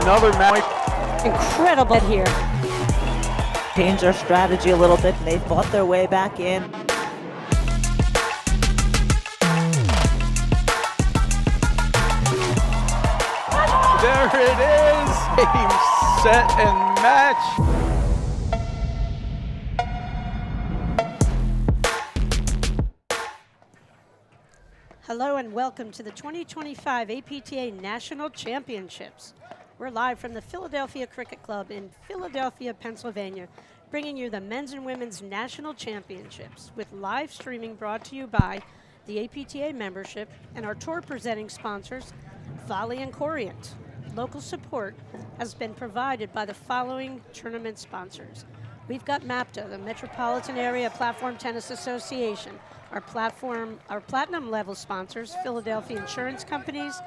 another match. Incredible here. Changed their strategy a little bit, and they fought their way back in. There it is, game, set, and match. Hello and welcome to the 2025 APTA National Championships. We're live from the Philadelphia Cricket Club in Philadelphia, Pennsylvania, bringing you the men's and women's national championships with live streaming brought to you by the APTA membership and our tour presenting sponsors, Volley and Corient. Local support has been provided by the following tournament sponsors. We've got MAPTA, the Metropolitan Area Platform Tennis Association. Our platinum level sponsors, Philadelphia Insurance Companies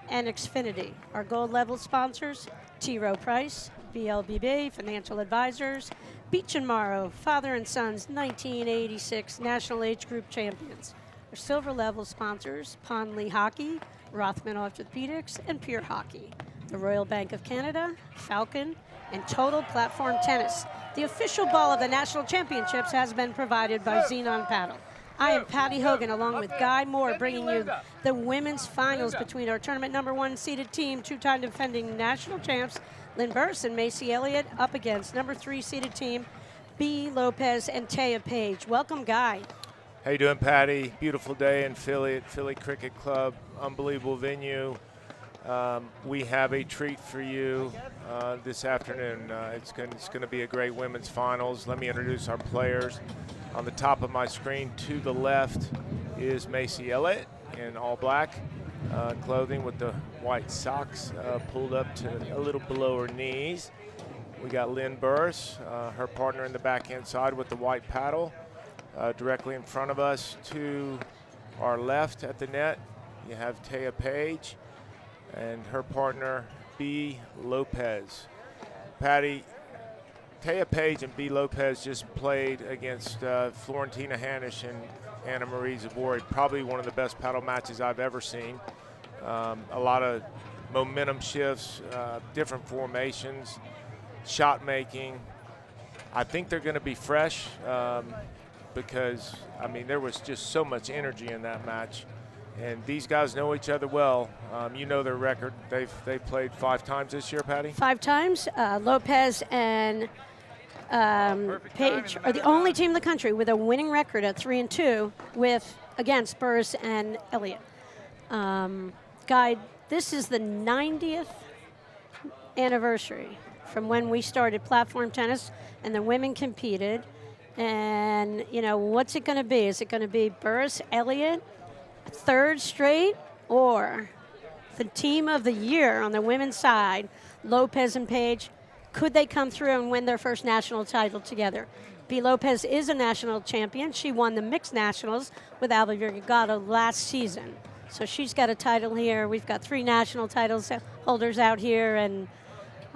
and Xfinity. Our gold level sponsors, T. Rowe Price, BLBB, Financial Advisors, Beach and Morrow, Father and Sons 1986 National Age Group Champions. Our silver level sponsors, Pond Lee Hockey, Rothman Orthopedics, and Pure Hockey. The Royal Bank of Canada, Falcon, and Total Platform Tennis. The official ball of the National Championships has been provided by Xenon Paddle. I am Patty Hogan along with Guy Moore bringing you the women's finals between our tournament number one seeded team, two-time defending national champs, Lynn Burus and Macy Elliott, up against number three seeded team, B. Lopez and Taya Page. Welcome, Guy. How you doing, Patty? Beautiful day in Philly at Philly Cricket Club. Unbelievable venue. We have a treat for you this afternoon. It's going to be a great women's finals. Let me introduce our players. On the top of my screen to the left is Macy Elliott in all black clothing with the white socks pulled up to a little below her knees. We got Lynn Burus, her partner in the backhand side with the white paddle. Directly in front of us to our left at the net, you have Taya Page and her partner, B. Lopez. Patty, Taya Page and B. Lopez just played against Florentina Hanisch and Anna Marie Zabori, probably one of the best paddle matches I've ever seen. A lot of momentum shifts, different formations, shot making. I think they're going to be fresh because, I mean, there was just so much energy in that match. And these guys know each other well. You know their record. They've played 5 times this year, Patty? 5 times. Lopez and Page are the only team in the country with a winning record at 3-2 against Burus and Elliott. Guy, this is the 90th anniversary from when we started platform tennis and the women competed. And, you know, what's it going to be? Is it going to be Burus, Elliott, third straight, or the team of the year on the women's side, Lopez and Page? Could they come through and win their first national title together? B. Lopez is a national champion. She won the mixed nationals with Alba Vergara last season. So she's got a title here. We've got 3 national titles holders out here, and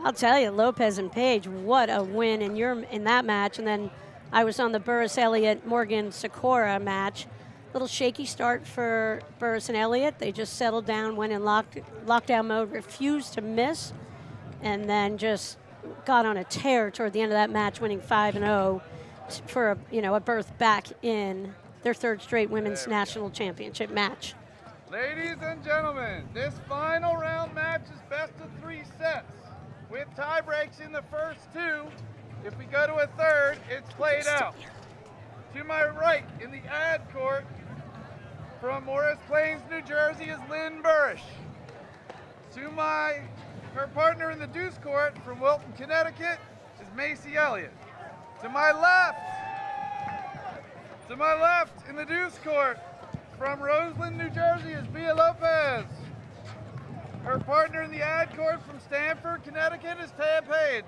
I'll tell you, Lopez and Page, what a win in that match. And then I was on the Burus Elliott Morgan Sikora match. Little shaky start for Burus and Elliott. They just settled down, went in lockdown mode, refused to miss, and then just got on a tear toward the end of that match, winning 5-0 for a berth back in their third straight women's national championship match. Ladies and gentlemen, this final round match is best of 3 sets with tie breaks in the first 2. If we go to a third, it's played out. To my right in the ad court from Morris Plains, New Jersey is Lynn Burus. To her partner in the deuce court from Wilton, Connecticut is Macy Elliott. To my left in the deuce court from Roseland, New Jersey is Bea Lopez. Her partner in the ad court from Stamford, Connecticut is Taya Page.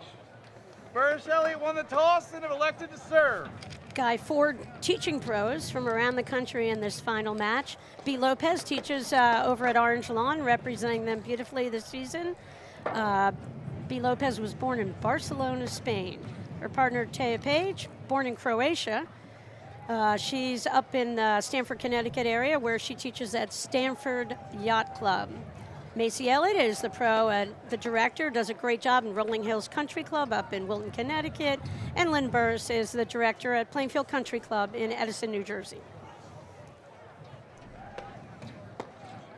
Burus Elliott won the toss and have elected to serve. Guy, 4 teaching pros from around the country in this final match. B. Lopez teaches over at Orange Lawn, representing them beautifully this season. B. Lopez was born in Barcelona, Spain. Her partner, Taya Page, born in Croatia. She's up in the Stamford, Connecticut area where she teaches at Stamford Yacht Club. Macy Elliott is the pro and the director, does a great job in Rolling Hills Country Club up in Wilton, Connecticut. And Lynn Burus is the director at Plainfield Country Club in Edison, New Jersey.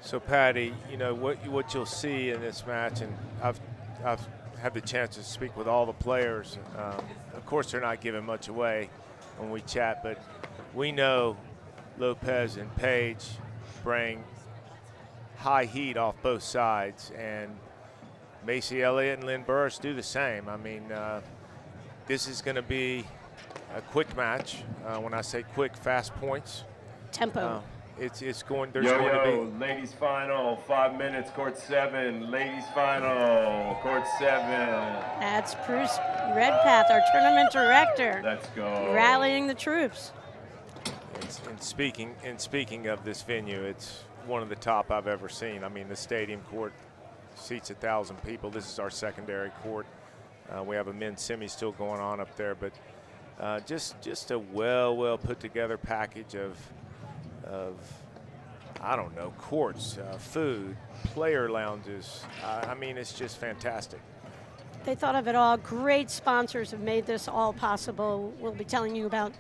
So Patty, you know what you'll see in this match, and I've had the chance to speak with all the players. Of course, they're not giving much away when we chat, but we know Lopez and Pejic bring high heat off both sides, and Macy Elliott and Lynn Burus do the same. I mean, this is going to be a quick match. When I say quick, fast points. Tempo. There's going to be. Ladies final, 5 minutes, court 7. Ladies final, court 7. That's Bruce Redpath, our tournament director. Let's go. Rallying the troops. And speaking of this venue, it's one of the top I've ever seen. I mean, the stadium court seats 1,000 people. This is our secondary court. We have a men's semi still going on up there, but just a well put together package of I don't know, courts, food, player lounges. I mean, it's just fantastic. They thought of it all. Great sponsors have made this all possible. We'll be telling you about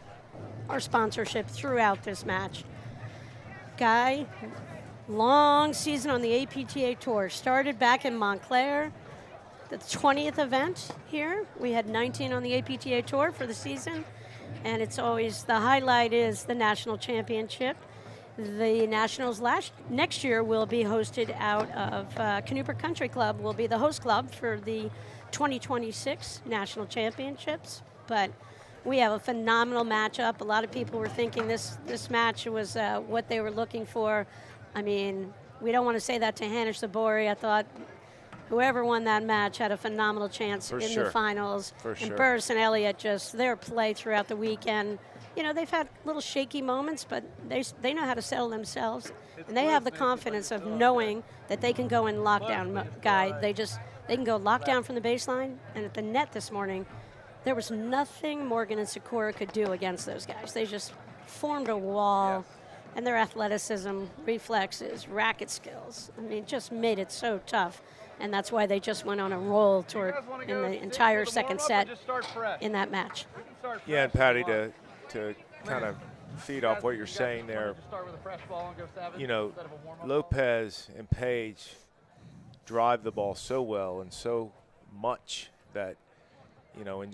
our sponsorship throughout this match. Guy, long season on the APTA Tour. Started back in Montclair, the 20th event here. We had 19 on the APTA Tour for the season, and it's always, the highlight is the national championship. The Nationals next year will be hosted out of Canoper Country Club, will be the host club for the 2026 National Championships. But we have a phenomenal matchup. A lot of people were thinking this match was what they were looking for. I mean, we don't want to say that to Hanish Sabori. I thought whoever won that match had a phenomenal chance in the finals. And Burus and Elliott, just their play throughout the weekend. You know, they've had little shaky moments, but they know how to settle themselves. And they have the confidence of knowing that they can go in lockdown, Guy. They can go lockdown from the baseline. And at the net this morning, there was nothing Morgan and Sikora could do against those guys. They just formed a wall. And their athleticism, reflexes, racket skills, I mean, just made it so tough. And that's why they just went on a roll toward in the entire second set in that match. Yeah, and Patty, to kind of feed off what you're saying there, you know, Lopez and Pejic drive the ball so well and so much that, you know, in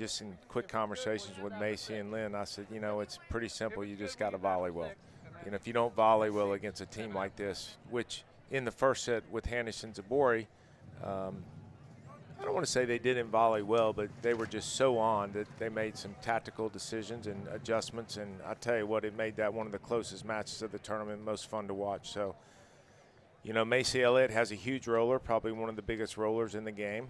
quick conversations with Macy and Lynn, I said, you know, it's pretty simple. You just got to volley well. You know, if you don't volley well against a team like this, which in the first set with Hanish and Zabori, I don't want to say they didn't volley well, but they were just so on that they made some tactical decisions and adjustments. And I tell you what, it made that one of the closest matches of the tournament, most fun to watch. So, you know, Macy Elliott has a huge roller, probably one of the biggest rollers in the game.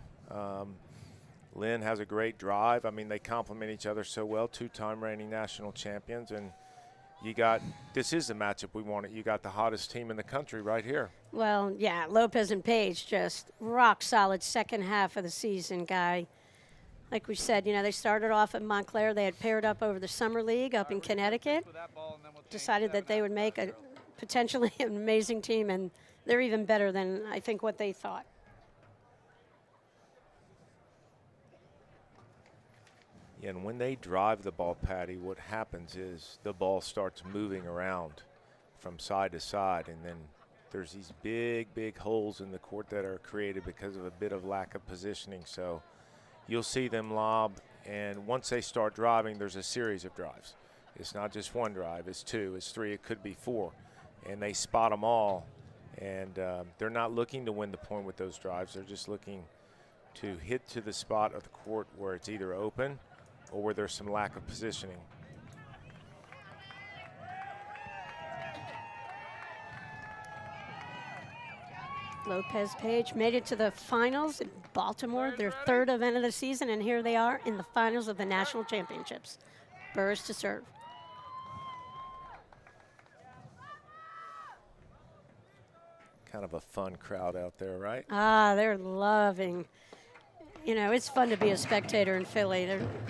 Lynn has a great drive. I mean, they complement each other so well, two-time reigning national champions. And this is the matchup we wanted. You got the hottest team in the country right here. Well, yeah, Lopez and Pejic just rock solid second half of the season, Guy. Like we said, you know, they started off at Montclair. They had paired up over the Summer League up in Connecticut. Decided that they would make a potentially an amazing team, and they're even better than I think what they thought. Yeah, and when they drive the ball, Patty, what happens is the ball starts moving around from side to side, and then there's these big holes in the court that are created because of a bit of lack of positioning. So you'll see them lob, and once they start driving, there's a series of drives. It's not just one drive, it's two, it's three, it could be four. And they spot them all, and they're not looking to win the point with those drives. They're just looking to hit to the spot of the court where it's either open or where there's some lack of positioning. Lopez Pejic made it to the finals in Baltimore, their third event of the season, and here they are in the finals of the national championships. Burus to serve. Kind of a fun crowd out there, right? Ah, they're loving. You know, it's fun to be a spectator in Philly.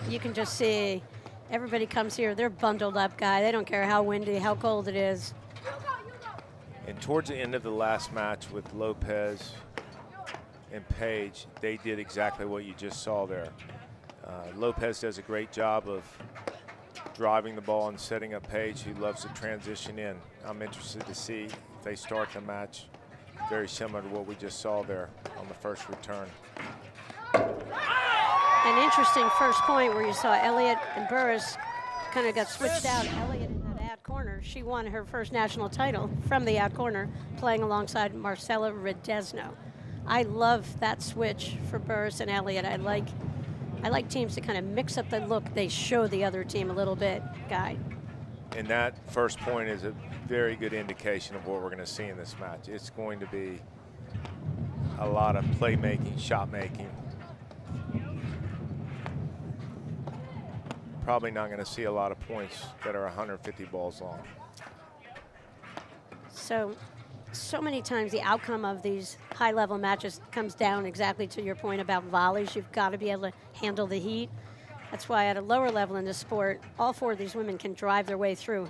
You can just see everybody comes here. They're bundled up, Guy. They don't care how windy, how cold it is. And towards the end of the last match with Lopez and Page, they did exactly what you just saw there. Lopez does a great job of driving the ball and setting up Page, who loves to transition in. I'm interested to see if they start the match very similar to what we just saw there on the first return. An interesting first point where you saw Elliott and Burus kind of got switched out. Elliott in that ad corner, she won her first national title from the ad corner, playing alongside Marcela Redesno. I love that switch for Burus and Elliott. I like teams to kind of mix up the look. They show the other team a little bit, Guy. And that first point is a very good indication of what we're going to see in this match. It's going to be a lot of playmaking, shot making. Probably not going to see a lot of points that are 150 balls long. So many times the outcome of these high-level matches comes down exactly to your point about volleys. You've got to be able to handle the heat. That's why at a lower level in the sport, all four of these women can drive their way through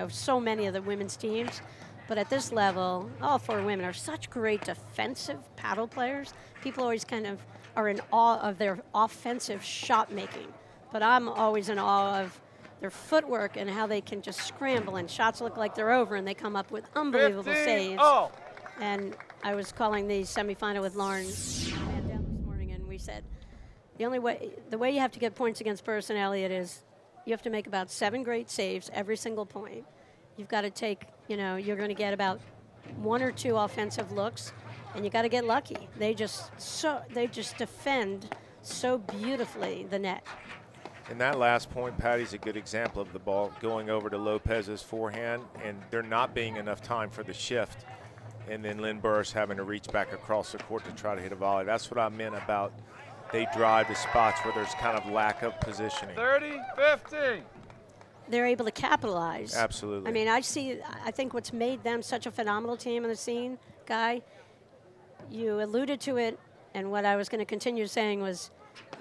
so many of the women's teams. But at this level, all four women are such great defensive paddle players. People always kind of are in awe of their offensive shot making. But I'm always in awe of their footwork and how they can just scramble and shots look like they're over and they come up with unbelievable 15. saves. Oh. And I was calling the semifinal with Lauren Van Dam this morning, and we said the way you have to get points against Burus and Elliott is you have to make about 7 great saves every single point. You've got to take, you're going to get about 1 or 2 offensive looks, and you got to get lucky. They just defend so beautifully the net. And that last point, Patty's a good example of the ball going over to Lopez's forehand, and there not being enough time for the shift, and then Lynn Burus having to reach back across the court to try to hit a volley. That's what I meant about they drive to spots where there's kind of lack of positioning. 30-15. They're able to capitalize. Absolutely. I mean, I think what's made them such a phenomenal team in the scene, Guy, you alluded to it, and what I was going to continue saying was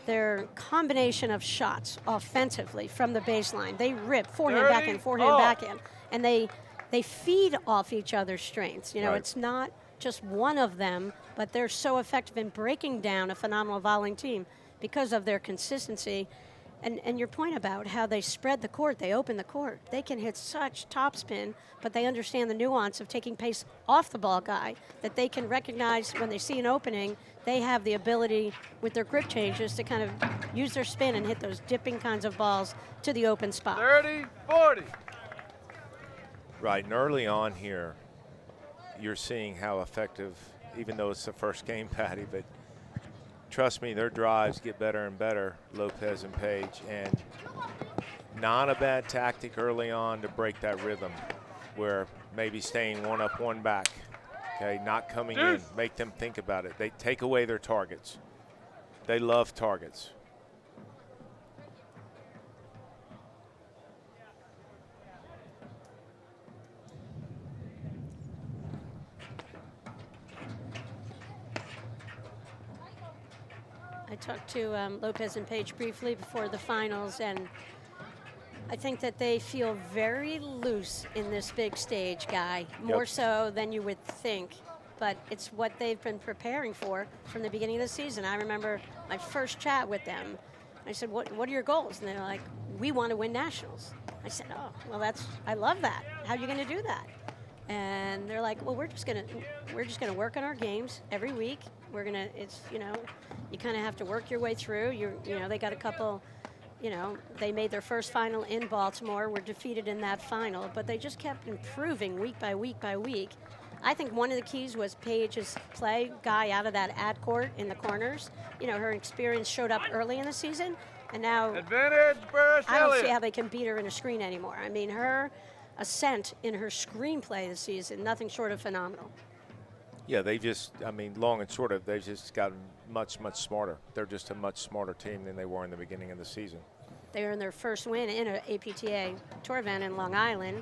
their combination of shots offensively from the baseline. They rip forehand, backhand, forehand, backhand, and they feed off each other's strengths. Right. It's not just one of them, but they're so effective in breaking down a phenomenal volleying team because of their consistency. And your point about how they spread the court, they open the court. They can hit such topspin, but they understand the nuance of taking pace off the ball, Guy, that they can recognize when they see an opening, they have the ability with their grip changes to kind of use their spin and hit those dipping kinds of balls to the open spot. 30-40. Right, and early on here, you're seeing how effective, even though it's the first game, Patty, but trust me, their drives get better and better, Lopez and Page, and not a bad tactic early on to break that rhythm where maybe staying 1 up, 1 back, okay, not coming in, make them think about it. They take away their targets. They love targets. I talked to Lopez and Page briefly before the finals, and I think that they feel very loose in this big stage, Guy, more so than you would think. But it's what they've been preparing for from the beginning of the season. I remember my first chat with them. I said, what are your goals? And they're like, we want to win nationals. I said, oh, well, I love that. How are you going to do that? And they're like, well, we're just gonna work on our games every week. You kind of have to work your way through. They got a couple, they made their first final in Baltimore, were defeated in that final, but they just kept improving week by week by week. I think one of the keys was Page's play, Guy out of that ad court in the corners. Her experience showed up early in the season, and now Advantage, Burus, I don't Elliott. see how they can beat her in a screen anymore. I mean, her ascent in her screenplay this season, nothing short of phenomenal. Yeah, long and short of, they've just gotten much, much smarter. They're just a much smarter team than they were in the beginning of the season. They earned their first win in an APTA tour event in Long Island,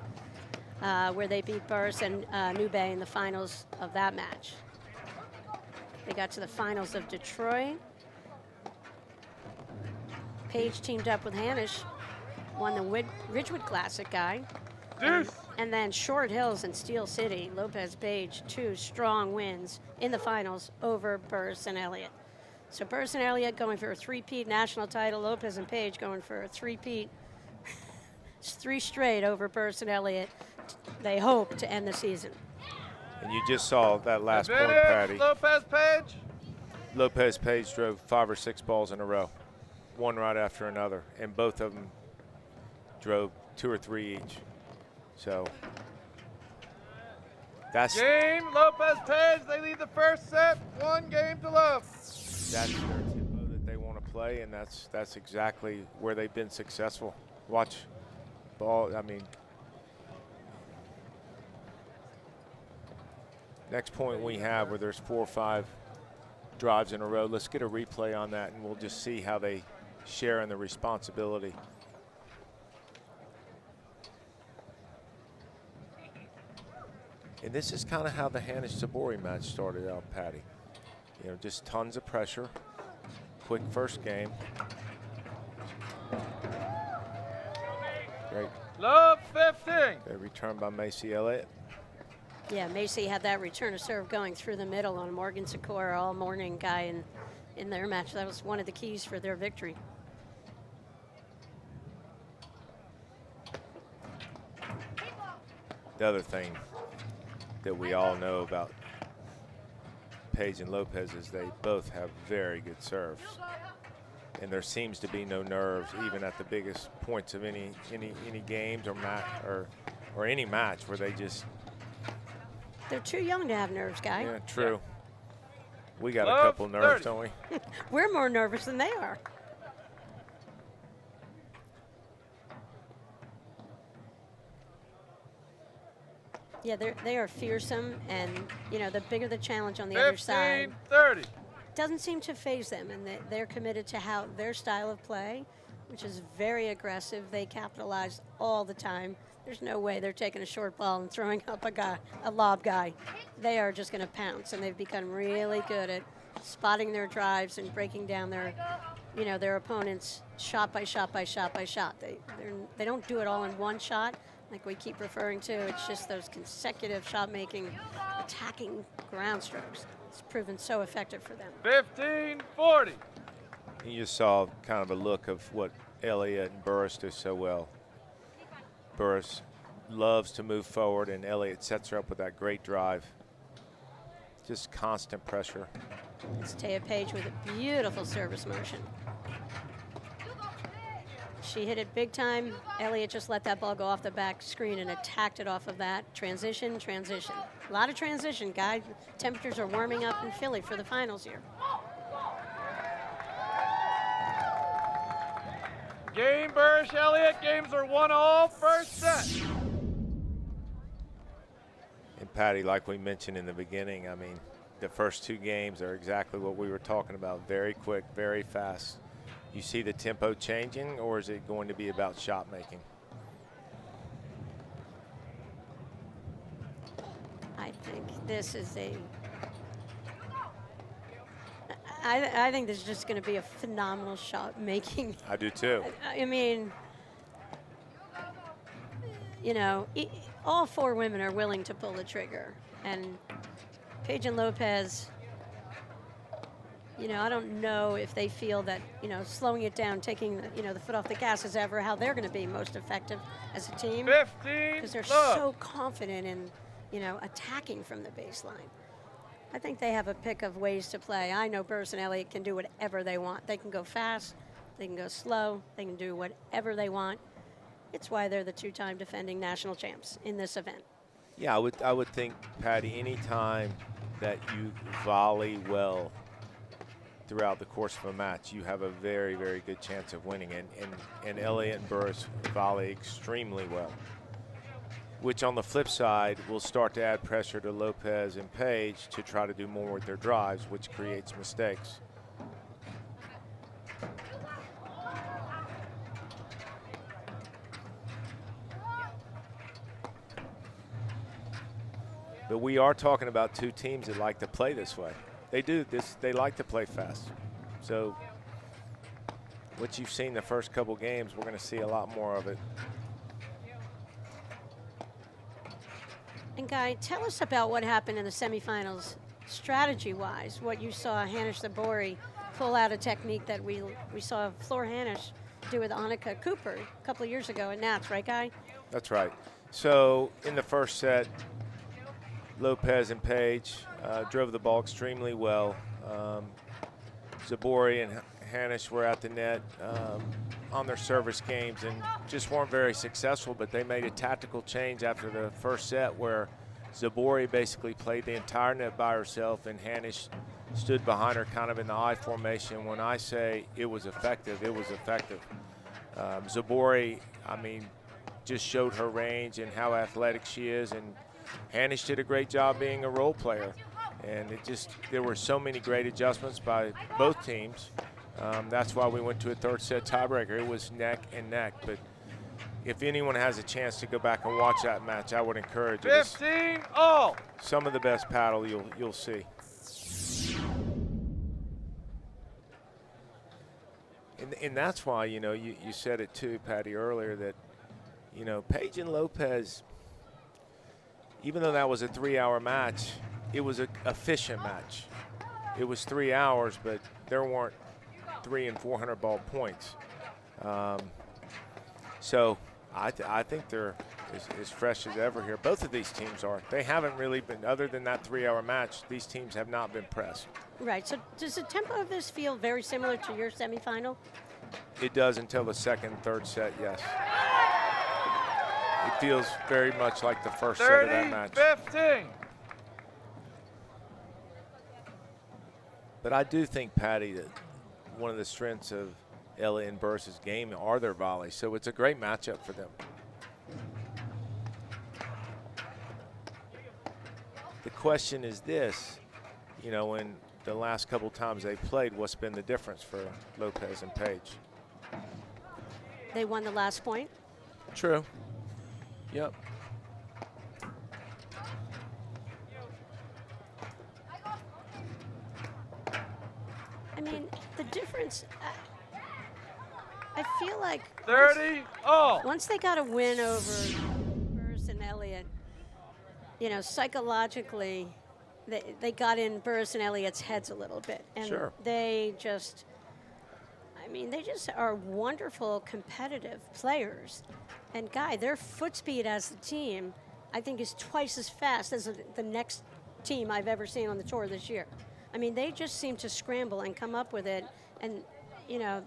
where they beat Burus and New Bay in the finals of that match. They got to the finals of Detroit. Page teamed up with Hanisch, won the Ridgewood Classic, Guy. And then Short Hills and Steel City, Lopez Page, 2 strong wins in the finals over Burus and Elliott. So Burus and Elliott going for a 3-peat national title, Lopez and Page going for a 3-peat, 3 straight over Burus and Elliott. They hope to end the season. And you just saw that last point, Advantage, Patty. Lopez Page. Lopez Page drove 5 or 6 balls in a row, one right after another, and both of them drove 2 or 3 each. So that's Game, Lopez Page. They lead the first set, 1 game to love. that's their tempo that they want to play, and that's exactly where they've been successful. Watch ball. I mean, next point we have where there's 4 or 5 drives in a row. Let's get a replay on that, and we'll just see how they share in the responsibility. And this is kind of how the Hanish-Sabori match started out, Patty. You know, just tons of pressure. Quick first game. Great. Love 15. Great return by Macy Elliott. Yeah, Macy had that return to serve going through the middle on Morgan Sikora all morning guy in their match. That was one of the keys for their victory. The other thing that we all know about Page and Lopez is they both have very good serves. And there seems to be no nerves even at the biggest points of any games or match or any match where they just. They're too young to have nerves, guy. Yeah, true. We got Love a couple nerves, 30. don't we? We're more nervous than they are. Yeah, they are fearsome, and you know, the bigger the challenge on the other side, 15-30. doesn't seem to phase them, and they're committed to how their style of play, which is very aggressive. They capitalize all the time. There's no way they're taking a short ball and throwing up a lob guy. They are just going to pounce, and they've become really good at spotting their drives and breaking down their opponents shot by shot by shot by shot. They don't do it all in one shot, like we keep referring to. It's just those consecutive shot-making, attacking ground strokes. It's proven so effective for them. 15-40. You just saw kind of a look of what Elliott and Burus do so well. Burus loves to move forward, and Elliott sets her up with that great drive. Just constant pressure. It's Taya Page with a beautiful service motion. She hit it big time. Elliott just let that ball go off the back screen and attacked it off of that. Transition, transition. A lot of transition, guys. Temperatures are warming up in Philly for the finals here. Game, Burris, Elliott. Games are 1-all, first set. And Patty, like we mentioned in the beginning, I mean, the first 2 games are exactly what we were talking about. Very quick, very fast. You see the tempo changing, or is it going to be about shot making? I think this is I think this is just going to be a phenomenal shot making. I do too. I mean, you know, all 4 women are willing to pull the trigger, and Page and Lopez, you know, I don't know if they feel that, you know, slowing it down, taking, the foot off the gas is ever how they're going to be most effective as a team. 15, because they're love. so confident in, attacking from the baseline. I think they have a pick of ways to play. I know Burus and Elliott can do whatever they want. They can go fast, they can go slow, they can do whatever they want. It's why they're the 2-time defending national champs in this event. Yeah, I would think, Patty, any time that you volley well throughout the course of a match, you have a very, very good chance of winning. And Elliott and Burus volley extremely well, which on the flip side will start to add pressure to Lopez and Page to try to do more with their drives, which creates mistakes. But we are talking about 2 teams that like to play this way. They do this. They like to play fast. So what you've seen the first couple games, we're going to see a lot more of it. And Guy, tell us about what happened in the semifinals strategy-wise, what you saw Hanish Zabori pull out a technique that we saw Floor Hanish do with Annika Cooper a couple of years ago at Nats, right, Guy? That's right. So in the first set, Lopez and Page drove the ball extremely well. Zabori and Hanish were at the net on their service games and just weren't very successful, but they made a tactical change after the first set where Zabori basically played the entire net by herself and Hanish stood behind her kind of in the I formation. When I say it was effective, it was effective. Zabori, I mean, just showed her range and how athletic she is, and Hanish did a great job being a role player. And there were so many great adjustments by both teams. That's why we went to a third set tiebreaker. It was neck and neck, but if anyone has a chance to go back and watch that match, I would encourage it. 15 all. Some of the best paddle you'll see. And that's why, you know, you said it too, Patty, earlier that, you know, Page and Lopez, even though that was a 3-hour match, it was an efficient match. It was 3 hours, but there weren't 300 and 400 ball points. So I think they're as fresh as ever here. Both of these teams are. They haven't really been, other than that 3-hour match, these teams have not been pressed. Right. So does the tempo of this feel very similar to your semifinal? It does until the second, third set, yes. It feels very much like the first set of that match. 30-15. But I do think, Patty, that one of the strengths of Elliott and Burus' game are their volleys, so it's a great matchup for them. The question is this, you know, in the last couple times they played, what's been the difference for Lopez and Page? They won the last point. True. Yep. I mean, the difference, I feel like 30 all. once they got a win over Burus and Elliott, you know, psychologically, they got in Burus and Elliott's heads a little bit. And Sure. they just, I mean, they just are wonderful competitive players. And Guy, their foot speed as a team, I think is twice as fast as the next team I've ever seen on the tour this year. I mean, they just seem to scramble and come up with it. And, you know,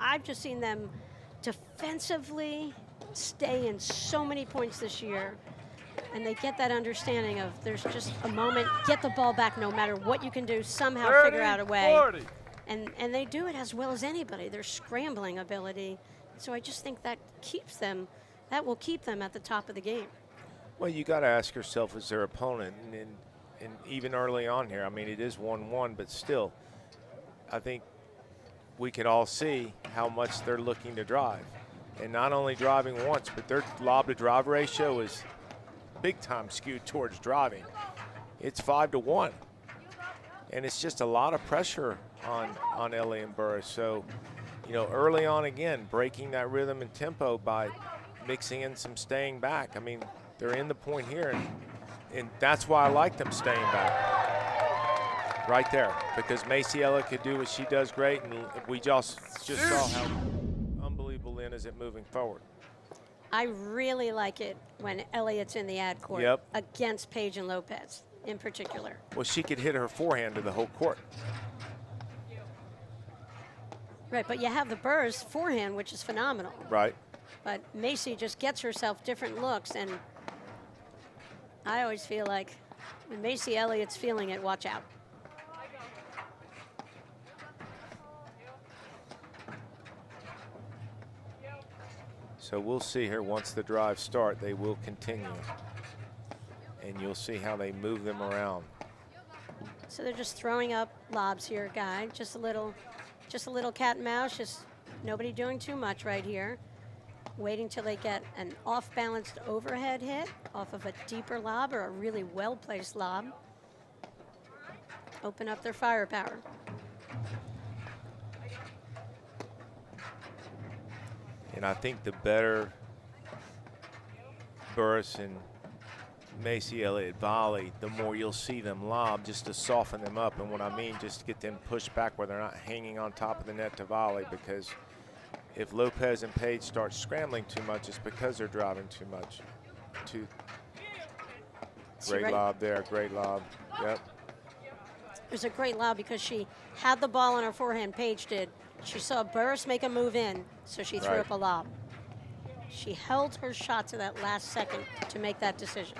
I've just seen them defensively stay in so many points this year. And they get that understanding of there's just a moment, get the ball back no matter what you can do, somehow figure out a way. 40. And they do it as well as anybody, their scrambling ability. So I just think that will keep them at the top of the game. Well, you got to ask yourself as their opponent, and even early on here, I mean, it is 1-1, but still, I think we can all see how much they're looking to drive. And not only driving once, but their lob to drive ratio is big time skewed towards driving. It's 5-1. And it's just a lot of pressure on Elliott and Burus. So, you know, early on again, breaking that rhythm and tempo by mixing in some staying back. I mean, they're in the point here, and that's why I like them staying back. Right there, because Macy Elliott could do what she does great, and we just saw how unbelievable Lynn is at moving forward. I really like it when Elliott's in the ad court against Page and Lopez in particular. Well, she could hit her forehand to the whole court. Right, but you have the Burus forehand, which is phenomenal. Right. But Macy just gets herself different looks, and I always feel like when Macy Elliott's feeling it, watch out. So we'll see here once the drives start, they will continue. And you'll see how they move them around. So they're just throwing up lobs here, Guy. Just a little cat and mouse, just nobody doing too much right here. Waiting till they get an off-balanced overhead hit off of a deeper lob or a really well-placed lob. Open up their firepower. And I think the better Burus and Macy Elliott volley, the more you'll see them lob just to soften them up. And what I mean, just to get them pushed back where they're not hanging on top of the net to volley, because if Lopez and Page start scrambling too much, it's because they're driving too much. Great lob there, great lob. Yep. It was a great lob because she had the ball on her forehand, Page did. She saw Burus make a move in, so she threw up a lob. She held her shot to that last second to make that decision.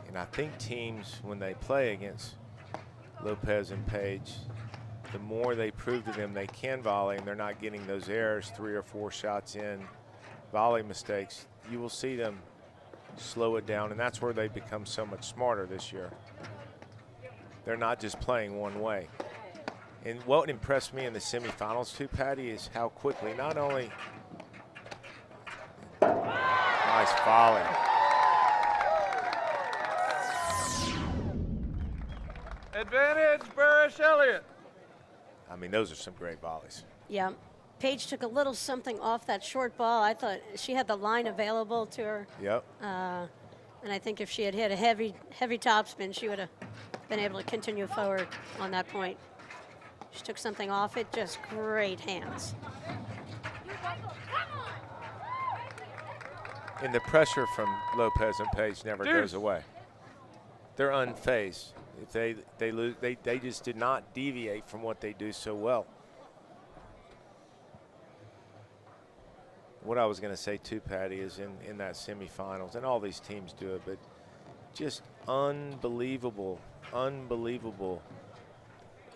And I think teams, when they play against Lopez and Page, the more they prove to them they can volley and they're not getting those errors, 3 or 4 shots in, volley mistakes, you will see them slow it down, and that's where they become so much smarter this year. They're not just playing one way. And what impressed me in the semifinals too, Patty, is how quickly, not only nice volley. Advantage, Burus, Elliott. I mean, those are some great volleys. Yeah. Page took a little something off that short ball. I thought she had the line available to her. Yep. And I think if she had hit a heavy topspin, she would have been able to continue forward on that point. She took something off it, just great hands. And the pressure from Lopez and Page never goes away. They're unfazed. If they lose, they just did not deviate from what they do so well. What I was going to say too, Patty, is in that semifinals, and all these teams do it, but just unbelievable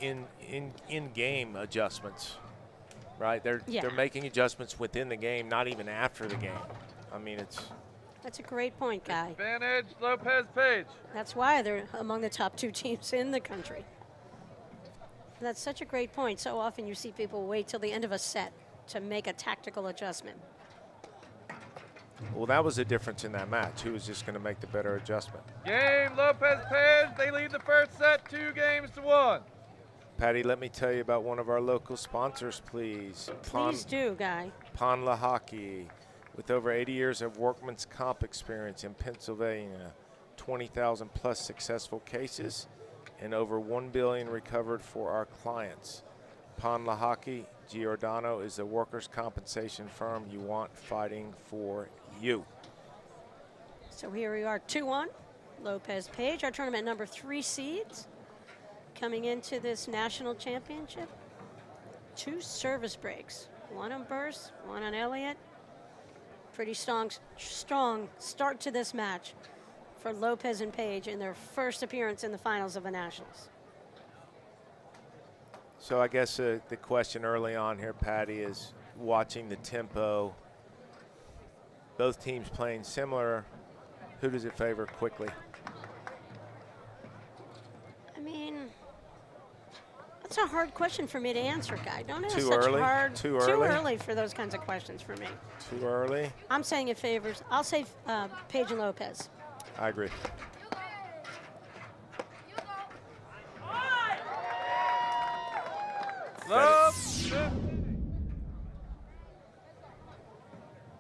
in-game adjustments, right? They're making adjustments within the game, not even after the game. I mean, That's a great point, Guy. Advantage, Lopez, Page. That's why they're among the top 2 teams in the country. And that's such a great point. So often you see people wait till the end of a set to make a tactical adjustment. well, that was the difference in that match. Who was just going to make the better adjustment? Game, Lopez, Page. They lead the first set 2-1. Patty, let me tell you about one of our local sponsors, please. Please do, Guy. Ponla Hockey. With over 80 years of workman's comp experience in Pennsylvania, 20,000 plus successful cases, and over $1 billion recovered for our clients. Ponla Hockey Giordano is the workers' compensation firm you want fighting for you. So here we are, 2-1. Lopez Page, our tournament number 3 seeds, coming into this national championship. 2 service breaks, one on Burus, one on Elliott. Pretty strong start to this match for Lopez and Page in their first appearance in the finals of the Nationals. So I guess the question early on here, Patty, is watching the tempo. Both teams playing similar. Who does it favor quickly? I mean, that's a hard question for me to answer, Guy. Don't ask Too such early? hard. Too Too early? early for those kinds of questions for me. Too early? I'm saying it favors. I'll say Page and Lopez. I agree.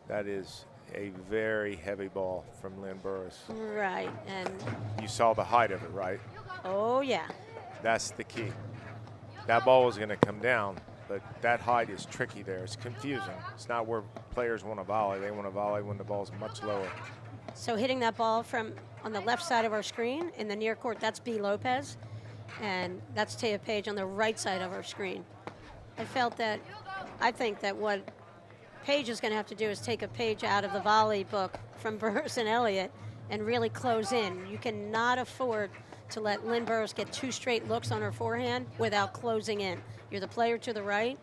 That is a very heavy ball from Lynn Burus. Right, and You saw the height of it, right? oh yeah. That's the key. That ball was going to come down, but that height is tricky there. It's confusing. It's not where players want to volley. They want to volley when the ball's much lower. So hitting that ball from on the left side of our screen in the near court, that's B. Lopez, and that's Taya Page on the right side of our screen. I think that what Page is going to have to do is take a page out of the volley book from Burus and Elliott and really close in. You cannot afford to let Lynn Burus get 2 straight looks on her forehand without closing in. You're the player to the right.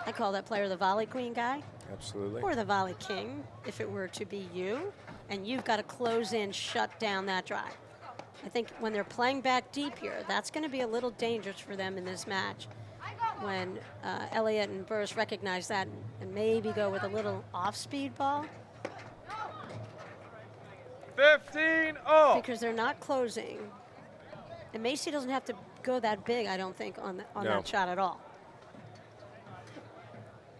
I call that player the volley queen, Guy. Absolutely. Or the volley king, if it were to be you. And you've got to close in, shut down that drive. I think when they're playing back deep here, that's going to be a little dangerous for them in this match. When Elliott and Burus recognize that and maybe go with a little off-speed ball. 15-0. Because they're not closing. And Macy doesn't have to go that big, I don't think, on No. that shot at all.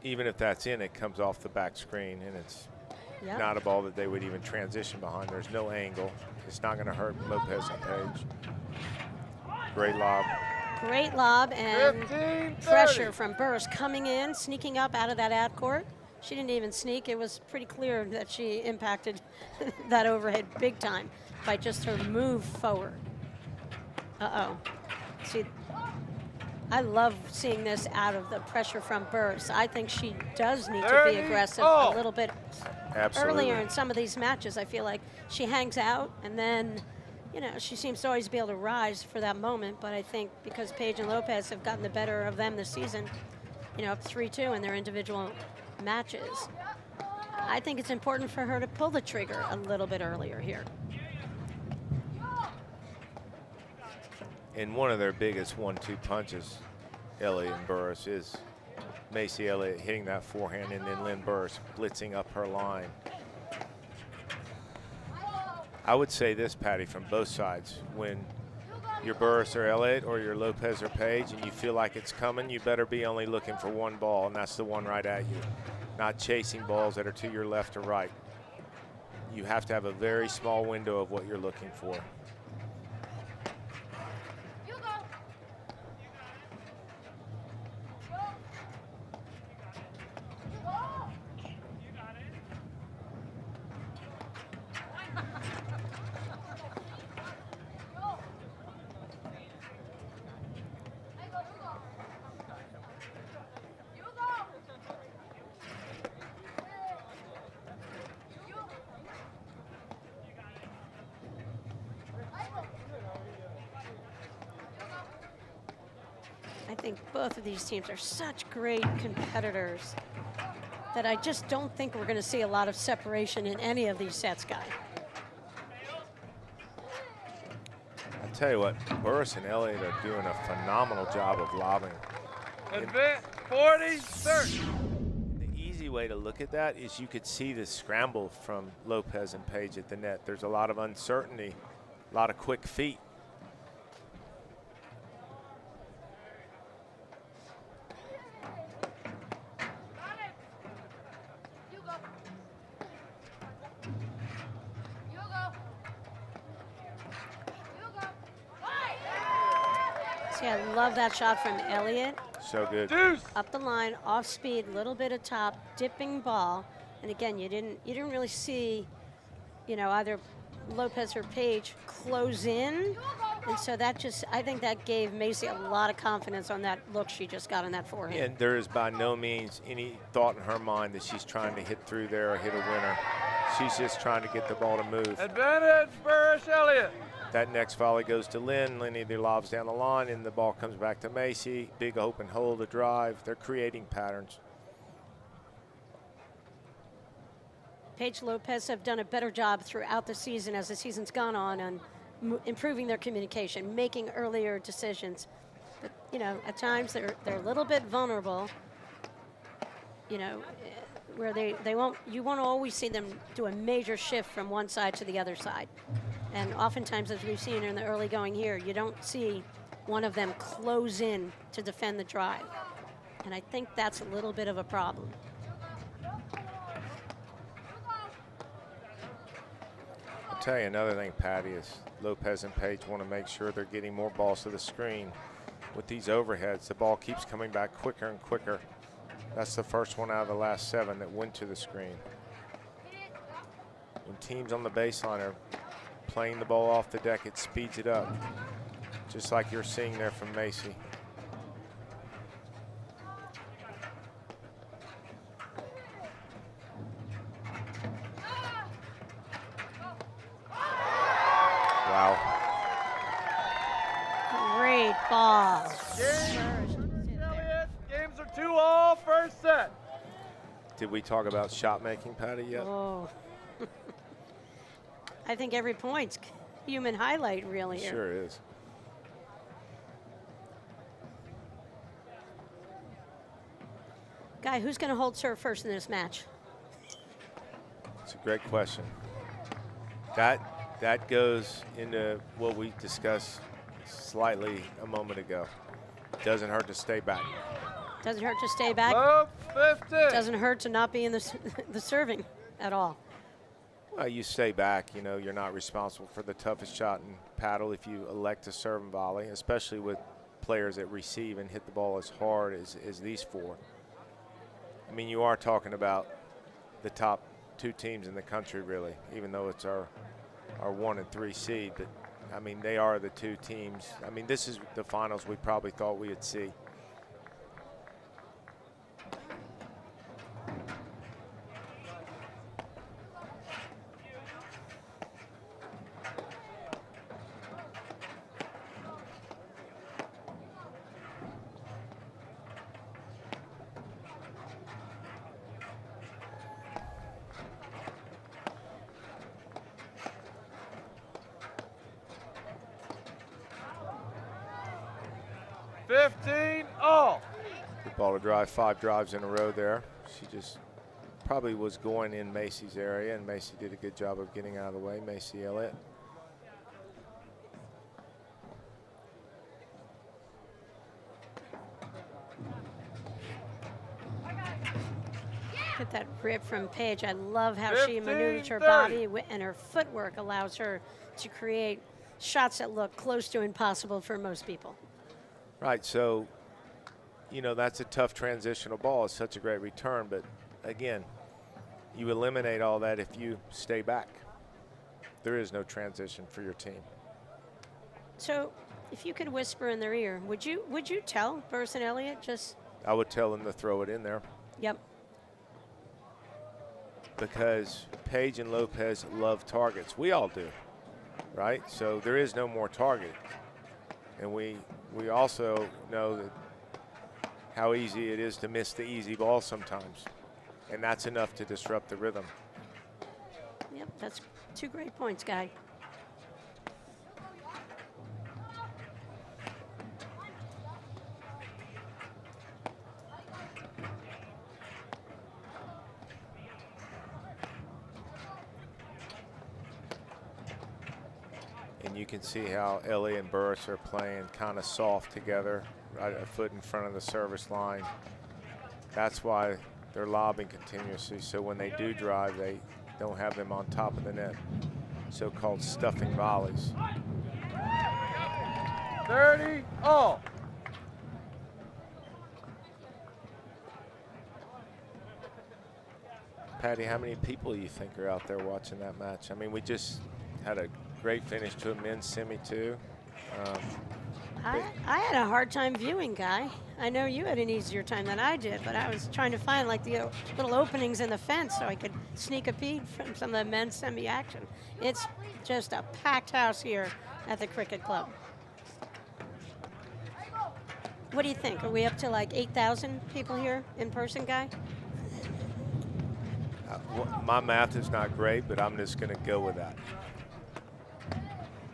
even if that's in, it comes off the back screen, and it's Yep. not a ball that they would even transition behind. There's no angle. It's not going to hurt Lopez and Page. Great lob. Great lob and 15-30. pressure from Burus coming in, sneaking up out of that ad court. She didn't even sneak. It was pretty clear that she impacted that overhead big time by just her move forward. Uh-oh. See, I love seeing this out of the pressure from Burus. I think she does need to be 30. aggressive Oh. a little bit Absolutely. earlier in some of these matches. I feel like she hangs out and then, you know, she seems to always be able to rise for that moment. But I think because Paige and Lopez have gotten the better of them this season, you know, up 3-2 in their individual matches, I think it's important for her to pull the trigger a little bit earlier here. And one of their biggest 1-2 punches, Elliott and Burus, is Macy Elliott hitting that forehand and then Lynn Burus blitzing up her line. I would say this, Patty, from both sides. When you're Burus or Elliott or you're Lopez or Page and you feel like it's coming, you better be only looking for one ball, and that's the one right at you. Not chasing balls that are to your left or right. You have to have a very small window of what you're looking for. I think both of these teams are such great competitors that I just don't think we're going to see a lot of separation in any of these sets, Guy. I'll tell you what, Burus and Elliott are doing a phenomenal job of lobbing. Advance 40-30. The easy way to look at that is you could see the scramble from Lopez and Page at the net. There's a lot of uncertainty, a lot of quick feet. See, I love that shot from Elliott. So good. Deuce. Up the line, off speed, little bit of top, dipping ball. And again, you didn't really see, you know, either Lopez or Page close in. And so that just, I think that gave Macy a lot of confidence on that look she just got on that forehand. And there is by no means any thought in her mind that she's trying to hit through there or hit a winner. She's just trying to get the ball to move. Advantage Burus Elliott. That next volley goes to Lynn. Lynn either lobs down the line and the ball comes back to Macy. Big open hole to drive. They're creating patterns. Paige Lopez have done a better job throughout the season as the season's gone on improving their communication, making earlier decisions. But, you know, at times they're a little bit vulnerable, you know, where you won't always see them do a major shift from one side to the other side. And oftentimes, as we've seen in the early going here, you don't see one of them close in to defend the drive. And I think that's a little bit of a problem. I'll tell you another thing, Patty, is Lopez and Page want to make sure they're getting more balls to the screen. With these overheads, the ball keeps coming back quicker and quicker. That's the first one out of the last 7 that went to the screen. When teams on the baseline are playing the ball off the deck, it speeds it up, just like you're seeing there from Macy. Wow. Great ball. Elliott. Games are 2-all first set. Did we talk about shot making, Patty, yet? Oh. I think every point's human highlight, really. Here. Sure is. Guy, who's going to hold serve first in this match? It's a great question. That goes into what we discussed slightly a moment ago. Doesn't hurt to stay back. Doesn't hurt to stay back. Love 15. Doesn't hurt to not be in the, the serving at all. You stay back. You know, you're not responsible for the toughest shot in paddle if you elect to serve and volley, especially with players that receive and hit the ball as hard as these four. I mean, you are talking about the top 2 teams in the country, really, even though it's our 1 and 3 seed. But, I mean, they are the 2 teams. I mean, this is the finals we probably thought we would see. All. Good ball to drive, 5 drives in a row there. She just probably was going in Macy's area, and Macy did a good job of getting out of the way. Macy Elliott. Look at that rip from Paige. I love how she 15, maneuvers her 30. body, and her footwork allows her to create shots that look close to impossible for most people. Right, so, you know, that's a tough transitional ball. It's such a great return, but again, you eliminate all that if you stay back. There is no transition for your team. So, if you could whisper in their ear, would you tell Burus and Elliott just? I would tell them to throw it in there Yep. because Paige and Lopez love targets. We all do, right? So there is no more target. And we also know that how easy it is to miss the easy ball sometimes. And that's enough to disrupt the rhythm. Yep, that's 2 great points, Guy. And you can see how Elliott and Burus are playing kind of soft together, right a foot in front of the service line. That's why they're lobbing continuously, so when they do drive, they don't have them on top of the net. So-called stuffing volleys. 30 all. Patty, how many people do you think are out there watching that match? I mean, we just had a great finish to a men's semi too. I had a hard time viewing, Guy. I know you had an easier time than I did, but I was trying to find like the little openings in the fence so I could sneak a peek from some of the men's semi action. It's just a packed house here at the Cricket Club. What do you think? Are we up to like 8,000 people here in person, Guy? My math is not great, but I'm just going to go with that.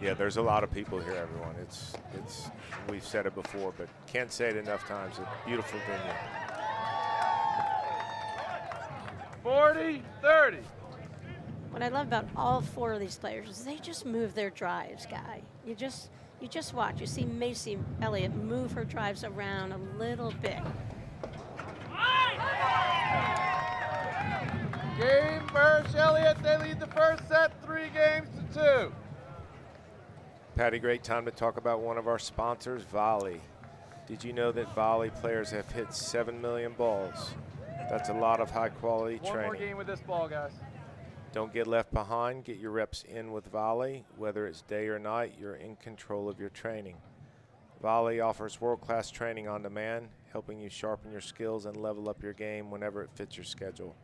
Yeah, there's a lot of people here, everyone. It's we've said it before, but can't say it enough times. A beautiful venue. 40-30. What I love about all 4 of these players is they just move their drives, Guy. You just watch. You see Macy Elliott move her drives around a little bit. Game Burus Elliott. They lead the first set 3-2. Patty, great time to talk about one of our sponsors, Volley. Did you know that Volley players have hit 7 million balls? That's a lot of high-quality training. One more game with this ball, guys. Don't get left behind. Get your reps in with Volley. Whether it's day or night, you're in control of your training. Volley offers world-class training on demand, helping you sharpen your skills and level up your game whenever it fits your schedule.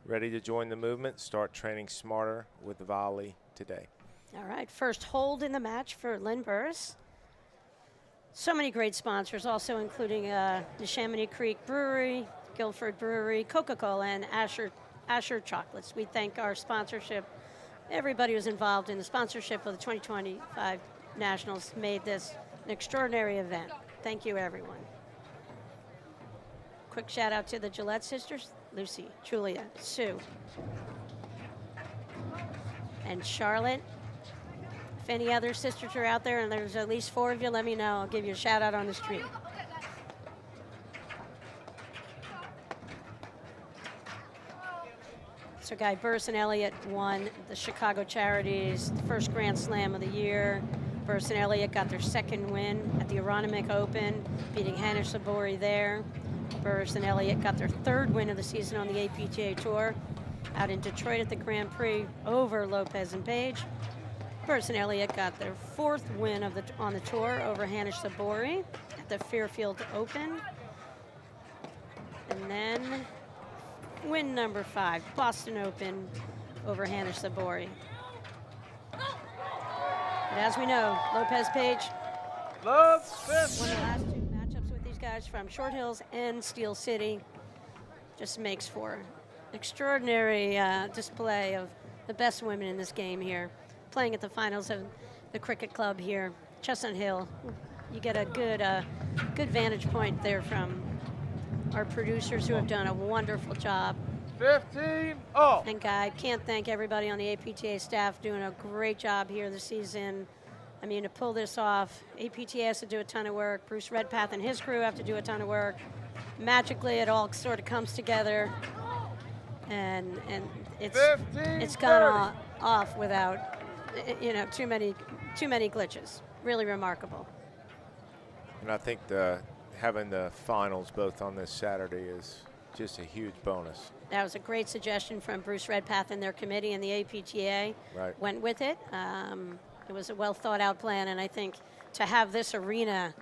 Ready to join the movement? Start training smarter with Volley today. All right, first hold in the match for Lynn Burus. So many great sponsors, also including the Chamonix Creek Brewery, Guilford Brewery, Coca-Cola, and Asher Chocolates. We thank our sponsorship. Everybody who's involved in the sponsorship of the 2025 Nationals made this an extraordinary event. Thank you, everyone. Quick shout out to the Gillette sisters, Lucy, Julia, Sue, and Charlotte. If any other sisters are out there, and there's at least 4 of you, let me know. I'll give you a shout out on the street. So, Guy, Burus and Elliott won the Chicago Charities, the first Grand Slam of the year. Burus and Elliott got their second win at the Aronimink Open, beating Hanish Sabori there. Burus and Elliott got their third win of the season on the APTA Tour, out in Detroit at the Grand Prix over Lopez and Page. Burus and Elliott got their fourth win on the tour over Hanish Sabori at the Fairfield Open. And then win number 5, Boston Open over Hanish Sabori. But as we know, Lopez Page Love won fifth. the last 2 matchups with these guys from Short Hills and Steel City. Just makes for an extraordinary display of the best women in this game here, playing at the finals of the cricket club here, Chestnut Hill. You get a good vantage point there from our producers who have done a wonderful job. 15 all. And Guy, can't thank everybody on the APTA staff doing a great job here this season. I mean, to pull this off, APTA has to do a ton of work. Bruce Redpath and his crew have to do a ton of work. Magically, it all sort of comes together, and it's gone off without too many glitches. Really remarkable. And I think having the finals both on this Saturday is just a huge bonus. That was a great suggestion from Bruce Redpath and their committee, and the APTA went with it. It was a well thought out plan, and I think to have this arena,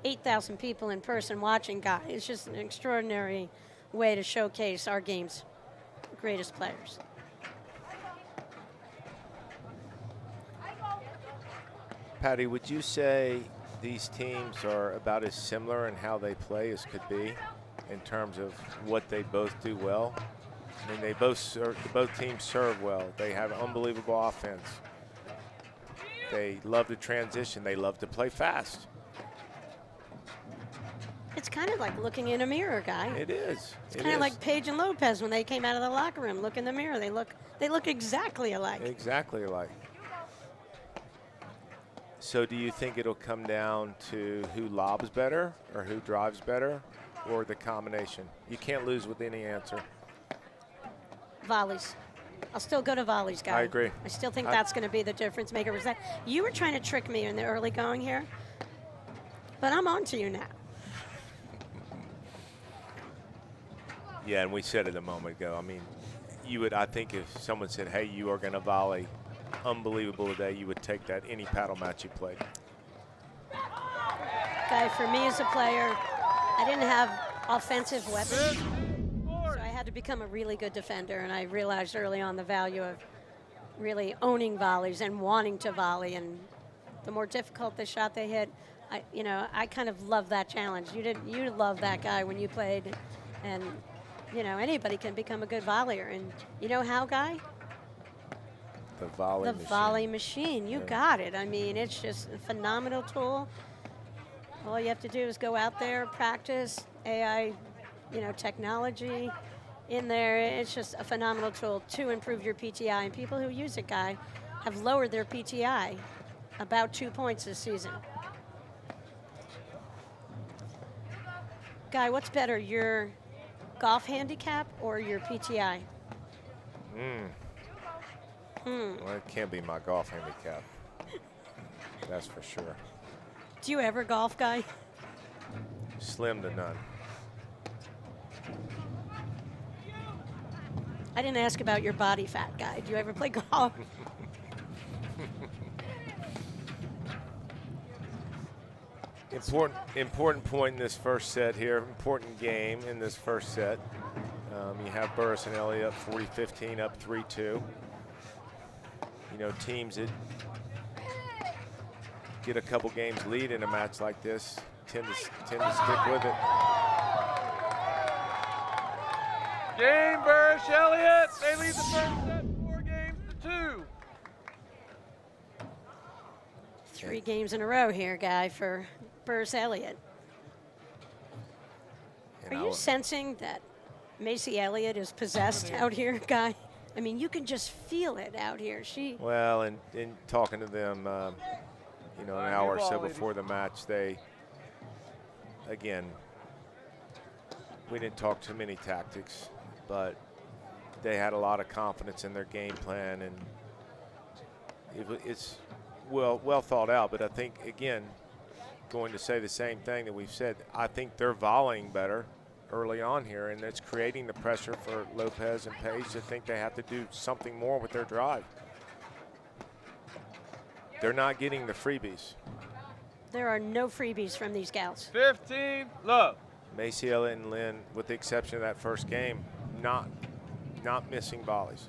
8,000 people in person watching, Guy, it's just an extraordinary way to showcase our game's greatest players. Patty, would you say these teams are about as similar in how they play as could be in terms of what they both do well? I mean, both teams serve well. They have unbelievable offense. They love to transition. They love to play fast. It's kind of like looking in a mirror, Guy. It is. It's kind of like Page and Lopez when they came out of the locker room. Look in the mirror. They look exactly alike. Exactly alike. So do you think it'll come down to who lobs better or who drives better or the combination? You can't lose with any answer. Volleys. I'll still go to volleys, Guy. I agree. I still think that's going to be the difference maker. Was that you were trying to trick me in the early going here, but I'm on to you now. Yeah, and we said it a moment ago. I mean, I think if someone said, hey, you are going to volley unbelievable today, you would take that any paddle match you played. Guy, for me as a player, I didn't have offensive weapons, so I had to become a really good defender, and I realized early on the value of really owning volleys and wanting to volley, and the more difficult the shot they hit, I kind of love that challenge. You love that, Guy, when you played, and anybody can become a good volleyer, and you know how, Guy? The volley machine. Volley machine. You got it. I mean, it's just a phenomenal tool. All you have to do is go out there, practice, AI, technology in there. It's just a phenomenal tool to improve your PTI. And people who use it, Guy, have lowered their PTI about 2 points this season. Guy, what's better, your golf handicap or your PTI? Well, it can't be my golf handicap. That's for sure. Do you ever golf, Guy? Slim to none. I didn't ask about your body fat, Guy. Do you ever play golf? Important point in this first set here. Important game in this first set. You have Burus and Elliott 40-15 up 3-2. Teams that get a couple games lead in a match like this tend to stick with it. Game, Burus, Elliott. They lead the first set 4-2. 3 games in a row here, Guy, for Burus Elliott. Are you sensing that Macy Elliott is possessed out here, Guy? I mean, you can just feel it out here. Well, and in talking to them, an hour or so before the match, we didn't talk too many tactics, but they had a lot of confidence in their game plan, and it's well thought out. But I think, again, going to say the same thing that we've said, I think they're volleying better early on here, and it's creating the pressure for Lopez and Page to think they have to do something more with their drive. They're not getting the freebies. There are no freebies from these gals. 15, love. Macy, Elliott, and Lynn, with the exception of that first game, not missing volleys.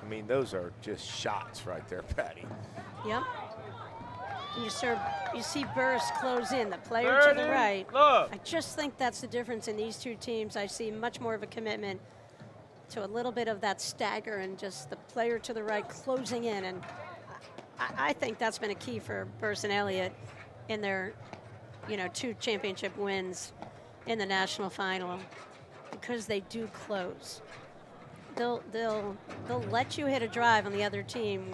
I mean, those are just shots right there, Patty. Yep. You see Burus close in, the player 30, to the right. love. I just think that's the difference in these two teams. I see much more of a commitment to a little bit of that stagger and just the player to the right closing in. And I think that's been a key for Burus and Elliott in their, 2 championship wins in the national final, because they do close. They'll let you hit a drive on the other team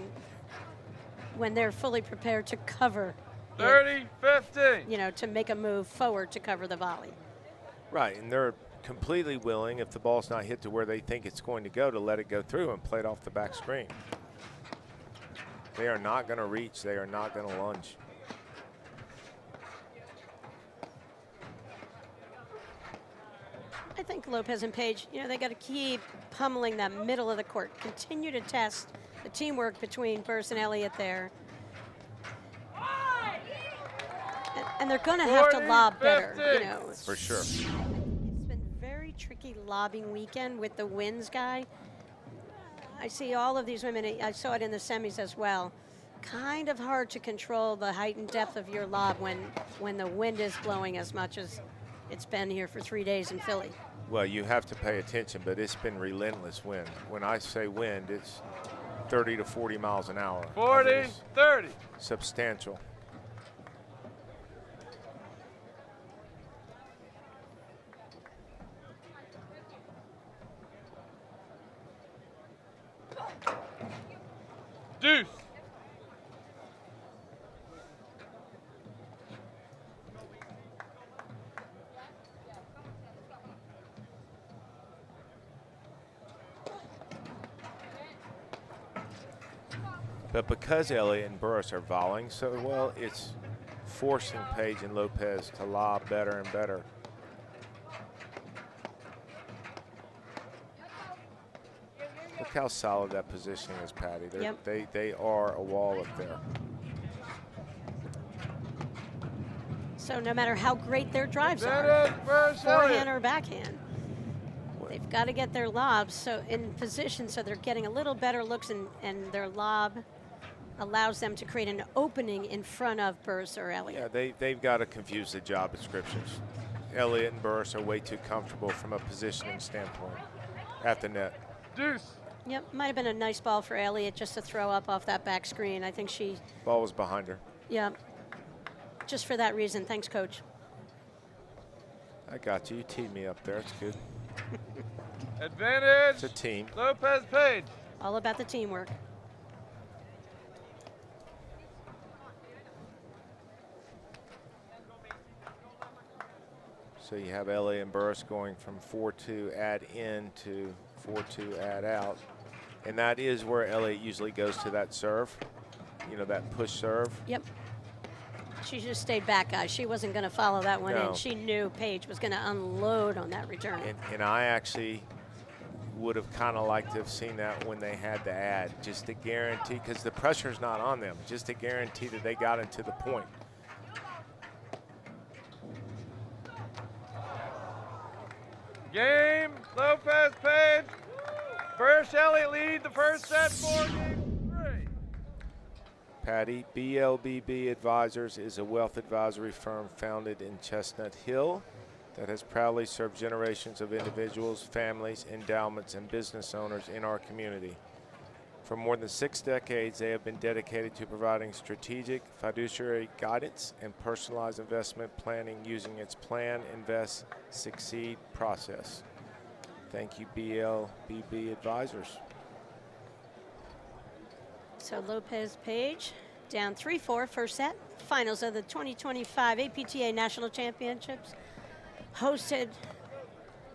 when they're fully prepared to cover 30, 15. it, to make a move forward to cover the volley. Right, and they're completely willing, if the ball's not hit to where they think it's going to go, to let it go through and play it off the back screen. They are not going to reach. They are not going to lunge. I think Lopez and Page, they got to keep pummeling that middle of the court. Continue to test the teamwork between Burus and Elliott there. And they're going to have to 40, lob better, 50. For sure. It's been very tricky lobbing weekend with the wins guy. I see all of these women, I saw it in the semis as well. Kind of hard to control the height and depth of your lob when the wind is blowing as much as it's been here for 3 days in Philly. Well, you have to pay attention, but it's been relentless wind. When I say wind, it's 30 to 40 miles an hour. 40, I mean, it's 30. substantial. Deuce. But because Elliott and Burus are volleying so well, it's forcing Page and Lopez to lob better and better. Look how solid that positioning is, Patty. Yep. They are a wall up there. So no matter how great their drives are, Finish, Burus, forehand Elliott. or backhand, they've got to get their lobs so in position so they're getting a little better looks, and their lob allows them to create an opening in front of Burus or Elliott. Yeah, they've got to confuse the job descriptions. Elliott and Burus are way too comfortable from a positioning standpoint at the net. Deuce. Yep, might have been a nice ball for Elliott just to throw up off that back screen. I think she, Ball was behind her. yeah, just for that reason. Thanks, Coach. I got you. You teed me up there. It's good. Advantage. It's a team. Lopez, Page. All about the teamwork. So you have Elliott and Burus going from 4-2 add in to 4-2 add out. And that is where Elliott usually goes to that serve, that push serve. Yep. She just stayed back, guys. She wasn't going to follow that one No. in. She knew Page was going to unload on that return. And I actually would have kind of liked to have seen that when they had the ad, just to guarantee, because the pressure's not on them, just to guarantee that they got into the point. Game. Lopez, Page. Burus, Elliott lead the first set 4-3. Patty, BLBB Advisors is a wealth advisory firm founded in Chestnut Hill that has proudly served generations of individuals, families, endowments, and business owners in our community. For more than 6 decades, they have been dedicated to providing strategic fiduciary guidance and personalized investment planning using its Plan, Invest, Succeed process. Thank you, BLBB Advisors. So Lopez, Page, down 3-4, first set. Finals of the 2025 APTA National Championships, hosted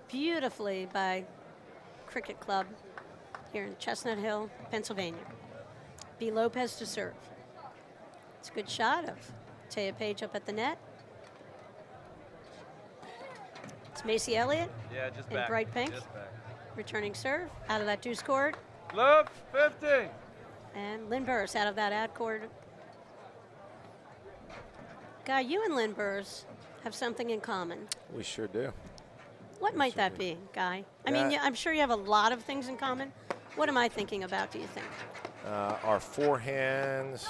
beautifully by Cricket Club here in Chestnut Hill, Pennsylvania. B. Lopez to serve. It's a good shot of Taya Page up at the net. It's Macy Elliott Yeah, just in back. bright pink. Just back. Returning serve out of that deuce court. Loop 50. And Lynn Burus out of that ad court. Guy, you and Lynn Burus have something in common. We sure do. What might that be, Guy? I mean, I'm sure you have a lot of things in common. What am I thinking about, do you think? Our forehands,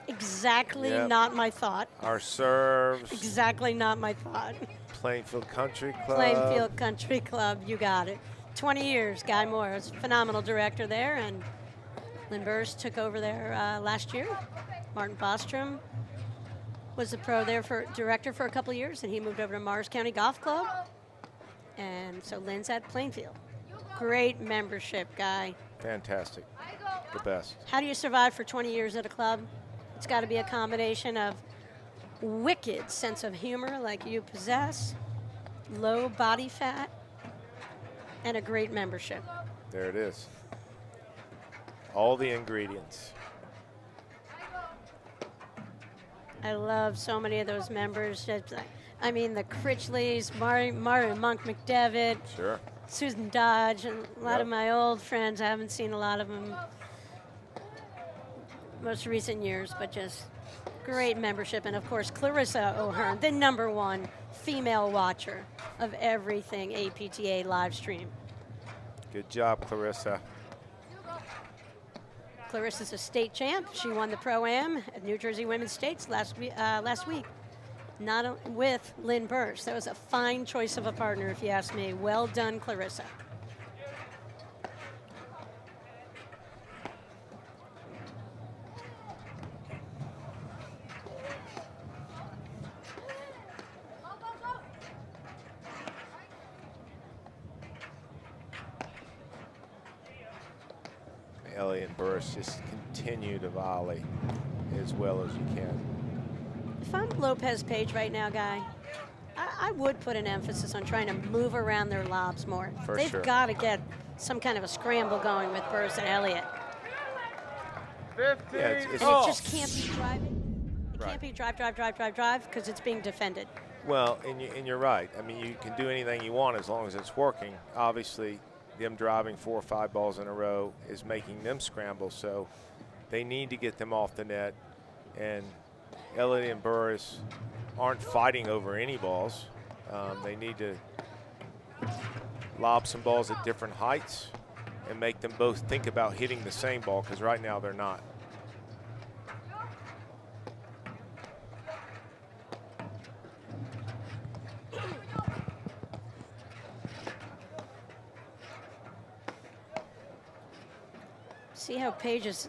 Exactly Yep. not my thought. our serves, Exactly not my thought. Plainfield Country Club. Plainfield Country Club, you got it. 20 years, Guy Morris, phenomenal director there, and Lynn Burus took over there last year. Martin Bostrom was the director for a couple of years, and he moved over to Mars County Golf Club. And so Lynn's at Plainfield. Great membership, Guy. Fantastic. The best. How do you survive for 20 years at a club? It's got to be a combination of wicked sense of humor like you possess, low body fat, and a great membership. There it is. All the ingredients. I love so many of those members. I mean, the Critchleys, Mari Monk McDevitt, Sure. Susan Dodge, and a lot Yep. of my old friends. I haven't seen a lot of them most recent years, but just great membership. And of course, Clarissa O'Hearn, the #1 female watcher of everything APTA live stream. Good job, Clarissa. Clarissa's a state champ. She won the Pro-Am at New Jersey Women's States last week. Not with Lynn Burus. That was a fine choice of a partner, if you ask me. Well done, Clarissa. Elliott and Burus just continue to volley as well as you can. If I'm Lopez Page right now, Guy, I would put an emphasis on trying to move around their lobs more. For They've sure. got to get some kind of a scramble going with Burus and Elliott. 15. Yeah, it's- And Oh. it just can't be driving. It Right. can't be drive, because it's being defended. Well, and you're right. I mean, you can do anything you want as long as it's working. Obviously, them driving 4 or 5 balls in a row is making them scramble, so they need to get them off the net. And Elliott and Burus aren't fighting over any balls. They need to lob some balls at different heights and make them both think about hitting the same ball, because right now they're not. See how Page is,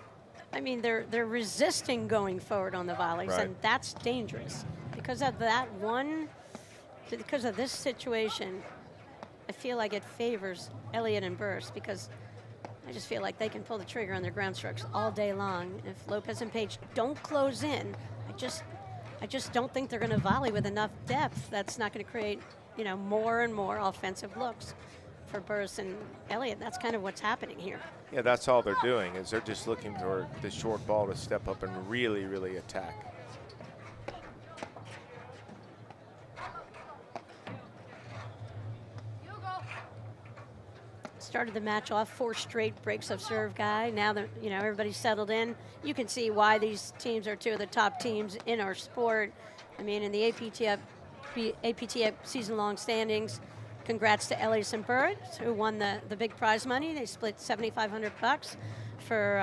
I mean, they're resisting going forward on the volleys, Right. and that's dangerous. Because of that one, because of this situation, I feel like it favors Elliott and Burus, because I just feel like they can pull the trigger on their ground strokes all day long. If Lopez and Page don't close in, I just don't think they're going to volley with enough depth. That's not going to create, more and more offensive looks for Burus and Elliott. That's kind of what's happening here. Yeah, that's all they're doing, is they're just looking for the short ball to step up and really, really attack. Started the match off 4 straight breaks of serve, Guy. Now that everybody's settled in, you can see why these teams are 2 of the top teams in our sport. I mean, in the APTA season-long standings, congrats to Elliott and Burus, who won the big prize money. They split $7,500 for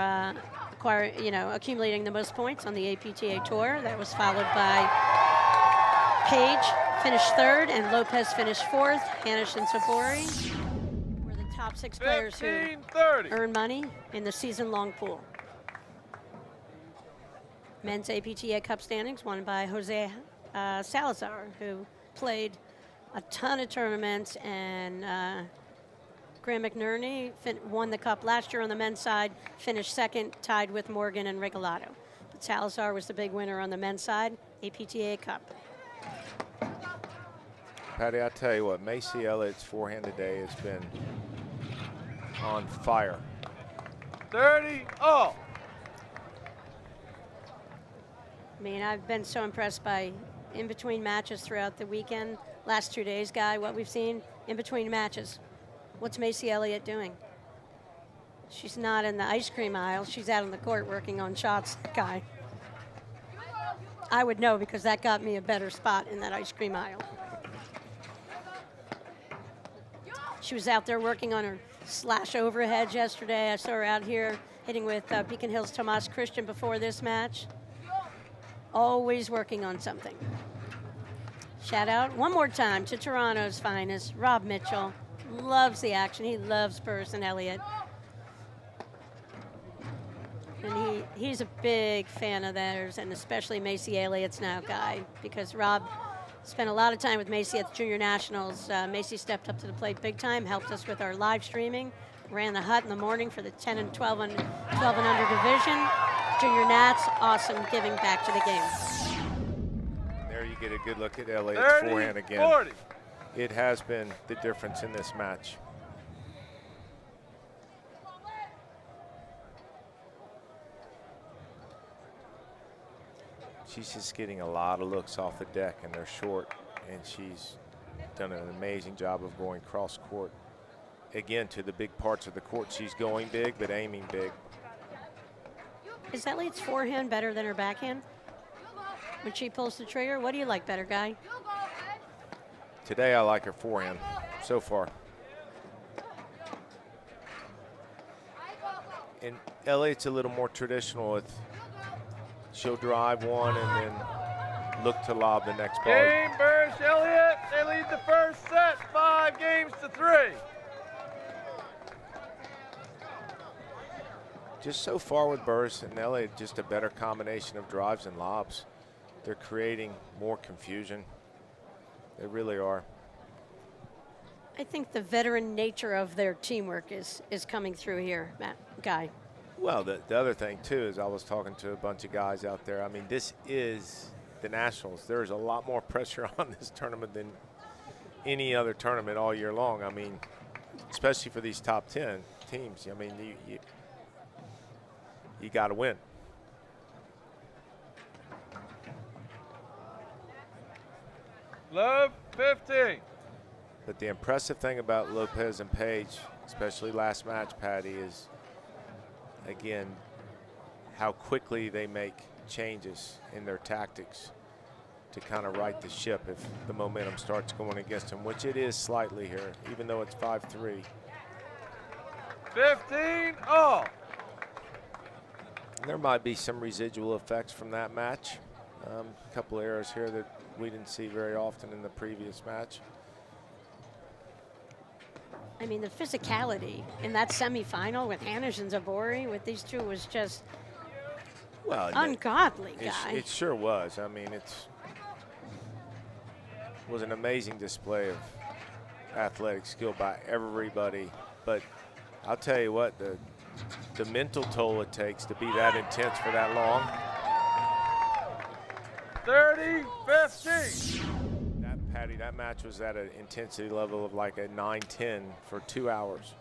accumulating the most points on the APTA tour. That was followed by Page, finished 3rd, and Lopez finished 4th. Hanish and Sabori were the top 6 players who 15-30. earn money in the season-long pool. Men's APTA Cup standings won by Jose Salazar, who played a ton of tournaments and Graham McNerney won the cup last year on the men's side, finished second, tied with Morgan and Regalado. But Salazar was the big winner on the men's side, APTA Cup. Patty, I tell you what, Macy Elliott's forehand today has been on fire. 30 all. I mean, I've been so impressed by in between matches throughout the weekend. Last 2 days, Guy, what we've seen in between matches. What's Macy Elliott doing? She's not in the ice cream aisle. She's out on the court working on shots, Guy. I would know because that got me a better spot in that ice cream aisle. She was out there working on her slash overheads yesterday. I saw her out here hitting with Beacon Hills Tomas Christian before this match. Always working on something. Shout out one more time to Toronto's finest, Rob Mitchell. Loves the action. He loves Burus and Elliott. And he's a big fan of theirs, and especially Macy Elliott's now, Guy, because Rob spent a lot of time with Macy at the Junior Nationals. Macy stepped up to the plate big time, helped us with our live streaming, ran the hut in the morning for the 10 and 12 and under division. Junior Nats, awesome giving back to the game. There you get a good look at Elliott's forehand again. 40. It has been the difference in this match. She's just getting a lot of looks off the deck, and they're short, and she's done an amazing job of going cross court. Again, to the big parts of the court, she's going big, but aiming big. Is Elliott's forehand better than her backhand? When she pulls the trigger, what do you like better, Guy? Today, I like her forehand so far. And Elliott's a little more traditional with she'll drive one and then look to lob the next ball. Game, Burris, Elliott. They lead the first set, 5-3. Just so far with Burris and Elliott, just a better combination of drives and lobs. They're creating more confusion. They really are. I think the veteran nature of their teamwork is coming through here, Guy. Well, the other thing, too, is I was talking to a bunch of guys out there. I mean, this is the Nationals. There is a lot more pressure on this tournament than any other tournament all year long. I mean, especially for these top 10 teams. I mean, you got to win. Love, 15. But the impressive thing about Lopez and Page, especially last match, Patty, is, again, how quickly they make changes in their tactics to kind of right the ship if the momentum starts going against them, which it is slightly here, even though it's 5-3. 15 all. There might be some residual effects from that match. A couple of errors here that we didn't see very often in the previous match. I mean, the physicality in that semifinal with Hanish and Zabori with these two was just ungodly, Guy. It sure was. I mean, it was an amazing display of athletic skill by everybody. But I'll tell you what, the mental toll it takes to be that intense for that long. 30-15. Patty, that match was at an intensity level of like a 9-10 for 2 hours.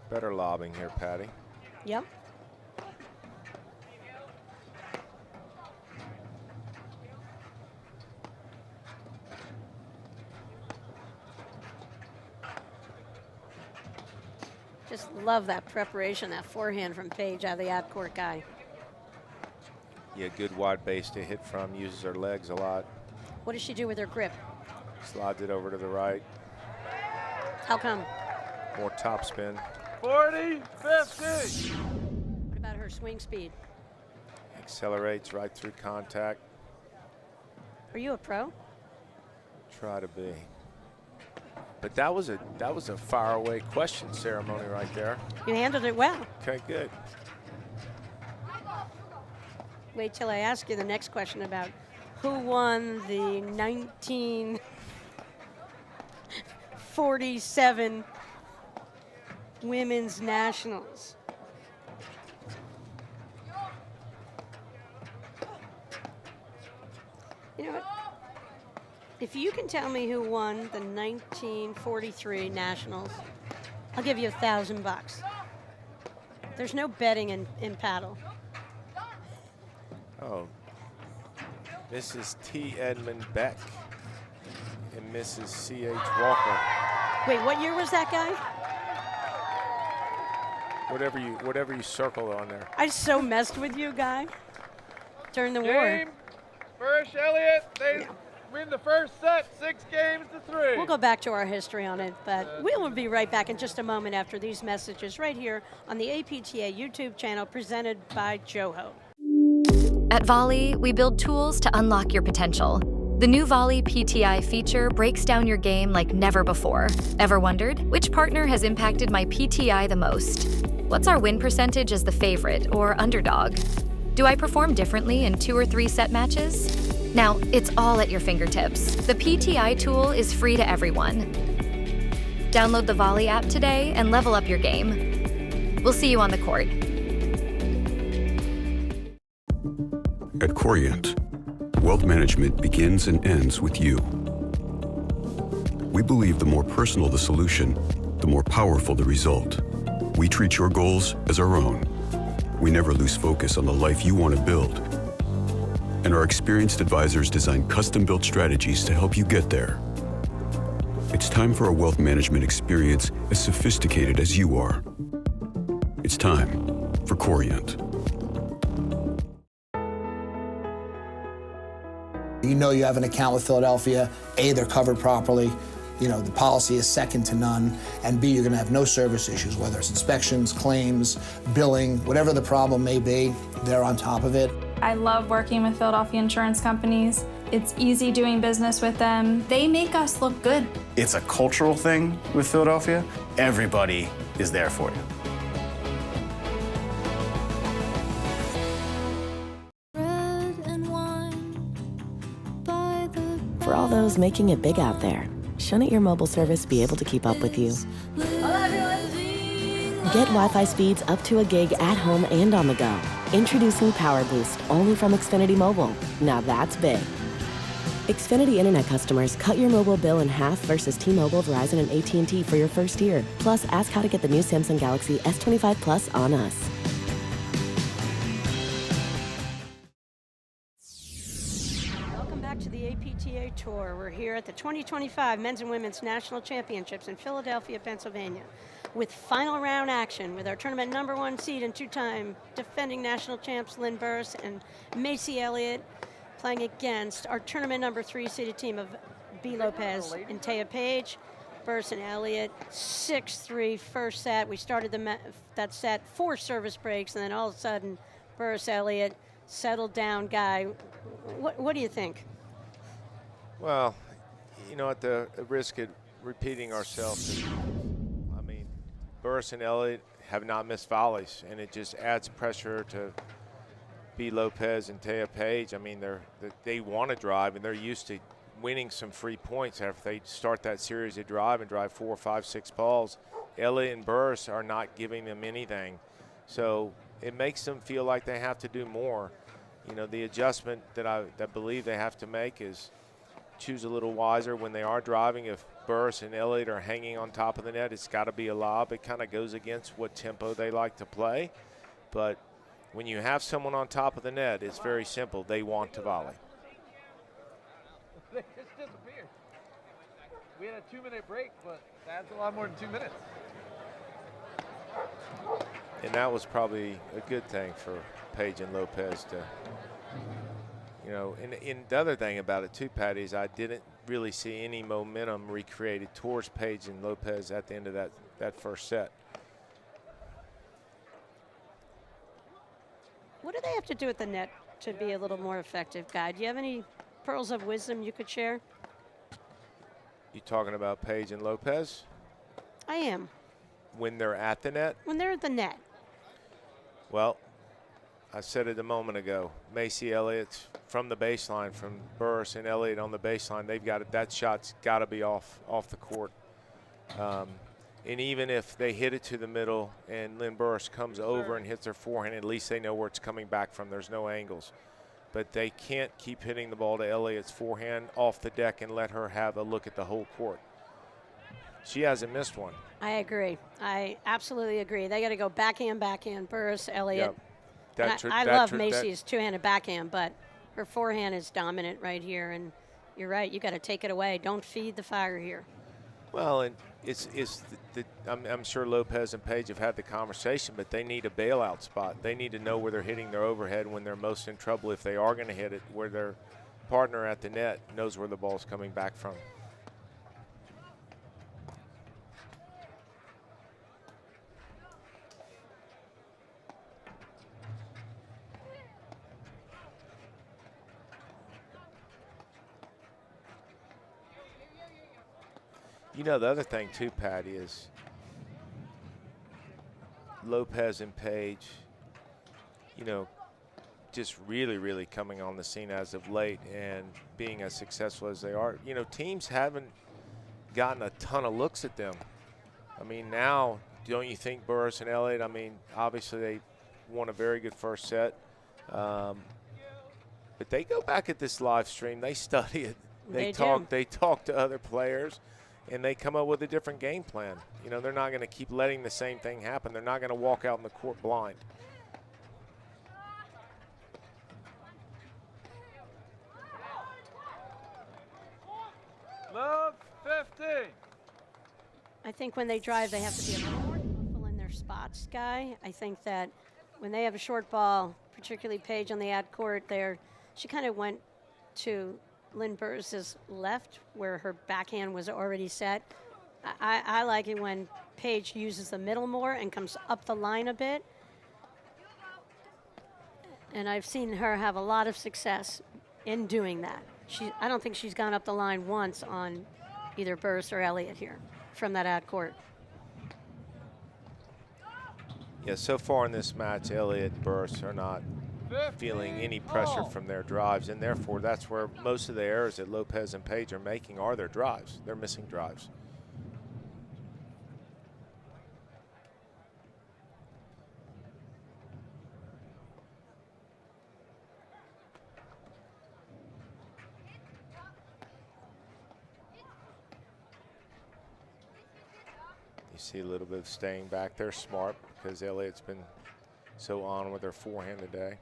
Better lobbing here, Patty. Yep. Just love that preparation, that forehand from Page out of the ad court, Guy. Yeah, good wide base to hit from, uses her legs a lot. What does she do with her grip? Slides it over to the right. How come? More top spin. 40-15. What about her swing speed? accelerates right through contact. Are you a pro? Try to be. But that was a faraway question ceremony right there. You handled it well. Okay, good. Wait till I ask you the next question about who won the 1947 Women's Nationals. You know what? If you can tell me who won the 1943 Nationals, I'll give you $1,000. There's no betting in paddle. Oh, Mrs. T. Edmund Beck and Mrs. C.H. Walker. Wait, what year was that guy? Whatever you circle on there. I so messed with you, guy, during the war. Game, Burus, Elliott, they win the first set, 6 games to 3. We'll go back to our history on it, but we will be right back in just a moment after these messages right here on the APTA YouTube channel presented by Joho. At Volley, we build tools to unlock your potential. The new Volley PTI feature breaks down your game like never before. Ever wondered, which partner has impacted my PTI the most? What's our win percentage as the favorite or underdog? Do I perform differently in 2 or 3 set matches? Now, it's all at your fingertips. The PTI tool is free to everyone. Download the Volley app today and level up your game. We'll see you on the court. At Corient, wealth management begins and ends with you. We believe the more personal the solution, the more powerful the result. We treat your goals as our own. We never lose focus on the life you want to build. And our experienced advisors design custom-built strategies to help you get there. It's time for a wealth management experience as sophisticated as you are. It's time for Corient. You know you have an account with Philadelphia. A, they're covered properly. You know, the policy is second to none. And B, you're gonna have no service issues, whether it's inspections, claims, billing, whatever the problem may be, they're on top of it. I love working with Philadelphia insurance companies. It's easy doing business with them. They make us look good. It's a cultural thing with Philadelphia. Everybody is there for you. For all those making it big out there, shouldn't your mobile service be able to keep up with you? Get Wi-Fi speeds up to a gig at home and on the go. Introducing Power Boost, only from Xfinity Mobile. Now that's big. Xfinity Internet customers, cut your mobile bill in half versus T-Mobile, Verizon, and AT&T for your first year. Plus, ask how to get the new Samsung Galaxy S25 Plus on us. Welcome back to the APTA Tour. We're here at the 2025 Men's and Women's National Championships in Philadelphia, Pennsylvania, with final round action with our tournament #1 seed and 2-time defending national champs Lynn Burus and Macy Elliott playing against our tournament #3 seeded team of B. Lopez and Taya Page. Burus and Elliott, 6-3 first set. We started that set 4 service breaks, and then all of a sudden, Burus Elliott settled down. Guy, what do you think? Well, you know, at the risk of repeating ourselves, I mean, Burus and Elliott have not missed volleys, and it just adds pressure to B. Lopez and Taya Page. I mean, they want to drive, and they're used to winning some free points after they start that series of drive and drive 4, 5, 6 balls. Elliott and Burus are not giving them anything, so it makes them feel like they have to do more. You know, the adjustment that I believe they have to make is choose a little wiser when they are driving. If Burus and Elliott are hanging on top of the net, it's got to be a lob. It kind of goes against what tempo they like to play. But when you have someone on top of the net, it's very simple. They want to volley. They just disappeared. We had a 2-minute break, but that's a lot more than 2 minutes. And that was probably a good thing for Page and Lopez to, you know, and the other thing about it too, Patty, is I didn't really see any momentum recreated towards Page and Lopez at the end of that first set. What do they have to do at the net to be a little more effective, Guy? Do you have any pearls of wisdom you could share? You talking about Page and Lopez? I am. When they're at the net? When they're at the net. Well, I said it a moment ago. Macy Elliott from the baseline, from Burus and Elliott on the baseline, they've got it. That shot's got to be off the court. And even if they hit it to the middle and Lynn Burus comes over and hits her forehand, at least they know where it's coming back from. There's no angles. But they can't keep hitting the ball to Elliott's forehand off the deck and let her have a look at the whole court. She hasn't missed one. I agree. I absolutely agree. They got to go backhand, Burus, Elliott. Yep. I love Macy's two-handed backhand, but her forehand is dominant right here. And you're right. You got to take it away. Don't feed the fire here. Well, and I'm sure Lopez and Page have had the conversation, but they need a bailout spot. They need to know where they're hitting their overhead when they're most in trouble, if they are going to hit it, where their partner at the net knows where the ball's coming back from. You know, the other thing too, Patty, is Lopez and Page, you know, just really coming on the scene as of late and being as successful as they are. You know, teams haven't gotten a ton of looks at them. I mean, now, don't you think Burus and Elliott, I mean, obviously they won a very good first set. But they go back at this live stream. They study it. They talk to other players. And they come up with a different game plan. You know, they're not going to keep letting the same thing happen. They're not going to walk out in the court blind. Love 50. I think when they drive, they have to be a little more thoughtful in their spots, Guy. I think that when they have a short ball, particularly Page on the ad court there, she kind of went to Lynn Burus's left, where her backhand was already set. I like it when Page uses the middle more and comes up the line a bit. And I've seen her have a lot of success in doing that. I don't think she's gone up the line once on either Burus or Elliott here from that ad court. Yeah, so far in this match, Elliott and Burus are not feeling any pressure from their drives, and therefore that's where most of the errors that Lopez and Page are making are their drives. They're missing drives. You see a little bit of staying back there, smart, because Elliott's been so on with her forehand today.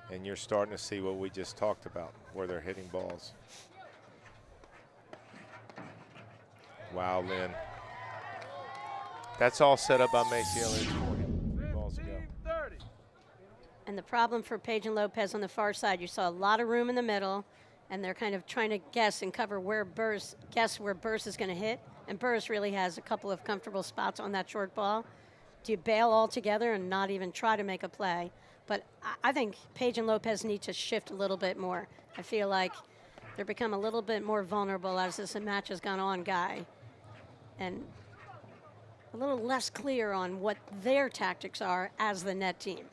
And you're starting to see what we just talked about, where they're hitting balls. Wow, Lynn. That's all set up by Macy Elliott. Balls to go. And the problem for Page and Lopez on the far side, you saw a lot of room in the middle, and they're kind of trying to guess and cover where Burus is going to hit. And Burus really has a couple of comfortable spots on that short ball. Do you bail altogether and not even try to make a play? But I think Page and Lopez need to shift a little bit more. I feel like they're become a little bit more vulnerable as this match has gone on, Guy. And a little less clear on what their tactics are as the net team.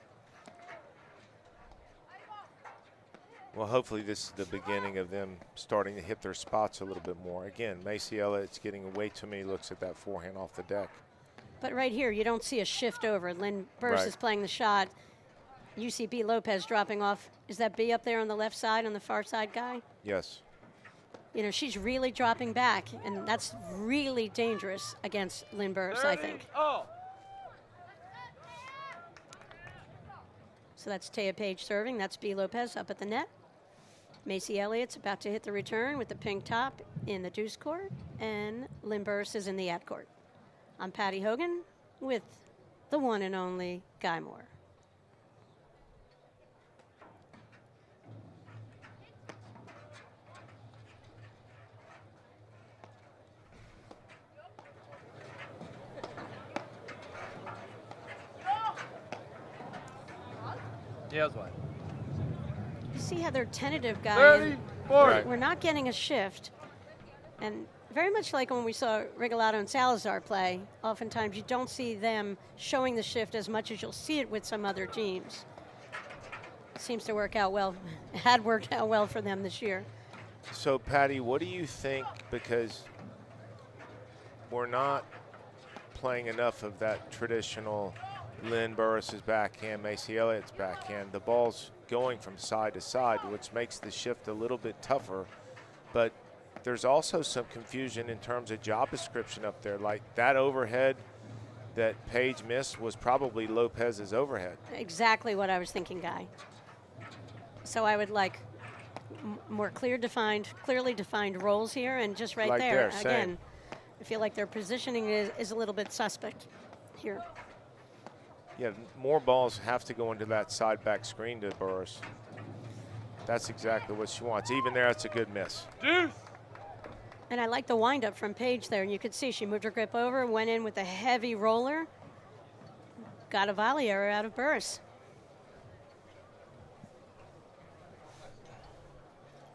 Well, hopefully this is the beginning of them starting to hit their spots a little bit more. Again, Macy Elliott's getting way too many looks at that forehand off the deck. But right here, you don't see a shift over. Lynn Burus is playing the shot. You see B. Lopez dropping off. Is that B up there on the left side, on the far side, Guy? Yes. You know, she's really dropping back, and that's really dangerous against Lynn Burus, I think. So that's Taya Page serving. That's B. Lopez up at the net. Macy Elliott's about to hit the return with the pink top in the deuce court, and Lynn Burus is in the ad court. I'm Patty Hogan with the one and only Guy Moore. Yeah, it was wide. See how they're tentative, guy. 30, 40. We're not getting a shift. And very much like when we saw Regalado and Salazar play, oftentimes you don't see them showing the shift as much as you'll see it with some other teams. Seems to work out well, had worked out well for them this year. So, Patty, what do you think? Because we're not playing enough of that traditional Lynn Burris's backhand, Macy Elliott's backhand. The ball's going from side to side, which makes the shift a little bit tougher. But there's also some confusion in terms of job description up there. Like that overhead that Paige missed was probably Lopez's overhead. Exactly what I was thinking, Guy. So I would like more clearly defined roles here, and just right there, again, I feel like their positioning is a little bit suspect here. Yeah, more balls have to go into that side back screen to Burus. That's exactly what she wants. Even there, it's a good miss. Deuce. And I like the windup from Paige there, and you could see she moved her grip over, went in with a heavy roller, got a volley error out of Burus.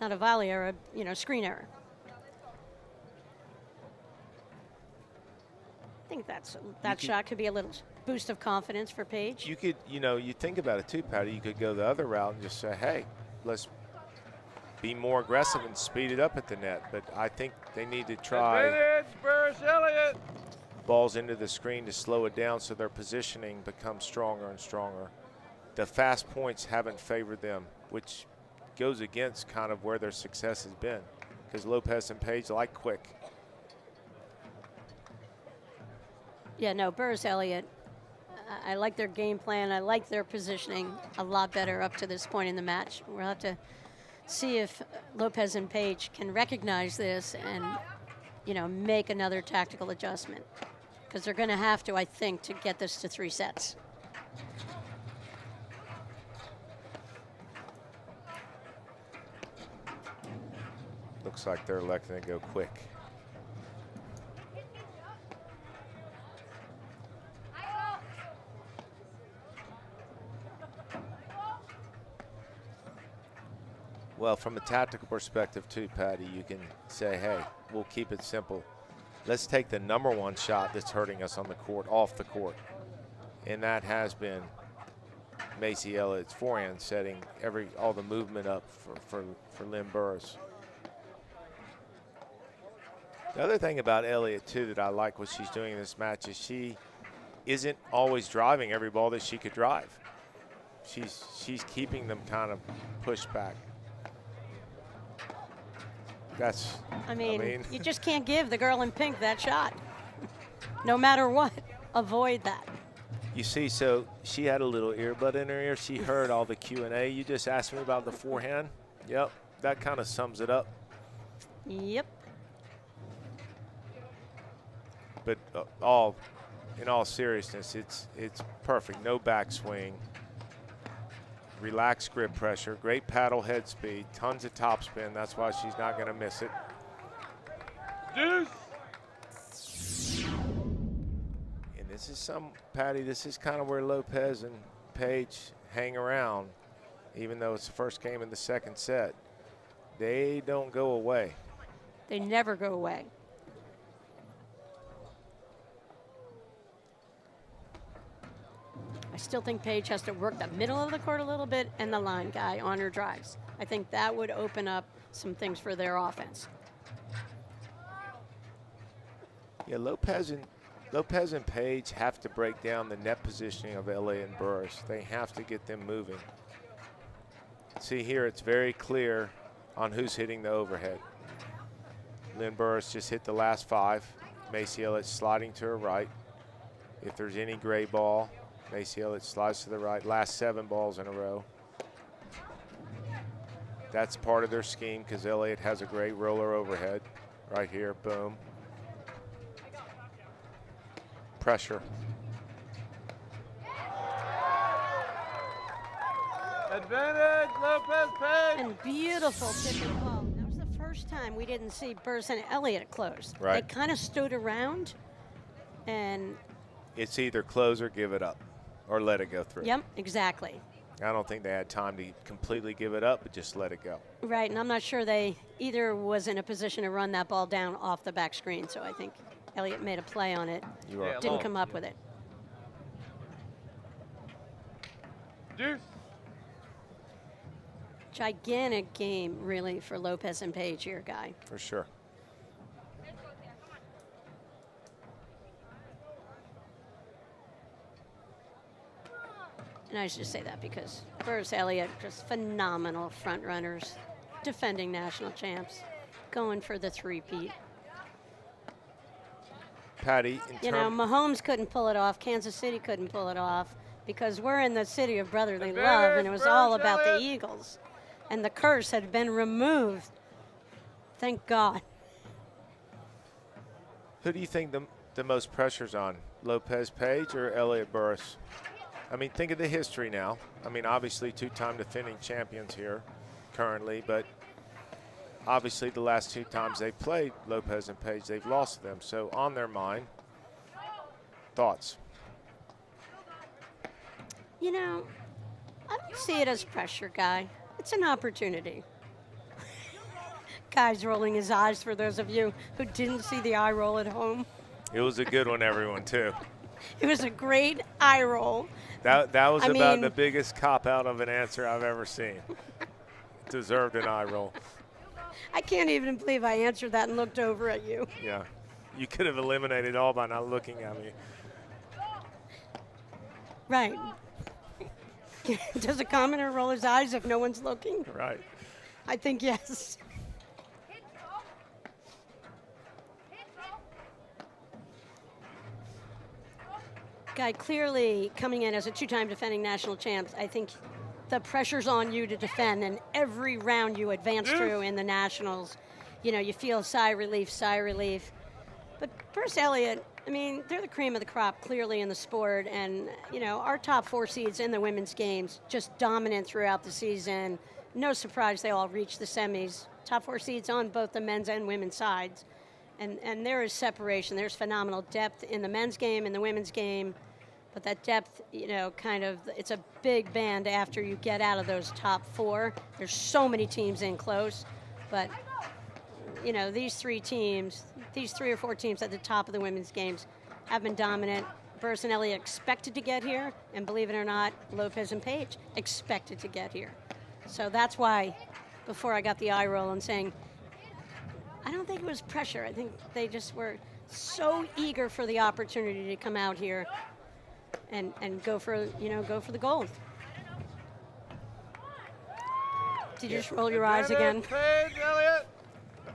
Not a volley error, you know, screen error. I think that shot could be a little boost of confidence for Paige. You could, you know, you think about it too, Patty. You could go the other route and just say, hey, let's be more aggressive and speed it up at the net. But I think they need to try Advantage, Burris Elliott. balls into the screen to slow it down so their positioning becomes stronger and stronger. The fast points haven't favored them, which goes against kind of where their success has been, because Lopez and Paige like quick. Yeah, no, Burris Elliott, I like their game plan. I like their positioning a lot better up to this point in the match. We'll have to see if Lopez and Paige can recognize this and, you know, make another tactical adjustment, because they're going to have to, I think, to get this to 3 sets. Looks like they're electing to go quick. Well, from a tactical perspective too, Patty, you can say, hey, we'll keep it simple. Let's take the #1 shot that's hurting us on the court off the court. And that has been Macy Elliott's forehand, setting all the movement up for Lynn Burris. The other thing about Elliott too that I like what she's doing in this match is she isn't always driving every ball that she could drive. She's keeping them kind of pushed back. I mean, you just can't give the girl in pink that shot. No matter what, avoid that. You see, so she had a little earbud in her ear. She heard all the Q&A. You just asked me about the forehand. Yep, that kind of sums it up. Yep. But in all seriousness, it's perfect. No backswing. Relaxed grip pressure, great paddle head speed, tons of topspin. That's why she's not going to miss it. Deuce. And this is Patty, this is kind of where Lopez and Paige hang around, even though it's the first game in the second set. They don't go away. They never go away. I still think Paige has to work the middle of the court a little bit and the line guy on her drives. I think that would open up some things for their offense. Yeah, Lopez and Paige have to break down the net positioning of Elliott and Burris. They have to get them moving. See here, it's very clear on who's hitting the overhead. Lynn Burris just hit the last 5. Macy Elliott sliding to her right. If there's any gray ball, Macy Elliott slides to the right. Last 7 balls in a row. That's part of their scheme because Elliott has a great roller overhead right here. Boom. Pressure. Advantage, Lopez Paige. And beautiful tipping ball. That was the first time we didn't see Burris and Elliott close. Right. They kind of stood around, and It's either close or give it up or let it go through. yep, exactly. I don't think they had time to completely give it up, but just let it go. Right, and I'm not sure they either was in a position to run that ball down off the back screen, so I think Elliott made a play on it. You are Didn't come up with it. Deuce. Gigantic game, really, for Lopez and Page here, Guy. For sure. And I should just say that because Burus, Elliott, just phenomenal front runners, defending national champs, going for the three-peat. Patty, You know, Mahomes couldn't pull it off. Kansas City couldn't pull it off because we're in the city of brotherly love, and it was all about the Eagles. And the curse had been removed. Thank God. who do you think the most pressure's on, Lopez, Page, or Elliott, Burus? I mean, think of the history now. I mean, obviously two-time defending champions here currently, but obviously the last 2 times they played Lopez and Page, they've lost to them. So on their mind, thoughts? You know, I don't see it as pressure, Guy. It's an opportunity. Guy's rolling his eyes for those of you who didn't see the eye roll at home. It was a good one, everyone, too. It was a great eye roll. That was I about mean, the biggest cop-out of an answer I've ever seen. Deserved an eye roll. I can't even believe I answered that and looked over at you. Yeah. You could have eliminated all by not looking at me. Right. Does a commenter roll his eyes if no one's looking? Right. I think yes. Guy, clearly coming in as a 2-time defending national champs, I think the pressure's on you to defend, and every round you advance through in the nationals, you know, you feel sigh of relief, sigh of relief. But Burus, Elliott, I mean, they're the cream of the crop clearly in the sport, and, you know, our top 4 seeds in the women's games, just dominant throughout the season. No surprise they all reached the semis. Top 4 seeds on both the men's and women's sides. And there is separation. There's phenomenal depth in the men's game and the women's game. But that depth, you know, kind of, it's a big band after you get out of those top 4. There's so many teams in close. But, you know, these 3 teams, these 3 or 4 teams at the top of the women's games have been dominant. Burus and Elliott expected to get here, and believe it or not, Lopez and Page expected to get here. So that's why, before I got the eye roll and saying, I don't think it was pressure. I think they just were so eager for the opportunity to come out here and go for, you know, go for the gold. Did you just roll your eyes again? Page, Elliott.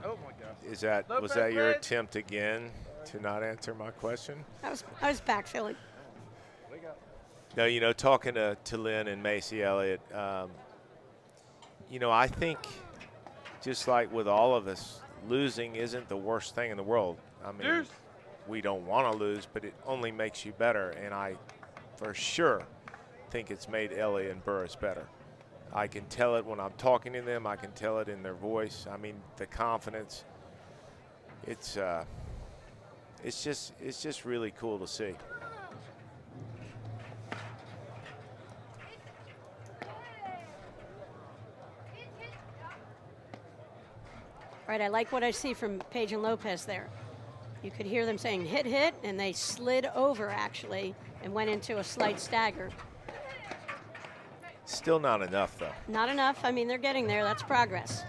Oh my gosh. Was that your attempt again to not answer my question? I was backfilling. No, you know, talking to Lynn and Macy, Elliott, you know, I think just like with all of us, losing isn't the worst thing in the world. I mean, we don't want to lose, but it only makes you better. And I, for sure, think it's made Elliott and Burus better. I can tell it when I'm talking to them. I can tell it in their voice. I mean, the confidence. It's just really cool to see. Right, I like what I see from Page and Lopez there. You could hear them saying hit, hit, and they slid over actually and went into a slight stagger. Still not enough, though. Not enough. I mean, they're getting there. That's progress.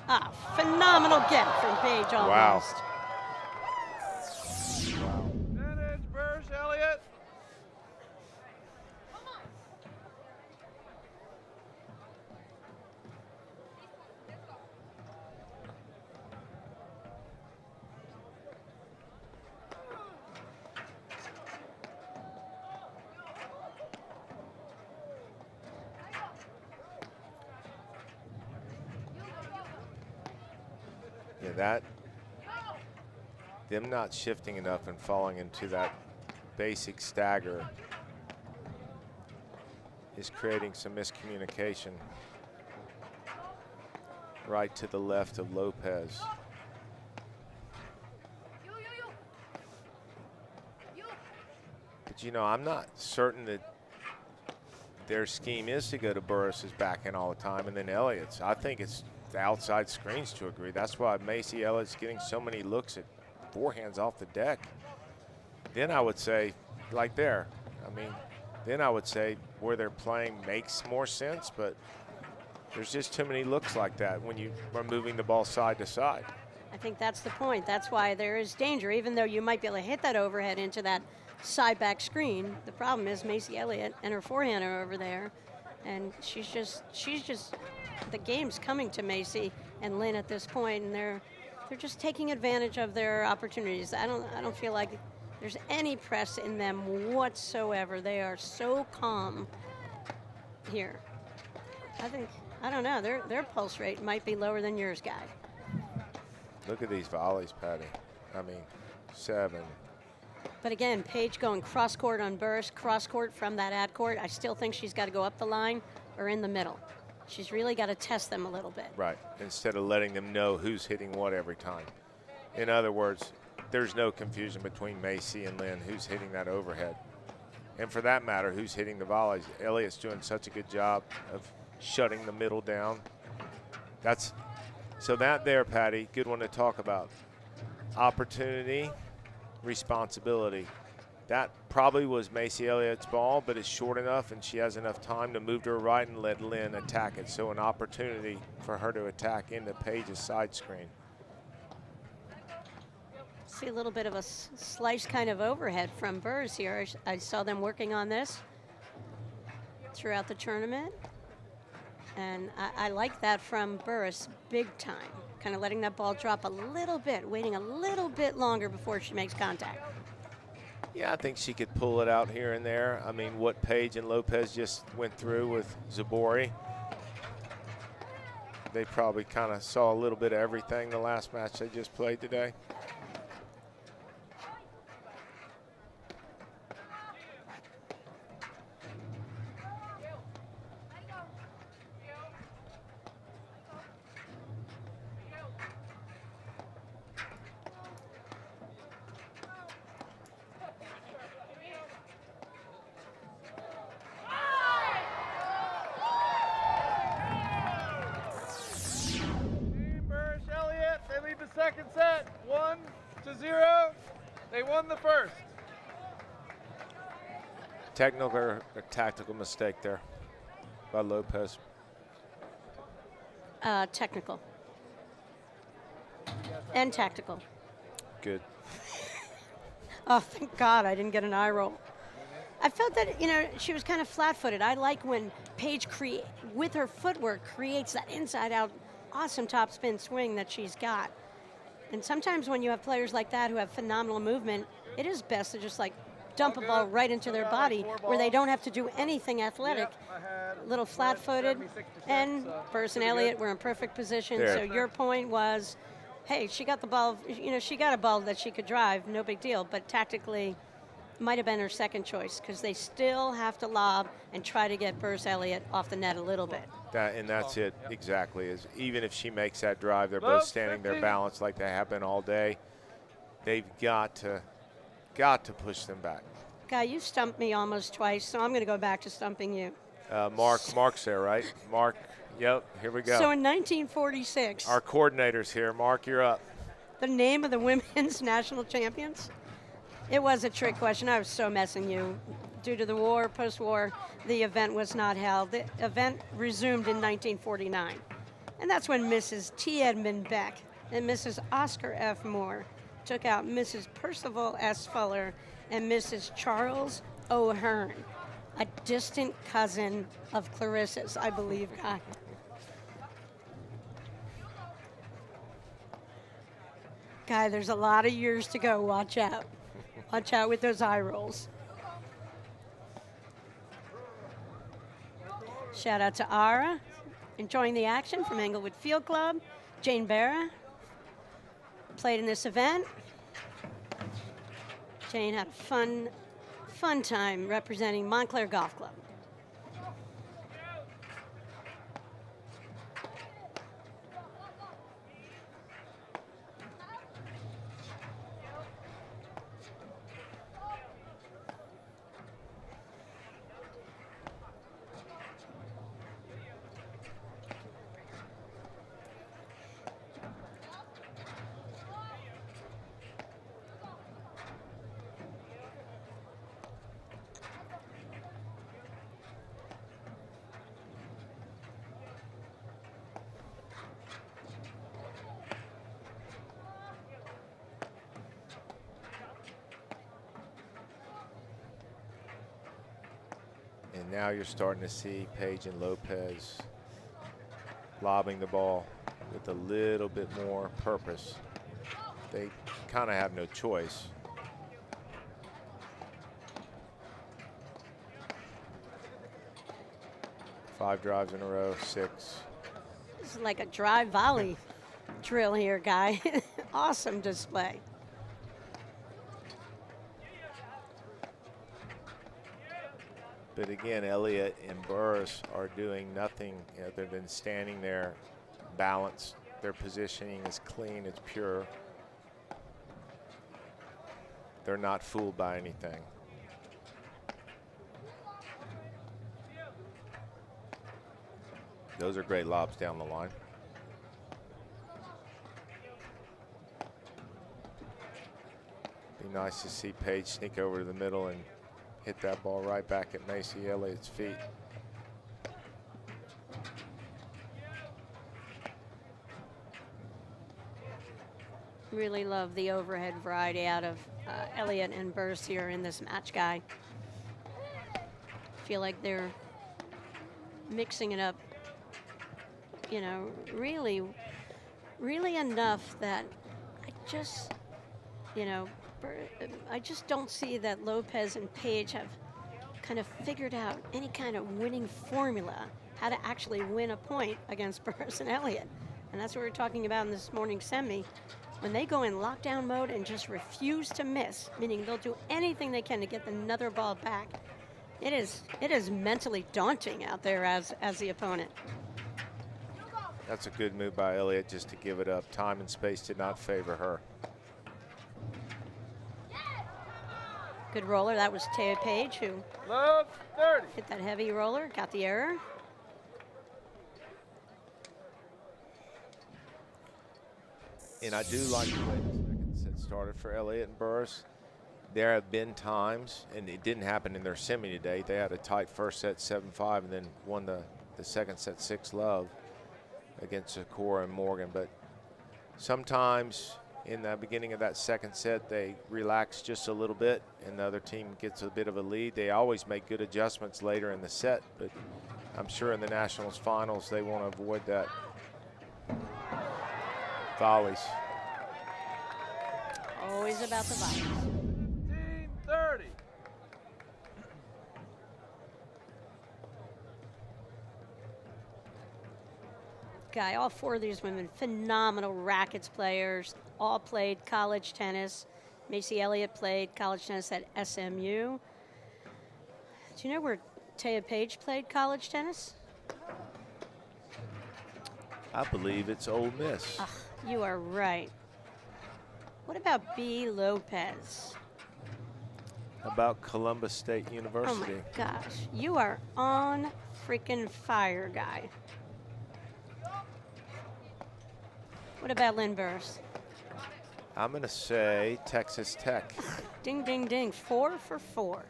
Ah, phenomenal get from Page almost. Wow. Advantage, Burus, Elliott. Yeah, them not shifting enough and falling into that basic stagger is creating some miscommunication right to the left of Lopez. But, you know, I'm not certain that their scheme is to go to Burus's backhand all the time, and then Elliott's. I think it's the outside screens to agree. That's why Macy Elliott's getting so many looks at forehands off the deck. Then I would say, like there, I mean, then I would say where they're playing makes more sense, but there's just too many looks like that when you are moving the ball side to side. I think that's the point. That's why there is danger, even though you might be able to hit that overhead into that side back screen. The problem is Macy Elliott and her forehand are over there, and she's just the game's coming to Macy and Lynn at this point, and they're just taking advantage of their opportunities. I don't feel like there's any press in them whatsoever. They are so calm here. I don't know, their pulse rate might be lower than yours, Guy. Look at these volleys, Patty. I mean, 7. But again, Paige going cross court on Burus, cross court from that ad court. I still think she's got to go up the line or in the middle. She's really got to test them a little bit. Right, instead of letting them know who's hitting what every time. In other words, there's no confusion between Macy and Lynn who's hitting that overhead. And for that matter, who's hitting the volleys. Elliott's doing such a good job of shutting the middle down. So that there, Patty, good one to talk about. Opportunity, responsibility. That probably was Macy Elliott's ball, but it's short enough and she has enough time to move to her right and let Lynn attack it. So an opportunity for her to attack into Paige's side screen. See a little bit of a slice kind of overhead from Burus here. I saw them working on this throughout the tournament. And I like that from Burus big time. Kind of letting that ball drop a little bit, waiting a little bit longer before she makes contact. Yeah, I think she could pull it out here and there. I mean, what Pejic and Lopez just went through with Zabori, they probably kind of saw a little bit of everything the last match they just played today. Second set, 1-0. They won the first. Technical or tactical mistake there by Lopez. Technical. And tactical. Good. Oh, thank God I didn't get an eye roll. I felt that, she was kind of flat-footed. I like when Paige, with her footwork, creates that inside-out awesome topspin swing that she's got. And sometimes when you have players like that who have phenomenal movement, it is best to just dump a ball right into their body where they don't have to do anything athletic. A little flat-footed, and Burus and Elliott were in perfect position. There. So your point was, hey, she got the ball, she got a ball that she could drive, no big deal, but tactically might have been her second choice because they still have to lob and try to get Burus Elliott off the net a little bit. And that's it exactly. Is even if she makes that drive, they're both standing their balance like they have been all day. They've got to push them back. Guy, you stumped me almost twice, so I'm going to go back to stumping you. Mark's there, right? Mark, yep, here we go. So in 1946, our coordinator's here. Mark, you're up. The name of the women's national champions? It was a trick question. I was so messing you. Due to the war, post-war, the event was not held. The event resumed in 1949. And that's when Mrs. T. Edmund Beck and Mrs. Oscar F. Moore took out Mrs. Percival S. Fuller and Mrs. Charles O'Hearn, a distant cousin of Clarissa's, I believe, Guy. Guy, there's a lot of years to go. Watch out. Watch out with those eye rolls. Shout out to Ara, enjoying the action from Englewood Field Club. Jane Barra played in this event. Jane had a fun time representing Montclair Golf Club. And now you're starting to see Pejic and Lopez lobbing the ball with a little bit more purpose. They kind of have no choice. Five drives in a row, 6. This is like a drive volley drill here, guy. Awesome display. But again, Elliott and Burus are doing nothing other than standing there balanced. Their positioning is clean, it's pure. They're not fooled by anything. Those are great lobs down the line. Be nice to see Pejic sneak over to the middle and hit that ball right back at Macy Elliott's feet. Really love the overhead variety out of Elliott and Burus here in this match, guy. Feel like they're mixing it up, you know, really enough that I just, you know, I just don't see that Lopez and Pejic have kind of figured out any kind of winning formula, how to actually win a point against Burus and Elliott. And that's what we're talking about in this morning's semi. When they go in lockdown mode and just refuse to miss, meaning they'll do anything they can to get another ball back, it is mentally daunting out there as the opponent. That's a good move by Elliott just to give it up. Time and space did not favor her. Good roller. That was Taya Pejic who Love 30. hit that heavy roller, got the error. And I do like the way the second set started for Elliott and Burus. There have been times, and it didn't happen in their semi today, they had a tight first set 7-5 and then won the second set 6-love against Sakura and Morgan. But sometimes in the beginning of that second set, they relax just a little bit and the other team gets a bit of a lead. They always make good adjustments later in the set, but I'm sure in the Nationals finals they want to avoid that. Volleys. Always about the volleys. 15-30. Guy, all 4 of these women, phenomenal rackets players, all played college tennis. Macy Elliott played college tennis at SMU. Do you know where Taya Pejic played college tennis? I believe it's Ole Miss. You are right. What about B. Lopez? About Columbus State University. Oh my gosh, you are on freaking fire, guy. What about Lynn Burus? I'm going to say Texas Tech. Ding, ding, ding. 4 for 4.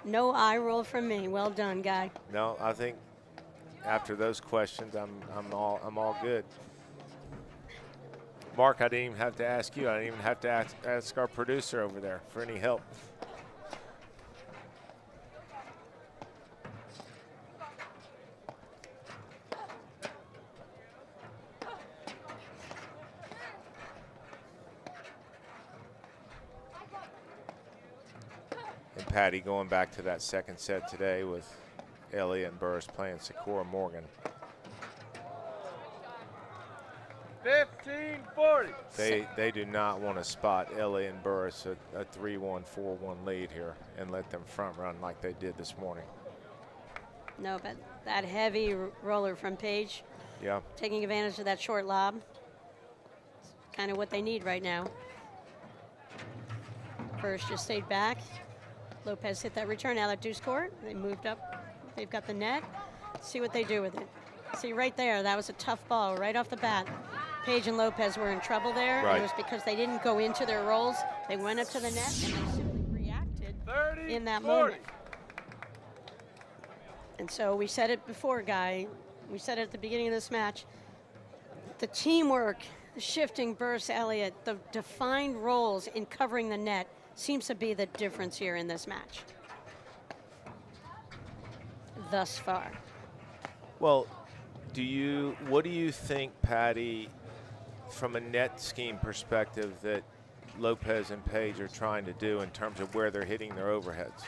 No eye roll from me. Well done, guy. No, I think after those questions, I'm all good. Mark, I didn't even have to ask you. I didn't even have to ask our producer over there for any help. And Patty going back to that second set today with Elliott and Burus playing Sakura Morgan. 15-40. They do not want to spot Elliott and Burus a 3-1, 4-1 lead here and let them front run like they did this morning. No, but that heavy roller from Pejic, Yeah. taking advantage of that short lob, it's kind of what they need right now. Burus just stayed back. Lopez hit that return out of deuce court. They moved up. They've got the net. See what they do with it. See right there, that was a tough ball right off the bat. Pejic and Lopez were in trouble there. Right. And it was because they didn't go into their rolls. They went up to the net and they simply reacted 30, in that 40. moment. And so we said it before, Guy. We said it at the beginning of this match. The teamwork, the shifting Burus Elliott, the defined roles in covering the net seems to be the difference here in this match. thus far. Well, what do you think, Patty, from a net scheme perspective, that Lopez and Page are trying to do in terms of where they're hitting their overheads?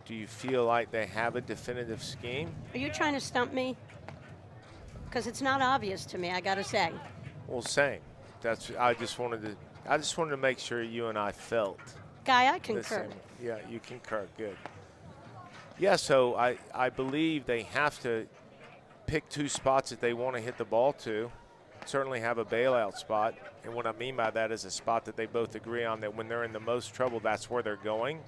Do you feel like they have a definitive scheme? Are you trying to stump me? Because it's not obvious to me, I gotta say. Well, same. I just wanted to make sure you and I felt. Guy, I concur. Yeah, you concur. Good. Yeah, so I believe they have to pick two spots that they want to hit the ball to. Certainly have a bailout spot, and what I mean by that is a spot that they both agree on, that when they're in the most trouble, that's where they're going.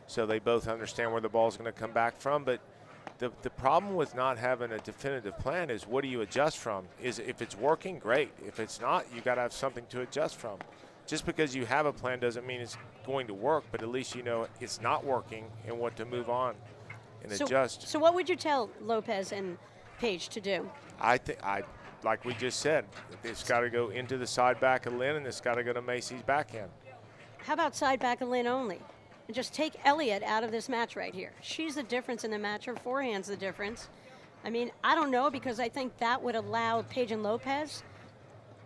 So they both understand where the ball's going to come back from. But the problem with not having a definitive plan is, what do you adjust from? Is if it's working, great. If it's not, you got to have something to adjust from. Just because you have a plan doesn't mean it's going to work, but at least you know it's not working and what to move on and adjust. So what would you tell Lopez and Page to do? Like we just said, it's got to go into the side back of Lynn, and it's got to go to Macy's backhand. How about side back of Lynn only? And just take Elliott out of this match right here. She's the difference in the match. Her forehand's the difference. I mean, I don't know, because I think that would allow Page and Lopez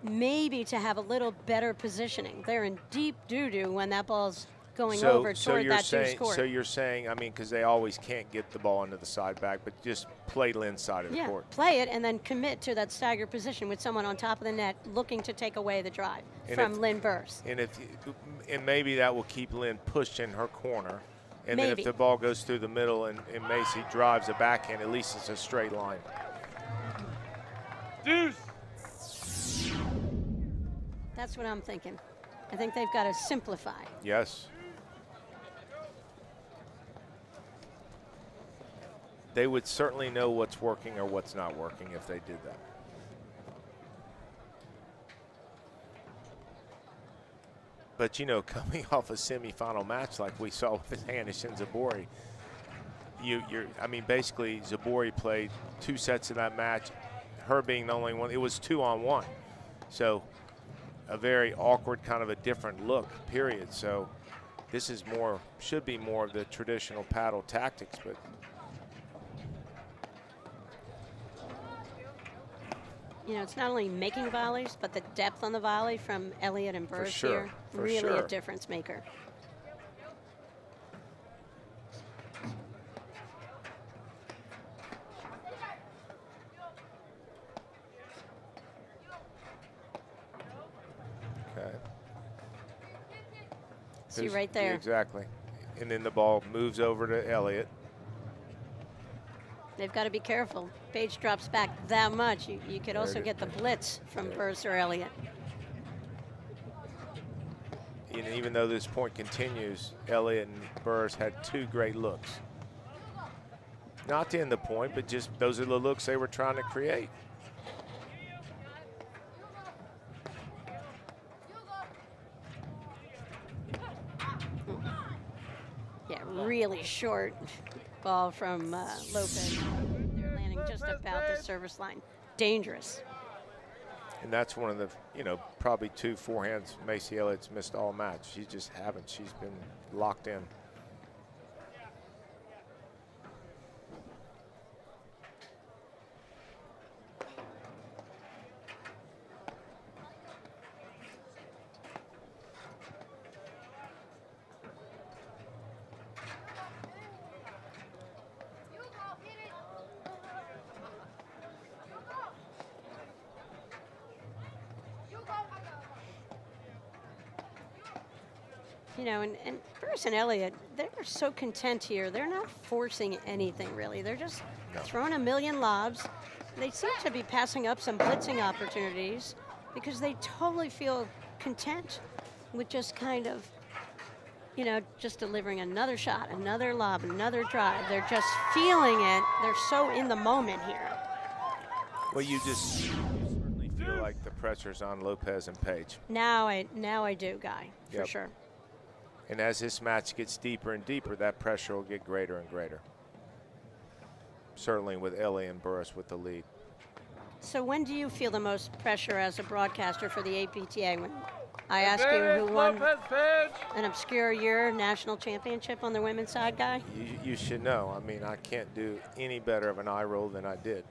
maybe to have a little better positioning. They're in deep doo-doo when that ball's going over toward that deuce court. So you're saying, I mean, because they always can't get the ball into the side back, but just play Lynn's side of the court. Yeah, play it and then commit to that stagger position with someone on top of the net looking to take away the drive from Lynn Burus. And maybe that will keep Lynn pushed in her corner. And then if the ball goes through the middle and Macy drives a backhand, at least it's a straight line. Deuce. That's what I'm thinking. I think they've got to simplify. Yes. They would certainly know what's working or what's not working if they did that. But, you know, coming off a semifinal match like we saw with Hanish and Zabori, basically Zabori played 2 sets of that match, her being the only one. It was 2-on-1. So a very awkward, kind of a different look, period. So this is should be more of the traditional paddle tactics, but you know, it's not only making volleys, but the depth on the volley from Elliott and Burus here, really a difference maker. okay. See right there. Exactly. And then the ball moves over to Elliott. They've got to be careful. Page drops back that much. You could also get the blitz from Burus or Elliott. And even though this point continues, Elliott and Burus had 2 great looks. Not to end the point, but just those are the looks they were trying to create. Yeah, really short ball from Lopez. They're landing just about the service line. Dangerous. And that's one of the, probably 2 forehands Macy Elliott's missed all match. She just haven't. She's been locked in. You know, and Burus and Elliott, they're so content here. They're not forcing anything, really. They're just throwing a million lobs. They seem to be passing up some blitzing opportunities because they totally feel content with just kind of, just delivering another shot, another lob, another drive. They're just feeling it. They're so in the moment here. Well, you certainly feel like the pressure's on Lopez and Page. Now I do, Guy, for sure. And as this match gets deeper and deeper, that pressure will get greater and greater. Certainly with Ellie and Burus with the lead. So when do you feel the most pressure as a broadcaster for the APTA? I ask you who won Lopez, Page. an obscure year national championship on the women's side, Guy? You should know. I mean, I can't do any better of an eye roll than I did.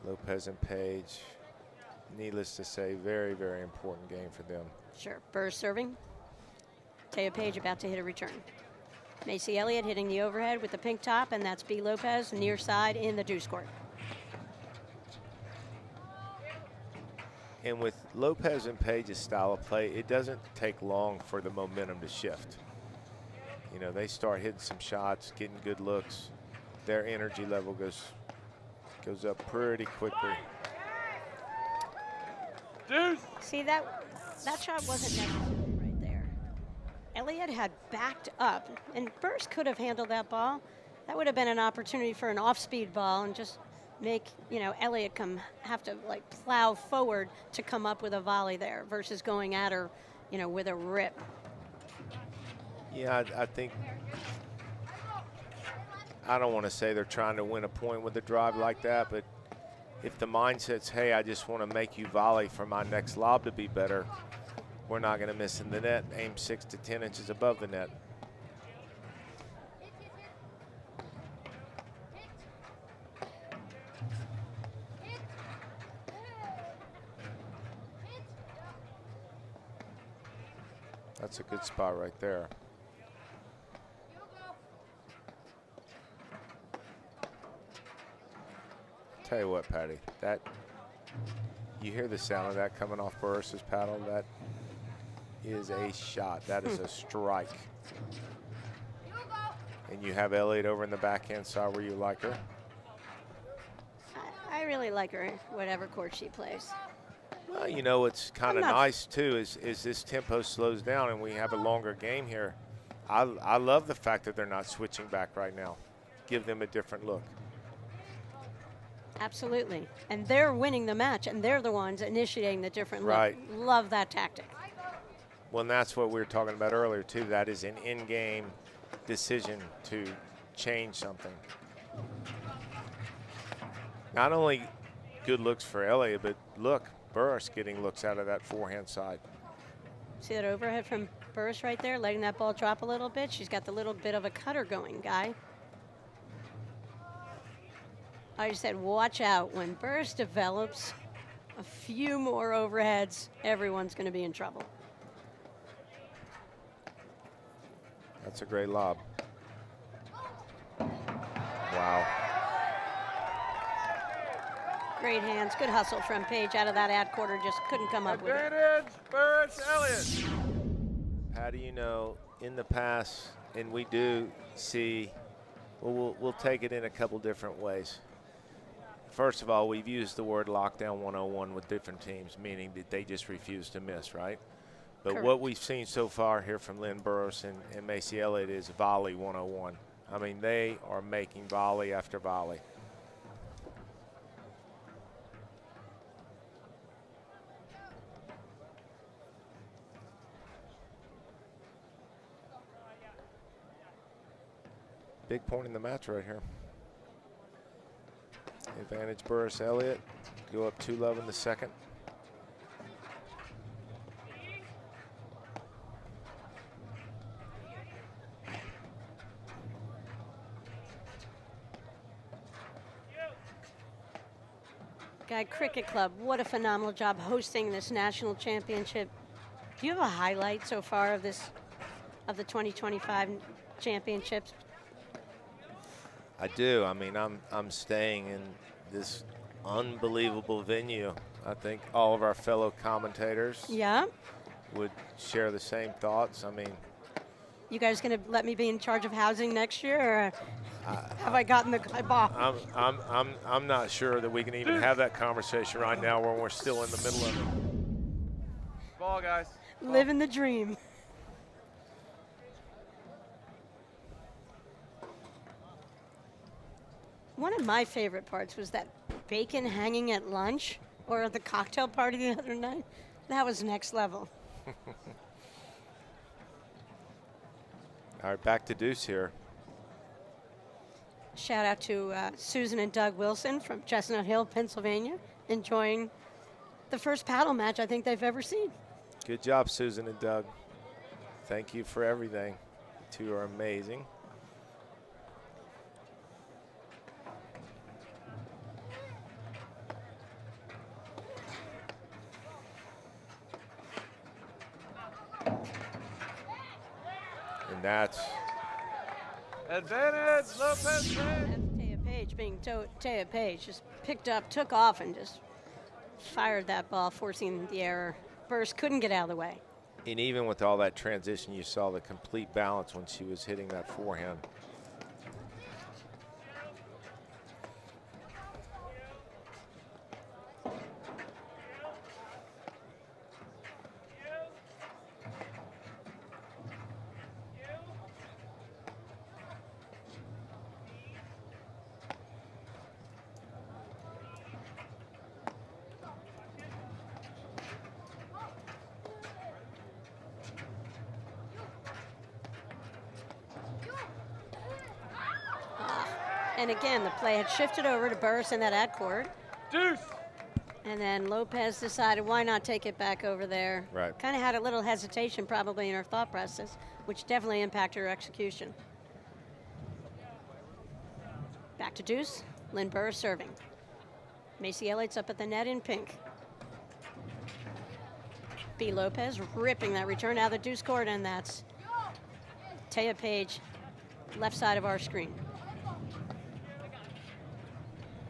Lopez and Page, needless to say, very, very important game for them. Sure. Burus serving. Taya Page about to hit a return. Macy Elliott hitting the overhead with the pink top, and that's B. Lopez near side in the deuce court. And with Lopez and Page's style of play, it doesn't take long for the momentum to shift. You know, they start hitting some shots, getting good looks. Their energy level goes up pretty quickly. Deuce. See, that shot wasn't necessary right there. Elliott had backed up, and Burus could have handled that ball. That would have been an opportunity for an off-speed ball and just make, you know, Elliott have to like plow forward to come up with a volley there versus going at her, you know, with a rip. Yeah, I think, I don't want to say they're trying to win a point with a drive like that, but if the mindset's, hey, I just want to make you volley for my next lob to be better, we're not going to miss in the net. Aim 6 to 10 inches above the net. That's a good spot right there. Tell you what, Patty, that you hear the sound of that coming off Burus's paddle. That is a shot. That is a strike. And you have Elliott over in the backhand side where you like her. I really like her, whatever court she plays. Well, you know, what's kind of nice too is this tempo slows down and we have a longer game here. I love the fact that they're not switching back right now. Give them a different look. Absolutely. And they're winning the match, and they're the ones initiating the different Right. look. Love that tactic. Well, and that's what we were talking about earlier too. That is an in-game decision to change something. Not only good looks for Elliott, but look, Burus getting looks out of that forehand side. See that overhead from Burus right there, letting that ball drop a little bit? She's got the little bit of a cutter going, Guy. I said, watch out. When Burus develops a few more overheads, everyone's going to be in trouble. That's a great lob. Wow. Great hands, good hustle from Page out of that ad quarter, just couldn't come up with it. Advantage, Burus, Elliott. How do you know in the past, and we do see, well, we'll take it in a couple different ways. First of all, we've used the word lockdown 101 with different teams, meaning that they just refuse to miss, right? But Correct. what we've seen so far here from Lynn Burus and Macy Elliott is volley 101. I mean, they are making volley after volley. Big point in the match right here. Advantage Burus Elliott. Go up 2-love in the second. Guy Cricket Club, what a phenomenal job hosting this national championship. Do you have a highlight so far of the 2025 championships? I do. I mean, I'm staying in this unbelievable venue. I think all of our fellow commentators would share the same thoughts. I mean, you guys going to let me be in charge of housing next year, or have I gotten the ball? I'm not sure that we can even have that conversation right now when we're still in the middle of it. Ball, guys. Living the dream. One of my favorite parts was that bacon hanging at lunch or the cocktail party the other night. That was next level. All right, back to deuce here. Shout out to Susan and Doug Wilson from Chestnut Hill, Pennsylvania, enjoying the first paddle match I think they've ever seen. Good job, Susan and Doug. Thank you for everything. You two are amazing. And that's advantage, Lopez. Taya Page being Taya Page just picked up, took off, and just fired that ball, forcing the error. Burus couldn't get out of the way. And even with all that transition, you saw the complete balance when she was hitting that forehand. And again, the play had shifted over to Burus in that ad court. Deuce. And then Lopez decided, why not take it back over there? Right. Kind of had a little hesitation probably in her thought process, which definitely impacted her execution. Back to deuce. Lynn Burus serving. Macy Elliott's up at the net in pink. B. Lopez ripping that return out of the deuce court, and that's Taya Page, left side of our screen.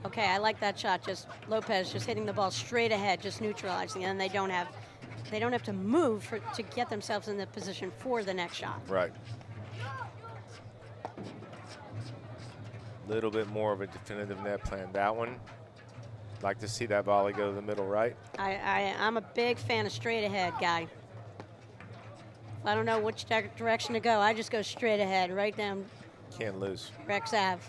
Okay, I like that shot. Just Lopez just hitting the ball straight ahead, just neutralizing, and they don't have to move to get themselves in the position for the next shot. Right. Little bit more of a definitive net plan. That one, like to see that volley go to the middle right. I'm a big fan of straight ahead guy. If I don't know which direction to go, I just go straight ahead, right down Can't lose. Rex Ave.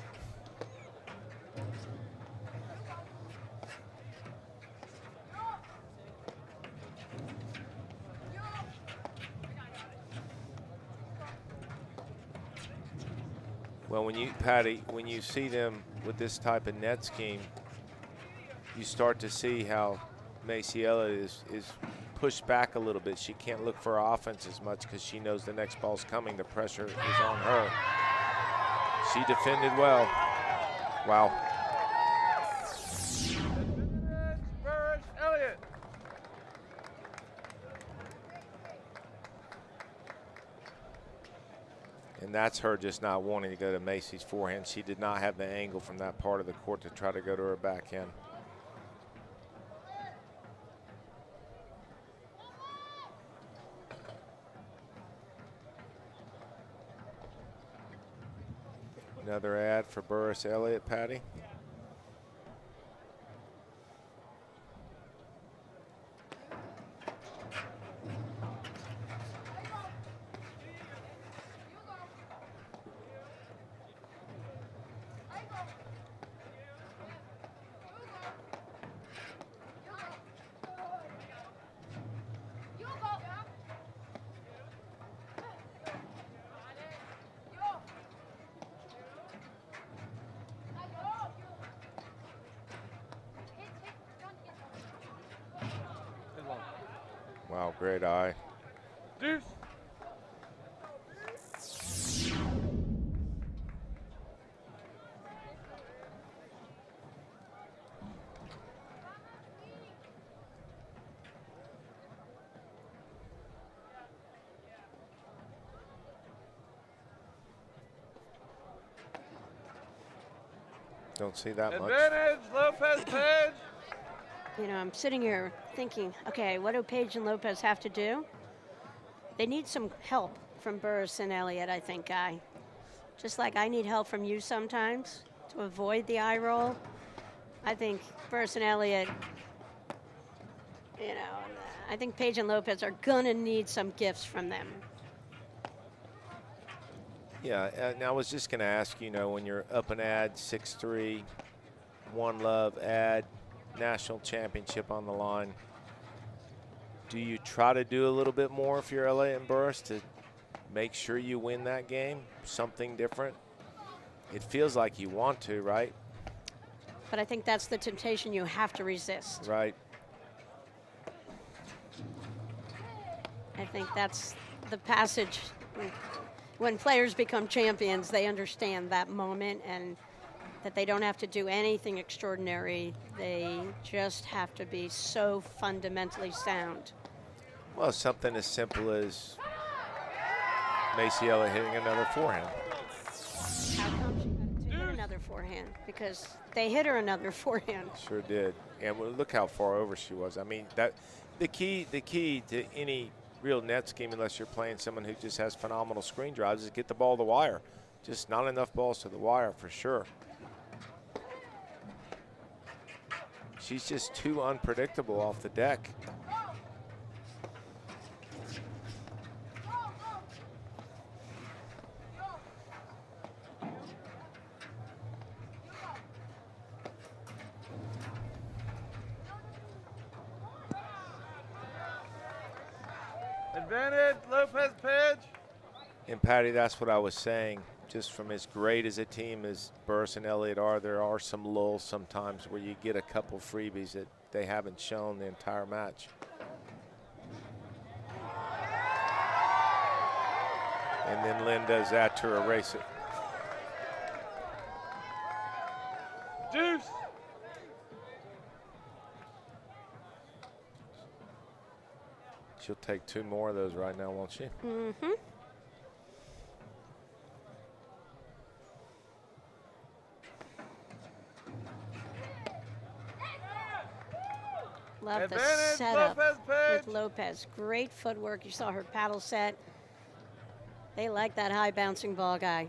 Well, Patty, when you see them with this type of net scheme, you start to see how Macy Elliott is pushed back a little bit. She can't look for offense as much because she knows the next ball's coming. The pressure is on her. She defended well. Wow. Burus, Elliott. And that's her just not wanting to go to Macy's forehand. She did not have the angle from that part of the court to try to go to her backhand. Another ad for Burus Elliott, Patty. Wow, great eye. Deuce. Don't see that much. Advantage, Lopez, Page. You know, I'm sitting here thinking, okay, what do Page and Lopez have to do? They need some help from Burus and Elliott, I think, Guy. Just like I need help from you sometimes to avoid the eye roll. I think Burus and Elliott, you know, I think Page and Lopez are going to need some gifts from them. Yeah, and I was just going to ask, you know, when you're up an ad, 6'3", one love ad, national championship on the line, do you try to do a little bit more if you're Elliott and Burus to make sure you win that game, something different. It feels like you want to, right? But I think that's the temptation you have to resist. Right. I think that's the passage. When players become champions, they understand that moment and that they don't have to do anything extraordinary. They just have to be so fundamentally sound. Well, something as simple as Macy Elliott hitting another forehand. How come she had to hit another forehand? Because they hit her another forehand. Sure did. And look how far over she was. I mean, that the key to any real net scheme, unless you're playing someone who just has phenomenal screen drives, is get the ball to the wire. Just not enough balls to the wire for sure. She's just too unpredictable off the deck. Advantage, Lopez, Pej. And Patty, that's what I was saying. Just from as great as a team as Burus and Elliott are, there are some lulls sometimes where you get a couple freebies that they haven't shown the entire match. And then Lynn does that to erase it. Deuce. She'll take two more of those right now, won't she? Mm-hmm. Love the Advantage, setup Lopez, Pej. with Lopez. Great footwork. You saw her paddle set. They like that high bouncing ball guy.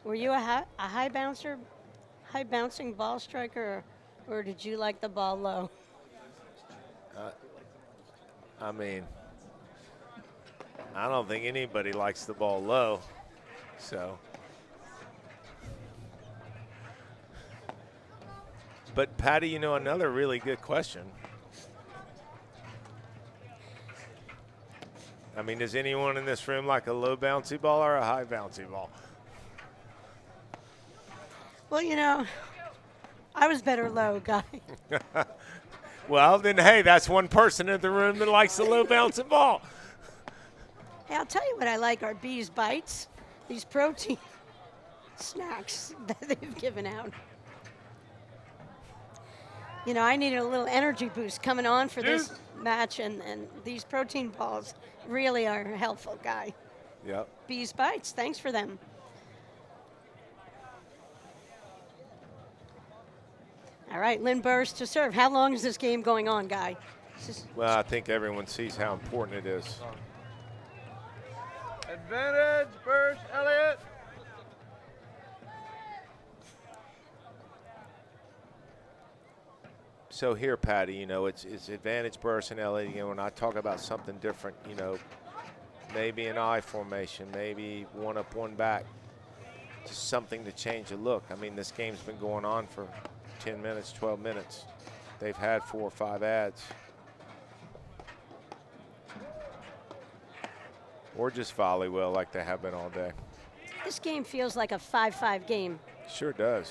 Were you a high bouncer, high bouncing ball striker, or did you like the ball low? I mean, I don't think anybody likes the ball low, so. But Patty, you know, another really good question. I mean, does anyone in this room like a low bouncy ball or a high bouncy ball? Well, you know, I was better low guy. Well, then, hey, that's one person in the room that likes the low bouncing ball. Hey, I'll tell you what I like are Bees Bites, these protein snacks that they've given out. You know, I needed a little energy boost coming on for this match, and these protein balls really are helpful, guy. Yep. Bees Bites, thanks for them. All right, Lynn Burus to serve. How long is this game going on, guy? Well, I think everyone sees how important it is. Advantage, Burus, Elliott. So here, Patty, you know, it's advantage Burus and Elliott. You know, when I talk about something different, you know, maybe an I formation, maybe one up, one back, just something to change the look. I mean, this game's been going on for 10 minutes, 12 minutes. They've had 4 or 5 ads. Or just volley well like they have been all day. This game feels like a 5-5 game. Sure does.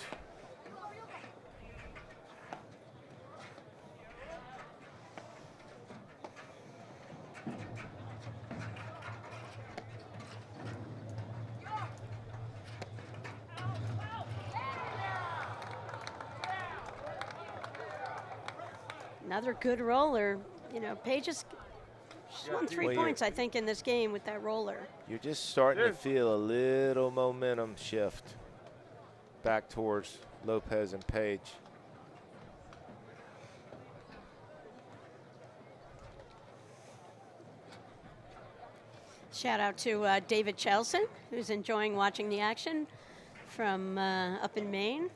Another good roller. You know, Pejic won 3 points, I think, in this game with that roller. You're just starting to feel a little momentum shift back towards Lopez and Page. Shout out to David Chelson, who's enjoying watching the action from up in Maine.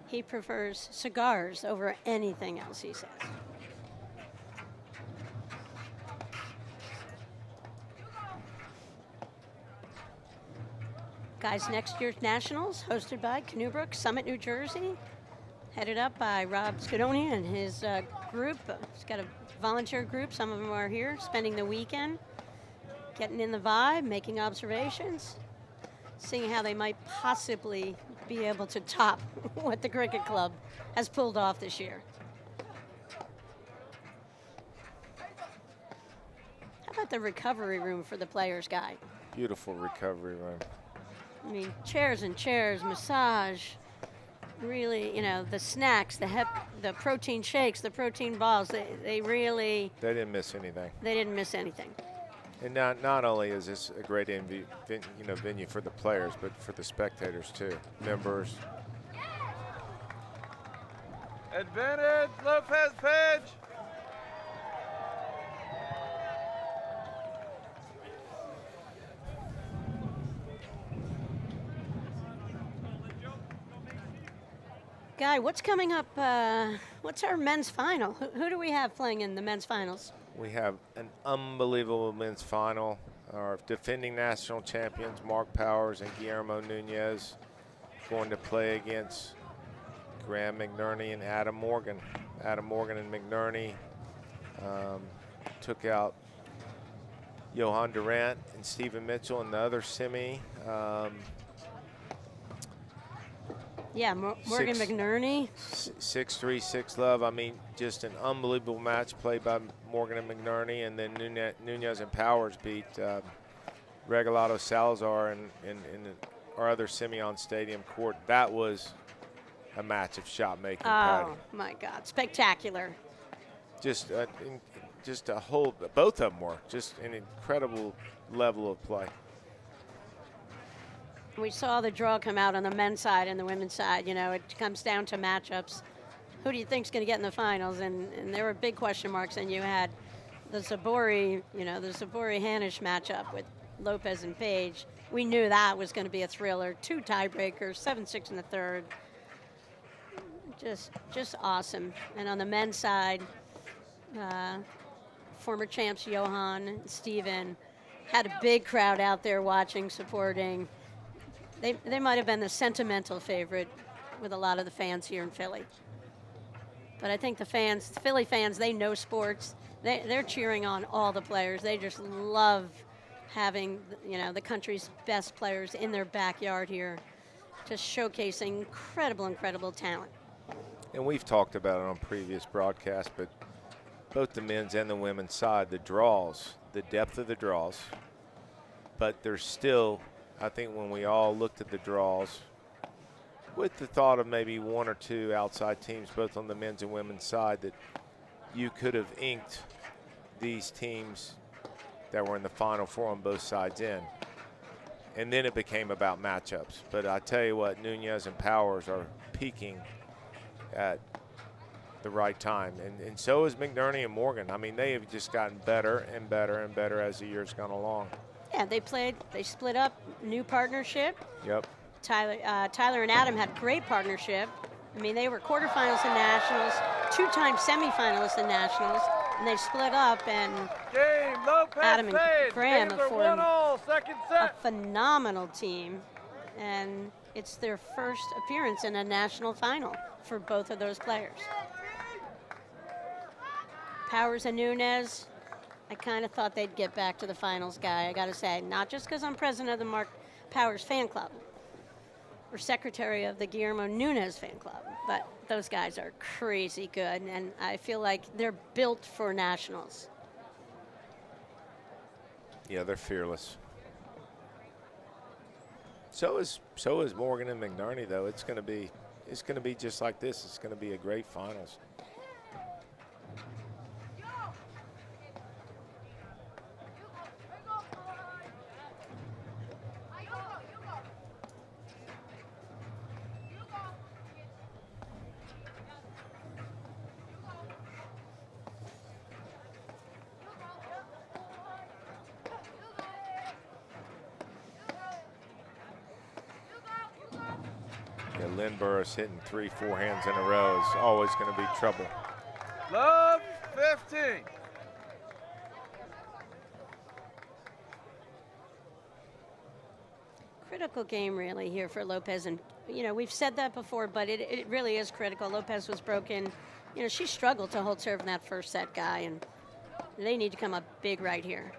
He prefers cigars over anything else, he says. Guys, next year's Nationals, hosted by Canoebrook, Summit, New Jersey, headed up by Rob Scodoni and his group. He's got a volunteer group. Some of them are here spending the weekend. getting in the vibe, making observations, seeing how they might possibly be able to top what the cricket club has pulled off this year. How about the recovery room for the players, Guy? Beautiful recovery room. I mean, chairs and chairs, massage, really, you know, the snacks, the protein shakes, the protein balls, they really... They didn't miss anything. They didn't miss anything. And not only is this a great venue for the players, but for the spectators too, members. Advantage, Lopez, Page. Guy, what's coming up? What's our men's final? Who do we have playing in the men's finals? We have an unbelievable men's final. Our defending national champions, Mark Powers and Guillermo Nunez, going to play against Graham McNerney and Adam Morgan. Adam Morgan and McNerney took out Johan Durant and Stephen Mitchell in the other semi. Yeah, Morgan McNerney. 6-3, 6-love. I mean, just an unbelievable match played by Morgan and McNerney, and then Nunez and Powers beat Regalado Salazar in our other Simeon Stadium court. That was a match of shot making. Oh my God, spectacular! Just a whole, both of them were just an incredible level of play. We saw the draw come out on the men's side and the women's side. You know, it comes down to matchups. Who do you think's going to get in the finals? And there were big question marks. And you had the Zabori, the Zabori-Hanish matchup with Lopez and Page. We knew that was going to be a thriller. 2 tiebreakers, 7-6 in the third. Just awesome. And on the men's side, former champs Johan and Steven had a big crowd out there watching, supporting. They might have been the sentimental favorite with a lot of the fans here in Philly. But I think the Philly fans, they know sports. They're cheering on all the players. They just love having, the country's best players in their backyard here, just showcasing incredible talent. And we've talked about it on previous broadcasts, but both the men's and the women's side, the draws, the depth of the draws, but there's still, I think when we all looked at the draws, with the thought of maybe 1 or 2 outside teams, both on the men's and women's side, that you could have inked these teams that were in the Final Four on both sides in. And then it became about matchups. But I tell you what, Nunez and Powers are peaking at the right time. And so is McNerney and Morgan. I mean, they have just gotten better and better and better as the year's gone along. Yeah, they split up, new partnership. Yep. Tyler and Adam had great partnership. I mean, they were quarterfinals in nationals, 2-time semifinalists in nationals, and they split up, and Adam and Graham have formed a phenomenal team, and it's their first appearance in a national final for both of those players. Powers and Nunez, I kind of thought they'd get back to the finals, Guy, I got to say. Not just because I'm president of the Mark Powers fan club or secretary of the Guillermo Nunez fan club, but those guys are crazy good, and I feel like they're built for nationals. Yeah, they're fearless. So is Morgan and McNerney, though. It's going to be just like this. It's going to be a great finals. Burus hitting 3 forehands in a row is always going to be trouble. Love 15. Critical game really here for Lopez, and we've said that before, but it really is critical. Lopez was broken. She struggled to hold serve in that first set, Guy, and they need to come up big right here.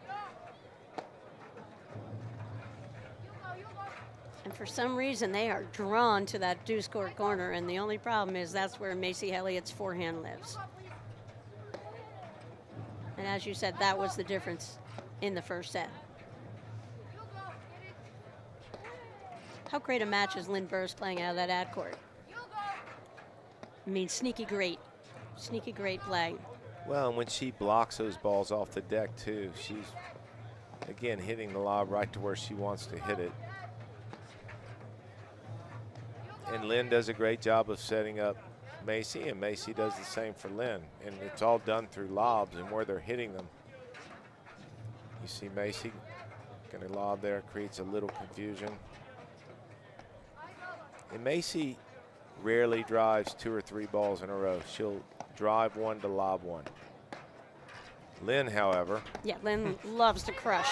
And for some reason, they are drawn to that deuce court corner, and the only problem is that's where Macy Elliott's forehand lives. And as you said, that was the difference in the first set. How great a match is Lynn Burus playing out of that ad court? I mean, sneaky great play. Well, and when she blocks those balls off the deck too, she's, again, hitting the lob right to where she wants to hit it. And Lynn does a great job of setting up Macy, and Macy does the same for Lynn. And it's all done through lobs and where they're hitting them. You see Macy going to lob there, creates a little confusion. And Macy rarely drives 2 or 3 balls in a row. She'll drive one to lob one. Lynn, however. Yeah, Lynn loves to crush.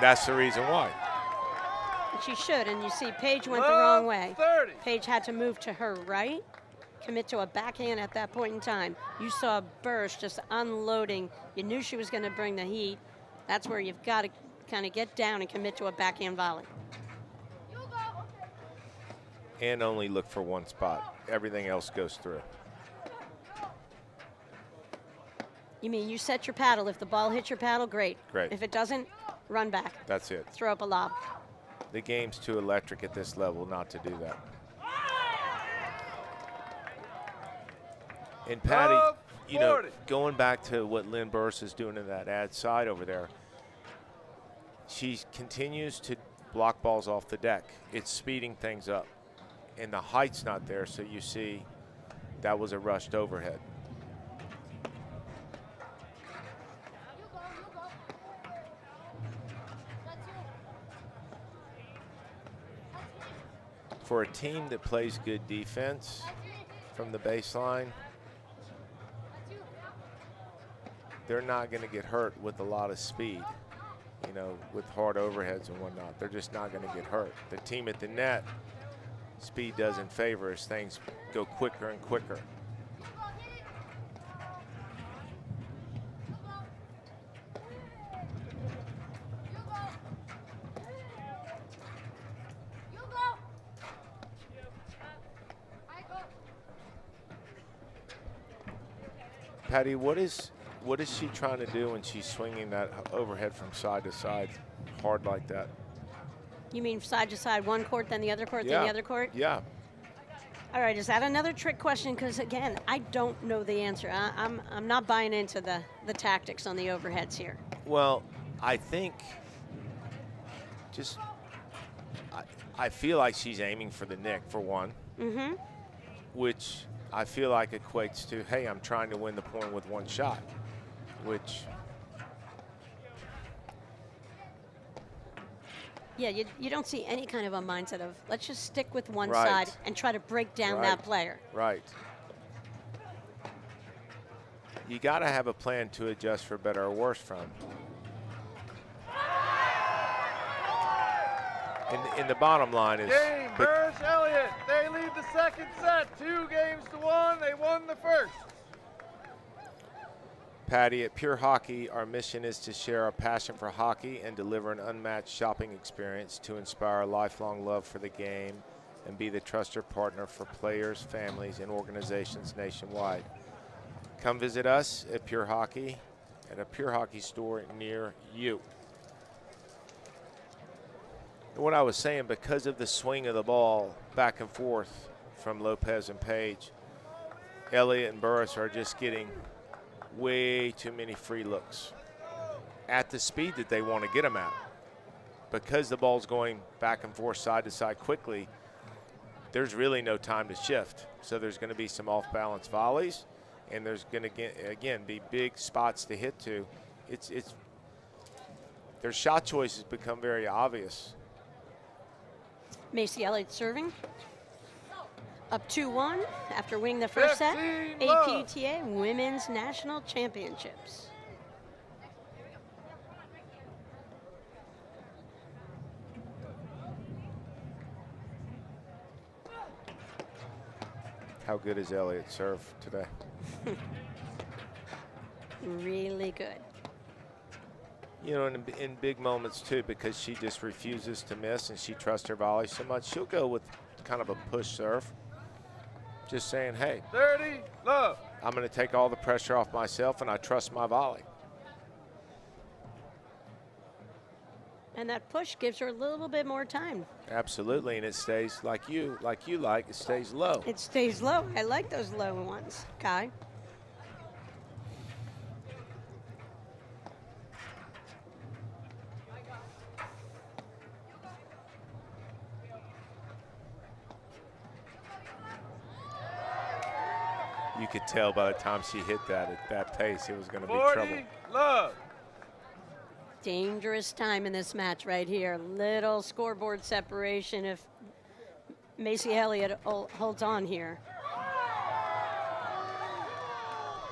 That's the reason why. And she should, and you see Paige went the wrong way. 30. Paige had to move to her right, commit to a backhand at that point in time. You saw Burus just unloading. You knew she was going to bring the heat. That's where you've got to kind of get down and commit to a backhand volley. And only look for one spot. Everything else goes through. You mean you set your paddle. If the ball hits your paddle, great. Great. If it doesn't, run back. That's it. Throw up a lob. The game's too electric at this level not to do that. And Patty, you know, going back to what Lynn Burus is doing in that ad side over there, she continues to block balls off the deck. It's speeding things up. And the height's not there, so you see that was a rushed overhead. For a team that plays good defense from the baseline, they're not going to get hurt with a lot of speed, you know, with hard overheads and whatnot. They're just not going to get hurt. The team at the net, speed doesn't favor as things go quicker and quicker. Patty, what is she trying to do when she's swinging that overhead from side to side hard like that? You mean side to side, one court, then the other court, then the other court? Yeah. All right, is that another trick question? Because again, I don't know the answer. I'm not buying into the tactics on the overheads here. Well, I think I feel like she's aiming for the nick for one, which I feel like equates to, hey, I'm trying to win the point with one shot, which. Yeah, you don't see any kind of a mindset of let's just stick with one Right. side and try to break down that player. Right. You got to have a plan to adjust for better or worse from. And the bottom line is. Game, Burus, Elliott. They lead the second set, 2-1. They won the first. Patty, at Pure Hockey, our mission is to share our passion for hockey and deliver an unmatched shopping experience to inspire a lifelong love for the game and be the trusted partner for players, families, and organizations nationwide. Come visit us at Pure Hockey at a Pure Hockey store near you. And what I was saying, because of the swing of the ball back and forth from Lopez and Page, Elliott and Burus are just getting way too many free looks at the speed that they want to get them at. Because the ball's going back and forth side to side quickly, there's really no time to shift. So there's going to be some off-balance volleys, and there's going to, again, be big spots to hit to. Their shot choices become very obvious. Macy Elliott serving. Up 2-1 after winning the first set. 15 love. APTA Women's National Championships. How good is Elliott serve today? Really good. You know, in big moments too, because she just refuses to miss and she trusts her volley so much, she'll go with kind of a push serve. Just saying, hey, 30, love. I'm going to take all the pressure off myself and I trust my volley. And that push gives her a little bit more time. Absolutely, and it stays like you like, it stays low. It stays low. I like those low ones, Kai. You could tell by the time she hit that at that pace, it was going to be 40, trouble. love. Dangerous time in this match right here. Little scoreboard separation if Macy Elliott holds on here.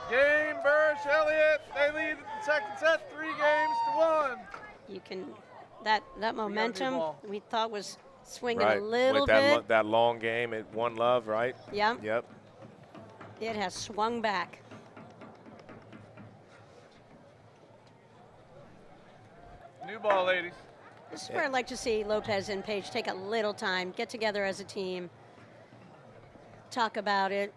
Game, Burus, Elliott. They lead the second set 3 games to 1. You can, that momentum we thought was swinging Right, a little with that, bit. that long game at 1-love, right? Yeah. Yep. It has swung back. New ball, ladies. This is where I'd like to see Lopez and Page take a little time, get together as a team, talk about it,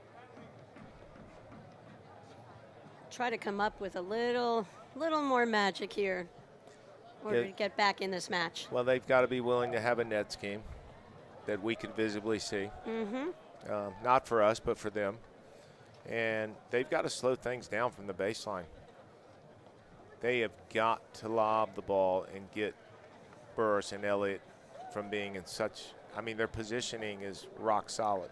try to come up with a little more magic here in order to get back in this match. Well, they've got to be willing to have a net scheme that we can visibly see. Not for us, but for them. And they've got to slow things down from the baseline. They have got to lob the ball and get Burus and Elliott from being in such, I mean, their positioning is rock solid.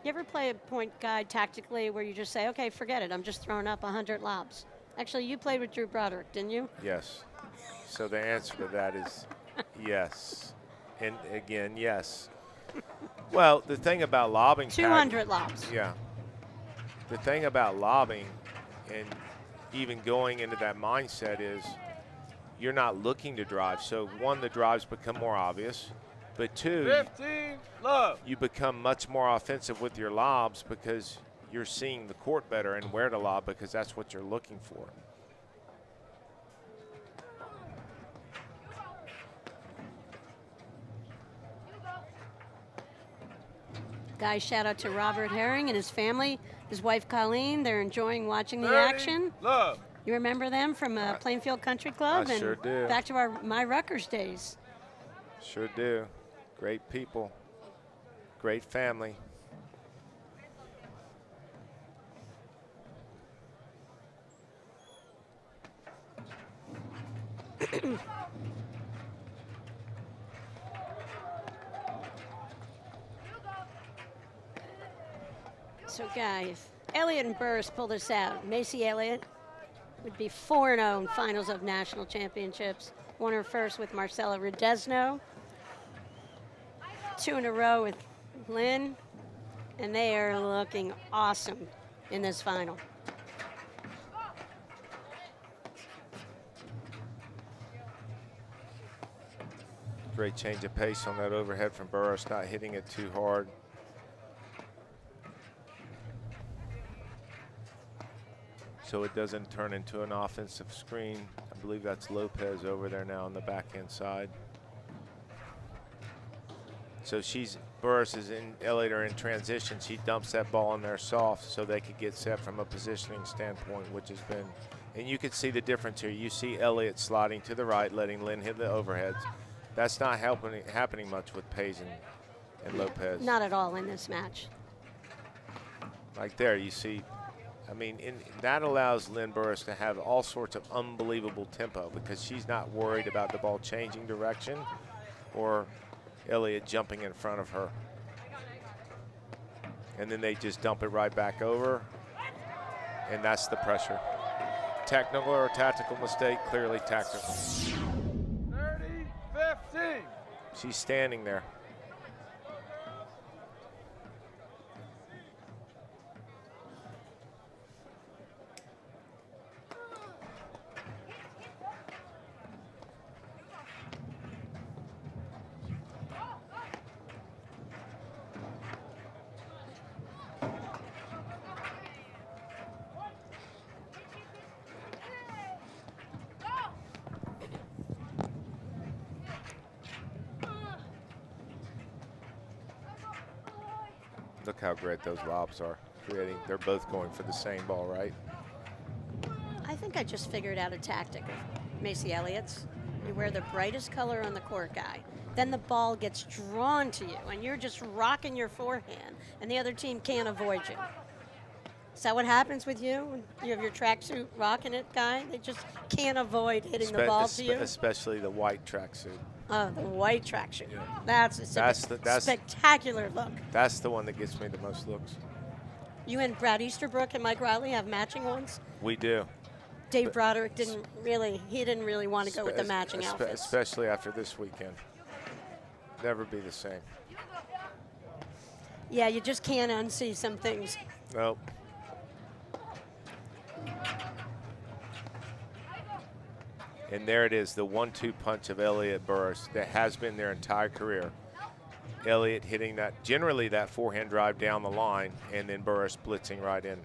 You ever play a point guide tactically where you just say, okay, forget it, I'm just throwing up 100 lobs? Actually, you played with Drew Broderick, didn't you? Yes. So the answer to that is yes. And again, yes. Well, the thing about lobbing, 200 lobs. Yeah. The thing about lobbing and even going into that mindset is you're not looking to drive. So one, the drives become more obvious, but two, 15, love. you become much more offensive with your lobs because you're seeing the court better and where to lob because that's what you're looking for. Guys, shout out to Robert Herring and his family, his wife Colleen. They're enjoying watching the 30, action. love. You remember them from Plainfield Country Club? I and sure do. Back to my Rutgers days. Sure do. Great people. Great family. So, guys, Elliott and Burus pull this out. Macy Elliott would be 4-0 in finals of national championships. Won her first with Marcella Redesno. 2 in a row with Lynn. And they are looking awesome in this final. Great change of pace on that overhead from Burus, not hitting it too hard. So it doesn't turn into an offensive screen. I believe that's Lopez over there now on the backhand side. So Burus is in, Elliott are in transition. She dumps that ball in there soft so they could get set from a positioning standpoint, which has been, and you can see the difference here. You see Elliott sliding to the right, letting Lynn hit the overheads. That's not happening much with Page and Lopez. Not at all in this match. Like there, you see, I mean, that allows Lynn Burus to have all sorts of unbelievable tempo because she's not worried about the ball changing direction or Elliott jumping in front of her. And then they just dump it right back over, and that's the pressure. Technical or tactical mistake, clearly tactical. 30-15. She's standing there. Look how great those lobs are creating. They're both going for the same ball, right? I think I just figured out a tactic of Macy Elliott's. You wear the brightest color on the court, guy. Then the ball gets drawn to you, and you're just rocking your forehand, and the other team can't avoid you. Is that what happens with you? When you have your tracksuit rocking it, guy? They just can't avoid hitting the ball to you? Especially the white tracksuit. Oh, the white tracksuit. Yeah. That's a spectacular look. That's the one that gets me the most looks. You and Brad Easterbrook and Mike Riley have matching ones? We do. Dave Broderick didn't really want to go with the matching outfits. Especially after this weekend. Never be the same. Yeah, you just can't unsee some things. Nope. And there it is, the 1-2 punch of Elliott Burus that has been their entire career. Elliott hitting that, generally that forehand drive down the line, and then Burus blitzing right in.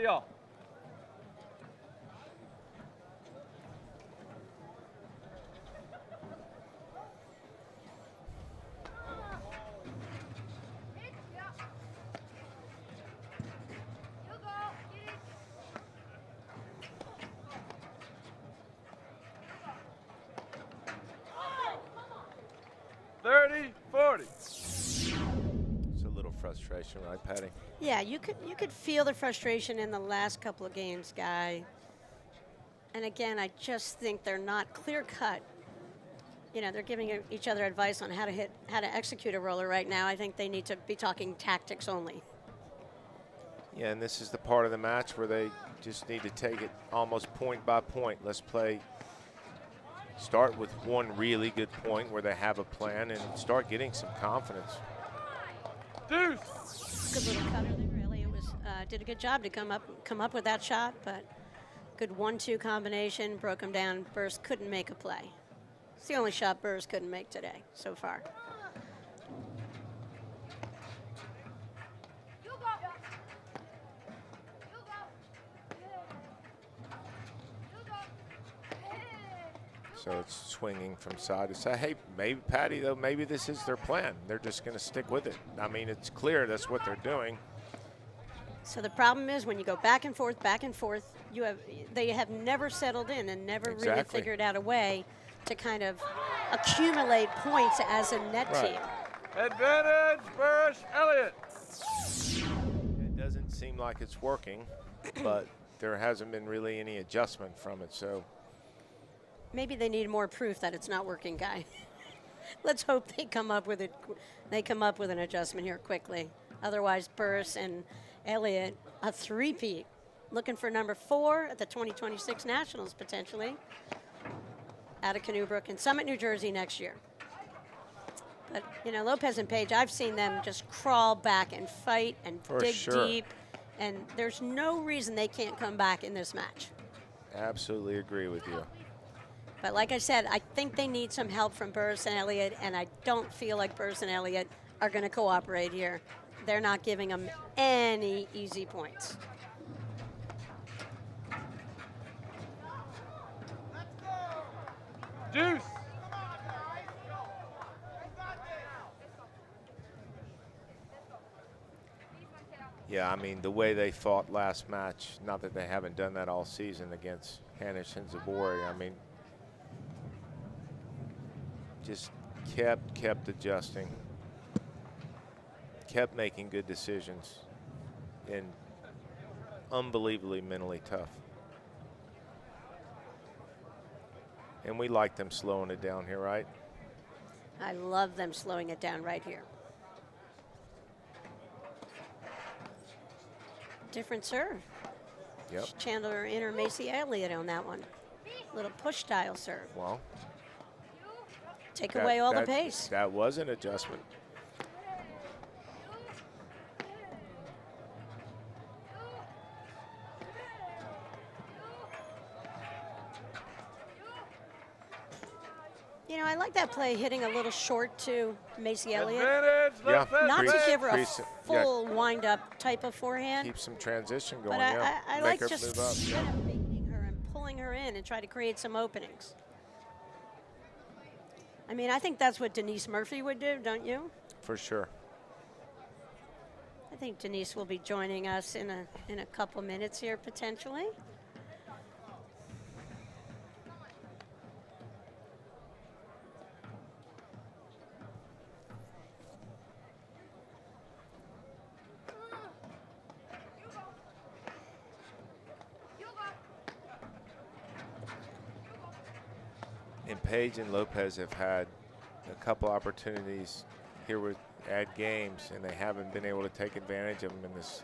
All. Frustration, right, Patty? Yeah, you could feel the frustration in the last couple of games, Guy. And again, I just think they're not clear cut. You know, they're giving each other advice on how to execute a roller right now. I think they need to be talking tactics only. Yeah, and this is the part of the match where they just need to take it almost point by point. Let's start with one really good point where they have a plan and start getting some confidence. Deuce. Good little cutter there. Elliott did a good job to come up with that shot, but good 1-2 combination, broke him down. Burus couldn't make a play. It's the only shot Burus couldn't make today so far. So it's swinging from side to side. Hey, maybe, Patty, though, maybe this is their plan. They're just going to stick with it. I mean, it's clear that's what they're doing. So the problem is when you go back and forth, they have never settled in and never really figured out a way to kind of accumulate points as a net team. Advantage, Burus, Elliott. It doesn't seem like it's working, but there hasn't been really any adjustment from it, so. Maybe they need more proof that it's not working, Guy. Let's hope they come up with it. They come up with an adjustment here quickly. Otherwise, Burus and Elliott, a three-peat, looking for number 4 at the 2026 Nationals potentially, out of Canoe-Brook in Summit, New Jersey next year. But you know, Lopez and Page, I've seen them just crawl back and fight and dig deep, and there's no reason they can't come back in this match. Absolutely agree with you. But like I said, I think they need some help from Burus and Elliott, and I don't feel like Burus and Elliott are going to cooperate here. They're not giving them any easy points. Deuce. Yeah, I mean, the way they fought last match, not that they haven't done that all season against Hanish and Zabori, I mean, just kept adjusting, kept making good decisions, and unbelievably mentally tough. And we like them slowing it down here, right? I love them slowing it down right here. Different serve. Yep. Chandler in or Macy Elliott on that one. Little push style serve. Well, take away all the pace. That was an adjustment. You know, I like that play hitting a little short to Macy Elliott. Advantage, Lopez. Not to give her a Crease it. full wind-up type of forehand. Keep some transition going, But yeah. I Make like her just move up. kind of baiting her and pulling her in and try to create some openings. I mean, I think that's what Denise Murphy would do, don't you? For sure. I think Denise will be joining us in a couple minutes here, potentially. And Paige and Lopez have had a couple opportunities here with add games, and they haven't been able to take advantage of them in this.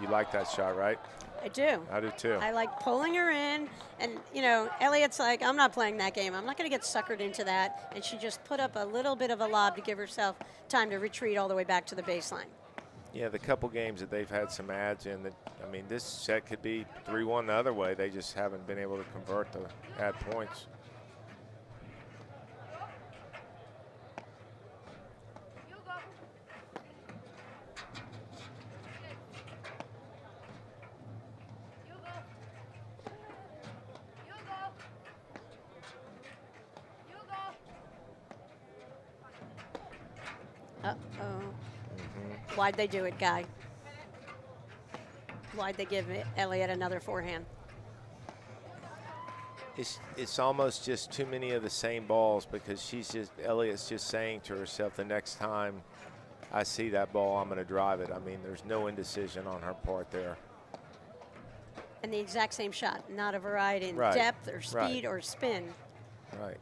You like that shot, right? I do. I do too. I like pulling her in, and you know, Elliott's like, I'm not playing that game. I'm not going to get suckered into that. And she just put up a little bit of a lob to give herself time to retreat all the way back to the baseline. Yeah, the couple games that they've had some ads in, that I mean, this set could be 3-1 the other way. They just haven't been able to convert the add points. Why'd they do it, Guy? Why'd they give Elliott another forehand? It's almost just too many of the same balls, because Elliott's just saying to herself, the next time I see that ball, I'm going to drive it. I mean, there's no indecision on her part there. And the exact same shot, not a variety in Right. depth or speed Right. or spin. Right.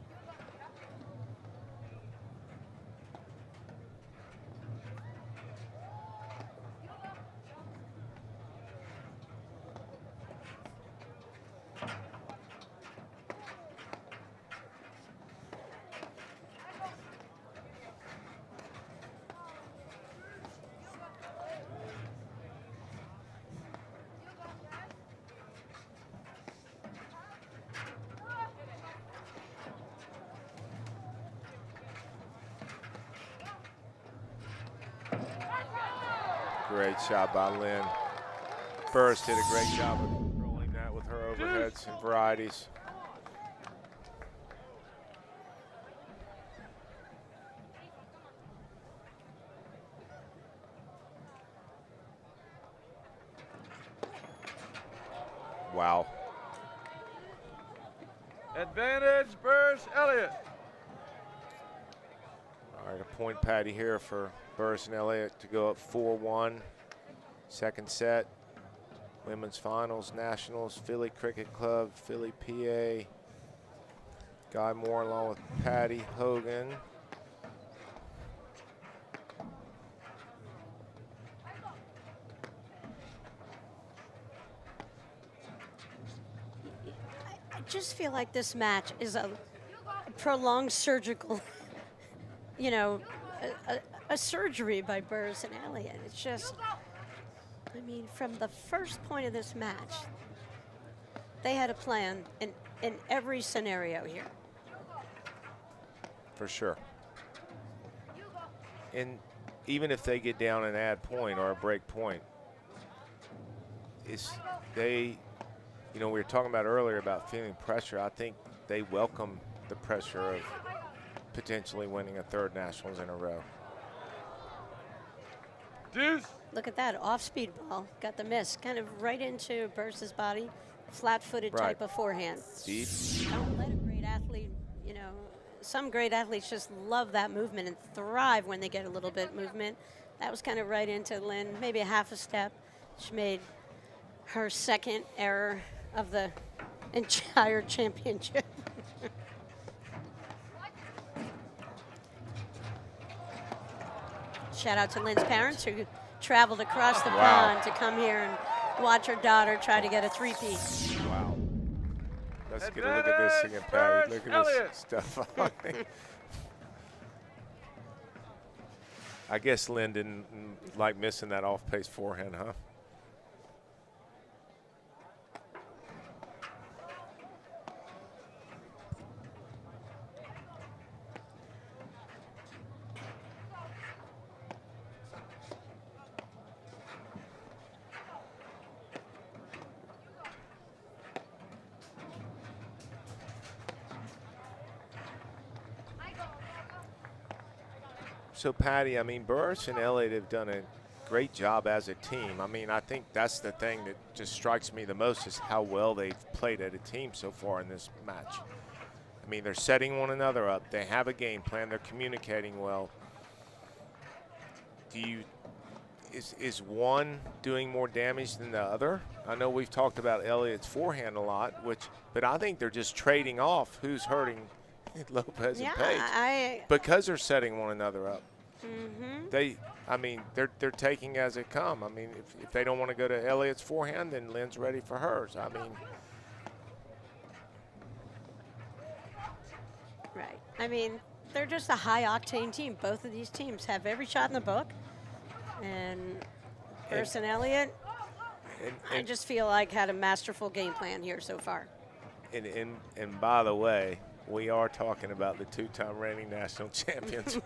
Great shot by Lynn. Burus did a great job of controlling that with her overheads and varieties. Wow. Advantage, Burus, Elliott. All right, a point patty here for Burus and Elliott to go up 4-1. Second set, women's finals, nationals, Philly Cricket Club, Philly, PA. Guy Moore along with Patty Hogan. I just feel like this match is a prolonged surgical, you know, a surgery by Burus and Elliott. It's just, I mean, from the first point of this match, they had a plan in every scenario here. For sure. And even if they get down an add point or a break point, you know, we were talking about earlier about feeling pressure. I think they welcome the pressure of potentially winning a third nationals in a row. Deuce. Look at that, off-speed ball. Got the miss, kind of right into Burus's body. Flat-footed type of forehand. Deep. Don't let a great athlete, you know, some great athletes just love that movement and thrive when they get a little bit movement. That was kind of right into Lynn, maybe a half a step. She made her second error of the entire championship. Shout out to Lynn's parents who traveled across the pond to come here and watch her daughter try to get a three-peat. Wow. Let's get a look at this again, Patty. Look at this stuff. I guess Lynn didn't like missing that off-pace forehand, huh? So, Patty, I mean, Burus and Elliott have done a great job as a team. I mean, I think that's the thing that just strikes me the most is how well they've played as a team so far in this match. I mean, they're setting one another up. They have a game plan. They're communicating well. Is one doing more damage than the other? I know we've talked about Elliott's forehand a lot, but I think they're just trading off who's hurting Lopez and Page because they're setting one another up. They're taking as it come. I mean, if they don't want to go to Elliott's forehand, then Lynn's ready for hers. I mean, right. I mean, they're just a high-octane team. Both of these teams have every shot in the book. And Burus and Elliott, I just feel like had a masterful game plan here so far. And by the way, we are talking about the two-time reigning national champions.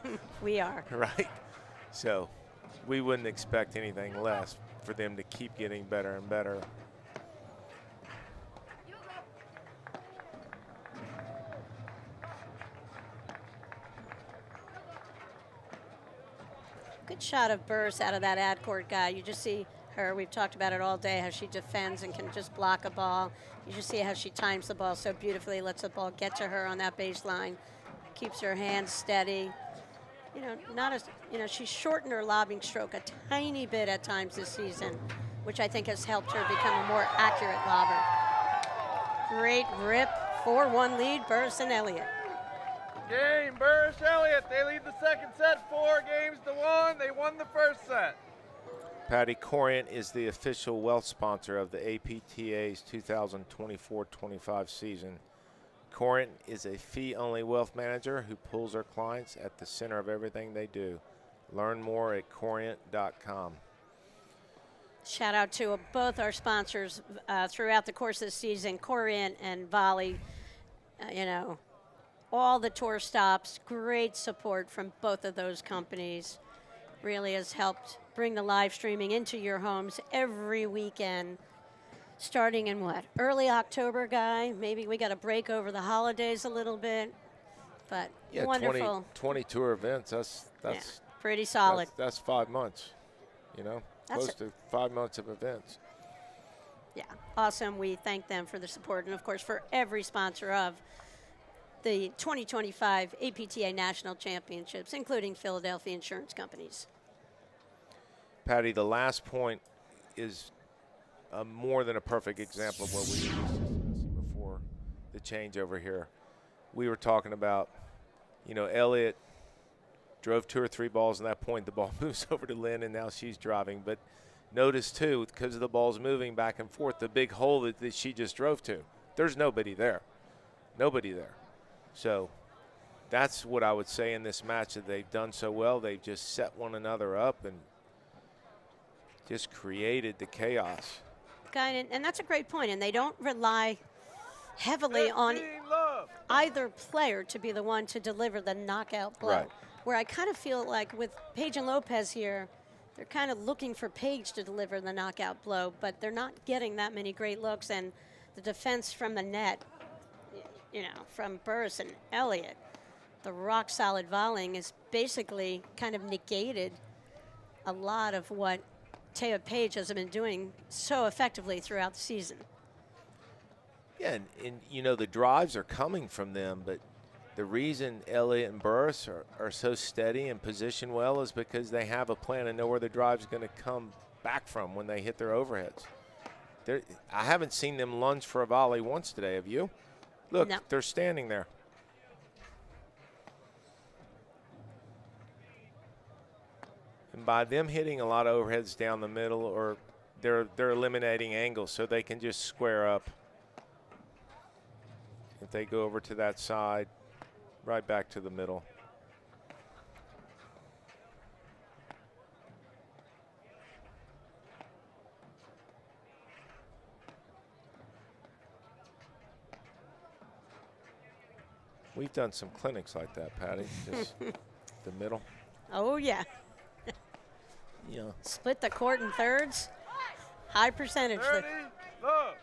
We are. Right? So we wouldn't expect anything less for them to keep getting better and better. Good shot of Burus out of that ad court guy. You just see her, we've talked about it all day, how she defends and can just block a ball. You just see how she times the ball so beautifully, lets the ball get to her on that baseline, keeps her hands steady. You know, she's shortened her lobbing stroke a tiny bit at times this season, which I think has helped her become a more accurate lobber. Great rip, 4-1 lead, Burus and Elliott. Game, Burus, Elliott. They lead the second set 4-1. They won the first set. Patty, Corient is the official wealth sponsor of the APTA's 2024-25 season. Corient is a fee-only wealth manager who pulls their clients at the center of everything they do. Learn more at corient.com. Shout out to both our sponsors throughout the course of the season, Corient and Volley. All the tour stops, great support from both of those companies. Really has helped bring the live streaming into your homes every weekend, starting in early October, Guy? Maybe we got a break over the holidays a little bit, but yeah, wonderful. 20 tour events, that's pretty solid. That's 5 months, close to 5 months of events. Yeah, awesome. We thank them for the support and, of course, for every sponsor of the 2025 APTA National Championships, including Philadelphia Insurance Companies. Patty, the last point is more than a perfect example of what we were discussing before the changeover here. We were talking about, Elliott drove 2 or 3 balls, and at that point the ball moves over to Lynn, and now she's driving. But notice, too, because of the ball's moving back and forth, the big hole that she just drove to, there's nobody there. Nobody there. So that's what I would say in this match that they've done so well. They've just set one another up and just created the chaos. And that's a great point. And they don't rely heavily on either player to be the one to deliver the knockout blow. Right. Where I kind of feel like with Page and Lopez here, they're kind of looking for Page to deliver the knockout blow, but they're not getting that many great looks. And the defense from the net, from Burus and Elliott, the rock-solid volleying is basically kind of negated a lot of what Taya Page has been doing so effectively throughout the season. Yeah, and the drives are coming from them, but the reason Elliott and Burus are so steady and positioned well is because they have a plan and know where the drive's going to come back from when they hit their overheads. I haven't seen them lunge for a volley once today, have you? Look, no. They're standing there. And by them hitting a lot of overheads down the middle, or they're eliminating angles so they can just square up. If they go over to that side, right back to the middle. We've done some clinics like that, Patty. Just the middle. Oh, yeah. Yeah. Split the court in thirds. High percentage. 30, love.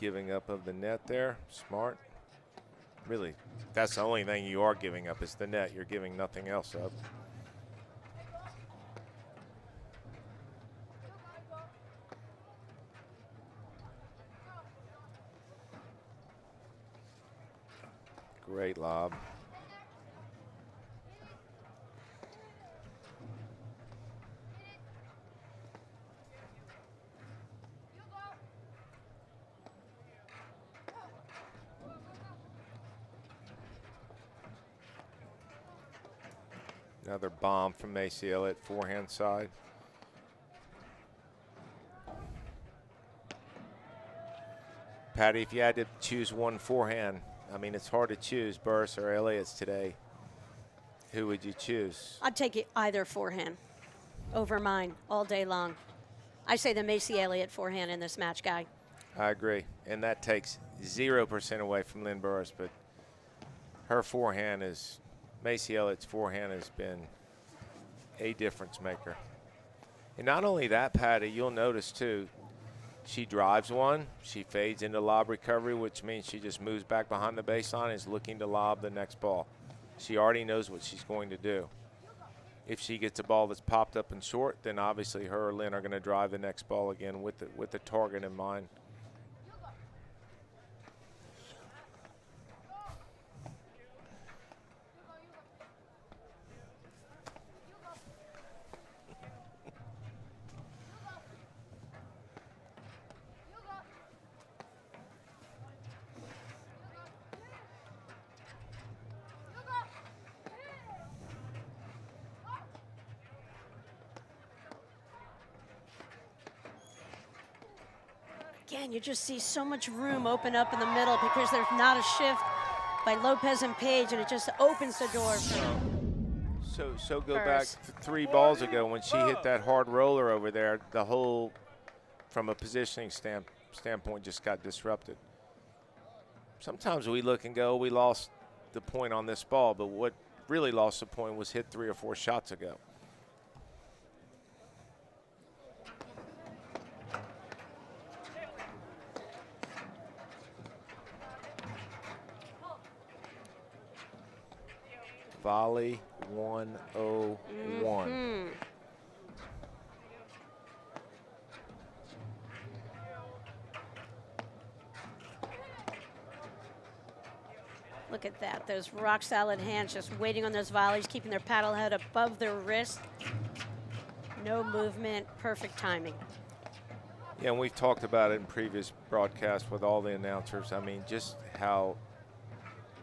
giving up of the net there. Smart. Really, that's the only thing you are giving up is the net. You're giving nothing else up. Great lob. Another bomb from Macy Elliott, forehand side. Patty, if you had to choose one forehand, I mean, it's hard to choose Burus or Elliott's today. Who would you choose? I'd take it either forehand over mine all day long. I say the Macy Elliott forehand in this match, Guy. I agree, and that takes 0% away from Lynn Burus, but her forehand is, Macy Elliott's forehand has been a difference maker. And not only that, Patty, you'll notice too, she drives one, she fades into lob recovery, which means she just moves back behind the baseline and is looking to lob the next ball. She already knows what she's going to do. If she gets a ball that's popped up and short, then obviously her or Lynn are going to drive the next ball again with the target in mind. Again, you just see so much room open up in the middle because there's not a shift by Lopez and Page, and it just opens the door for So go Burus. back 3 balls ago when she hit that hard roller over there, the whole, from a positioning standpoint, just got disrupted. Sometimes we look and go, we lost the point on this ball, but what really lost the point was hit 3 or 4 shots ago. Volley 101. Mm-hmm. Look at that, those rock solid hands just waiting on those volleys, keeping their paddle head above their wrist. No movement, perfect timing. Yeah, and we've talked about it in previous broadcasts with all the announcers. I mean, just how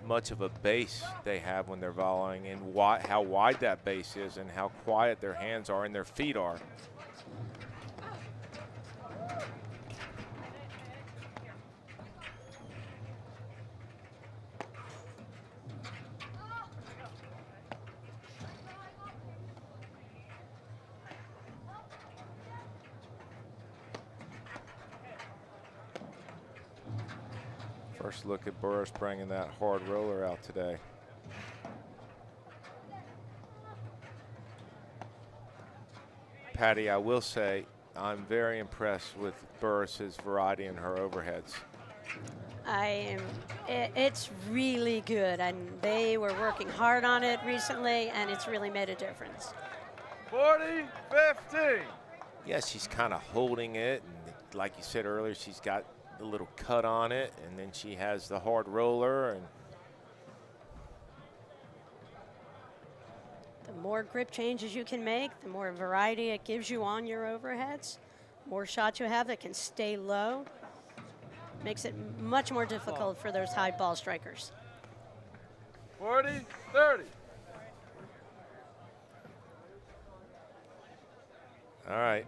much of a base they have when they're volleying, and how wide that base is, and how quiet their hands are and their feet are. First look at Burus bringing that hard roller out today. Patty, I will say I'm very impressed with Burus's variety in her overheads. It's really good, and they were working hard on it recently, and it's really made a difference. 40-15. Yeah, she's kind of holding it, and like you said earlier, she's got a little cut on it, and then she has the hard roller. And the more grip changes you can make, the more variety it gives you on your overheads, more shots you have that can stay low, makes it much more difficult for those high ball strikers. 40-30. all right.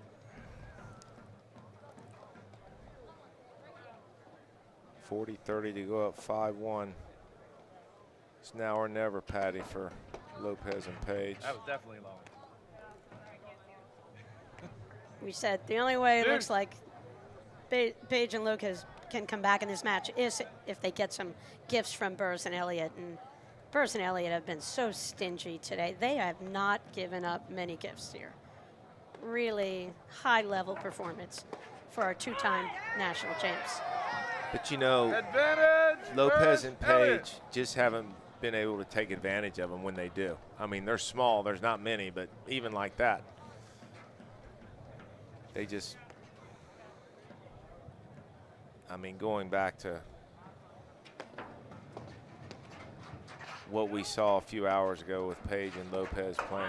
40-30 to go up 5-1. It's now or never, Patty, for Lopez and Page. That was definitely long. We said the only way it looks like Page and Lopez can come back in this match is if they get some gifts from Burus and Elliott. And Burus and Elliott have been so stingy today. They have not given up many gifts here. Really high-level performance for our 2-time national champs. But you know, Advantage. Lopez Burus, and Elliott. Page just haven't been able to take advantage of them when they do. I mean, they're small. There's not many, but even like that, they just, I mean, going back to what we saw a few hours ago with Page and Lopez playing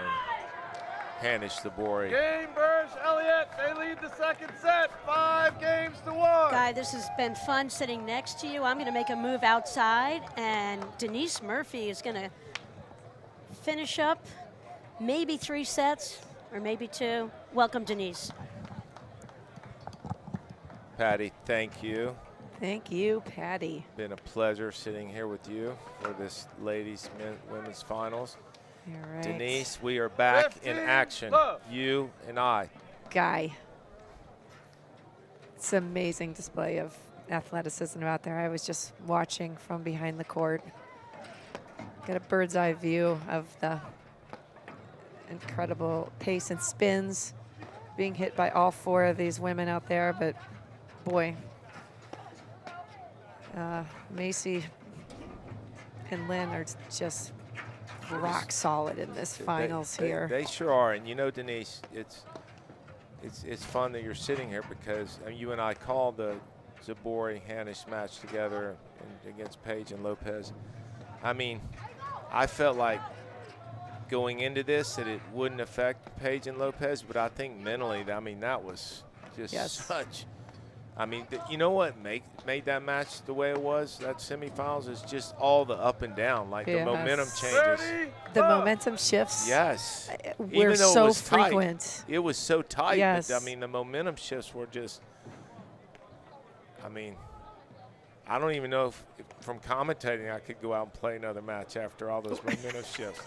Hanish Sabori. Game, Burus, Elliott. They lead the second set, 5 games to 1. Guy, this has been fun sitting next to you. I'm going to make a move outside, and Denise Murphy is going to finish up maybe 3 sets or maybe 2. Welcome, Denise. Patty, thank you. Thank you, Patty. Been a pleasure sitting here with you for this ladies' women's finals. All right. Denise, we are back in action. Love. You and I. Guy. It's an amazing display of athleticism out there. I was just watching from behind the court. Got a bird's eye view of the incredible pace and spins being hit by all 4 of these women out there. But boy, Macy and Lynn are just rock solid in this finals here. They sure are, and you know, Denise, it's fun that you're sitting here because you and I called the Sabori Hanish match together against Page and Lopez. I mean, I felt like going into this that it wouldn't affect Page and Lopez, but I think mentally, I mean, that was just such. I mean, you know what made that match the way it was, that semifinals, is just all the up and down, like the momentum changes. The momentum shifts. Yes. We're so frequent. It was so tight. Yes. But, I mean, the momentum shifts were just, I mean, I don't even know if from commentating I could go out and play another match after all those momentum shifts.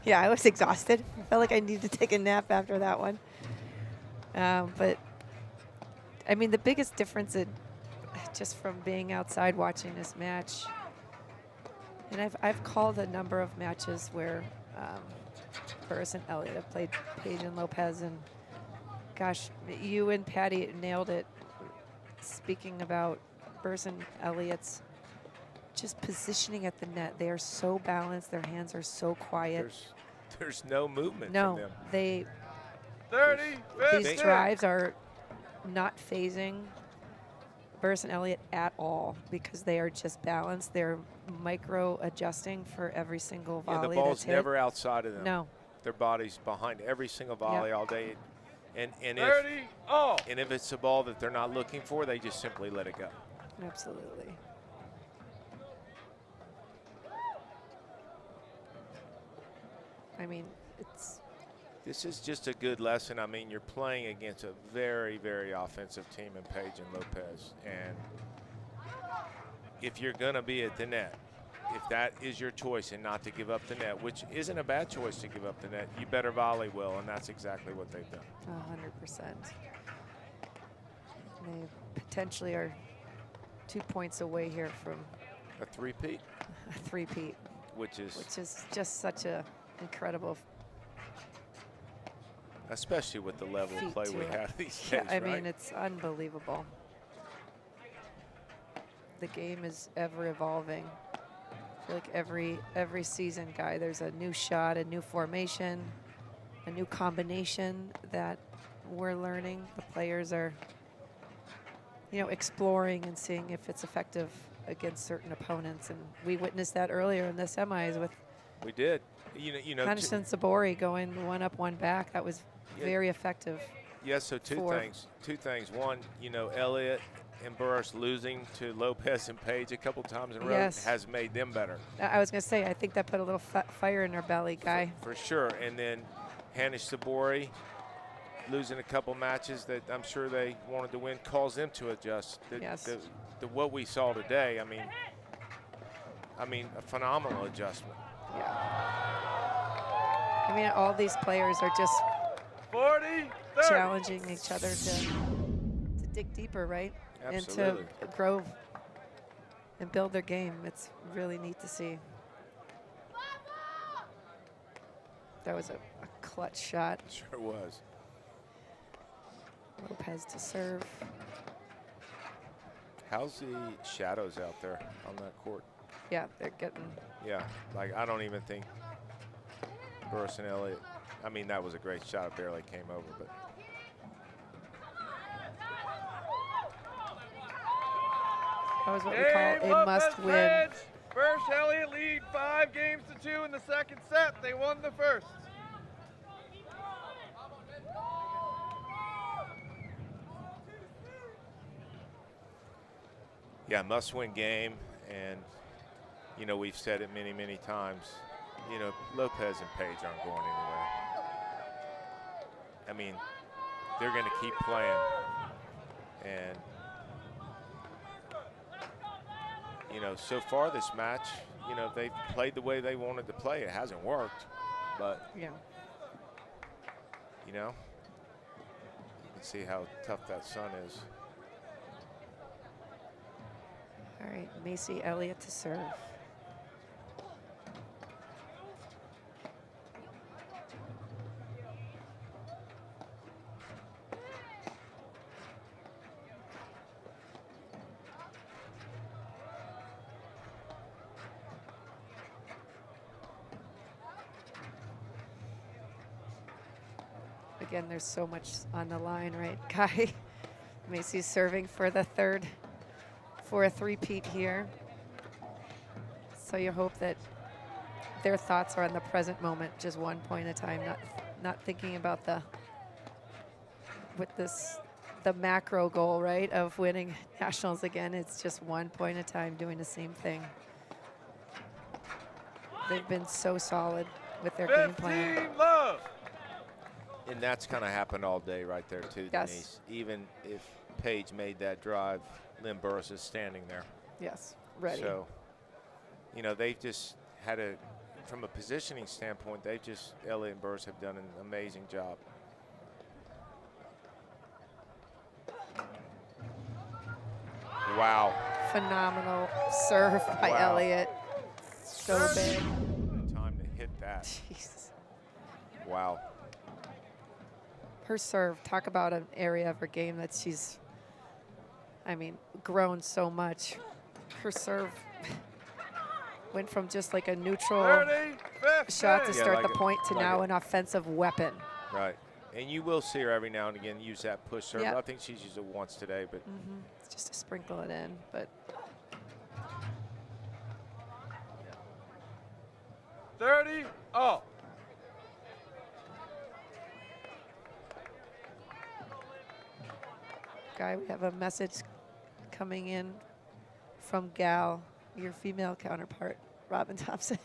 Yeah, I was exhausted. I felt like I needed to take a nap after that one. But, I mean, the biggest difference just from being outside watching this match, and I've called a number of matches where Burus and Elliott have played Page and Lopez, and gosh, you and Patty nailed it. Speaking about Burus and Elliott's just positioning at the net, they are so balanced. Their hands are so quiet. There's no movement no, from them. they. 30, These drives are not phasing Burus and Elliott at all because they are just balanced. They're micro adjusting for every single volley. Yeah, the ball's that's hit. never outside of them. No. Their body's behind every single volley all day. And 30, if it's a ball that they're not looking for, they just simply let it go. Absolutely. I mean, This is just a good lesson. I mean, you're playing against a very, very offensive team in Page and Lopez. And if you're going to be at the net, if that is your choice and not to give up the net, which isn't a bad choice to give up the net, you better volley well, and that's exactly what they've done. 100%. They potentially are 2 points away here from a three-peat. A three-peat. Which is just such a incredible. Especially with the level of play we have these days, I right? mean, it's unbelievable. The game is ever evolving. I feel like every season, Guy, there's a new shot, a new formation, a new combination that we're learning. The players are, exploring and seeing if it's effective against certain opponents. And we witnessed that earlier in the semis with. We did. You know. Hanish and Sabori going 1 up, 1 back. That was very effective. Yes, so two things. One, Elliott and Burus losing to Lopez and Page a couple times in a row has made them better. I was going to say, I think that put a little fire in their belly, Guy. For sure. And then Hanish Sabori losing a couple matches that I'm sure they wanted to win caused them to adjust. What we saw today, I mean, a phenomenal adjustment. Yeah. I mean, all these players are just 40, 30. challenging each other to dig deeper, right? Absolutely. And to grow and build their game. It's really neat to see. That was a clutch shot. Sure was. Lopez to serve. How's the shadows out there on that court? Yeah, they're getting. Yeah, like I don't even think Burus and Elliott. I mean, that was a great shot. It barely came over, but. That was what we call a must-win. First, Elliott lead 5 games to 2 in the second set. They won the first. Yeah, must-win game, and you know we've said it many, many times. You know, Lopez and Pejic aren't going anywhere. I mean, they're going to keep playing, and you know, so far this match, you know, they've played the way they wanted to play. It hasn't worked, but yeah, you know, you can see how tough that sun is. All right, Macy Elliott to serve. Again, there's so much on the line, right, Kai? Macy's serving for the third, for a three-peat here. So you hope that their thoughts are on the present moment, just 1 point at a time, not thinking about the macro goal, right, of winning nationals again. It's just 1 point at a time, doing the same thing. They've been so solid with their game plan. Love. And that's kind of happened all day right there too, Yes. Denise. Even if Paige made that drive, Lynn Burus is standing there. Yes, ready. So, you know, they've just had from a positioning standpoint, Elliott and Burus have done an amazing job. Wow. Phenomenal serve by Wow. Elliott. So big. Time to hit that. Jeez. Wow. Her serve, talk about an area of her game that she's, I mean, grown so much. Her serve went from just like a neutral 30, 50. shot to start like the point to like now an offensive weapon. Right. And you will see her every now and again use that push serve. Yep. I think she's used it once today, but It's just to sprinkle it in, but 30, oh. Guy, we have a message coming in from Gal, your female counterpart, Robin Thompson.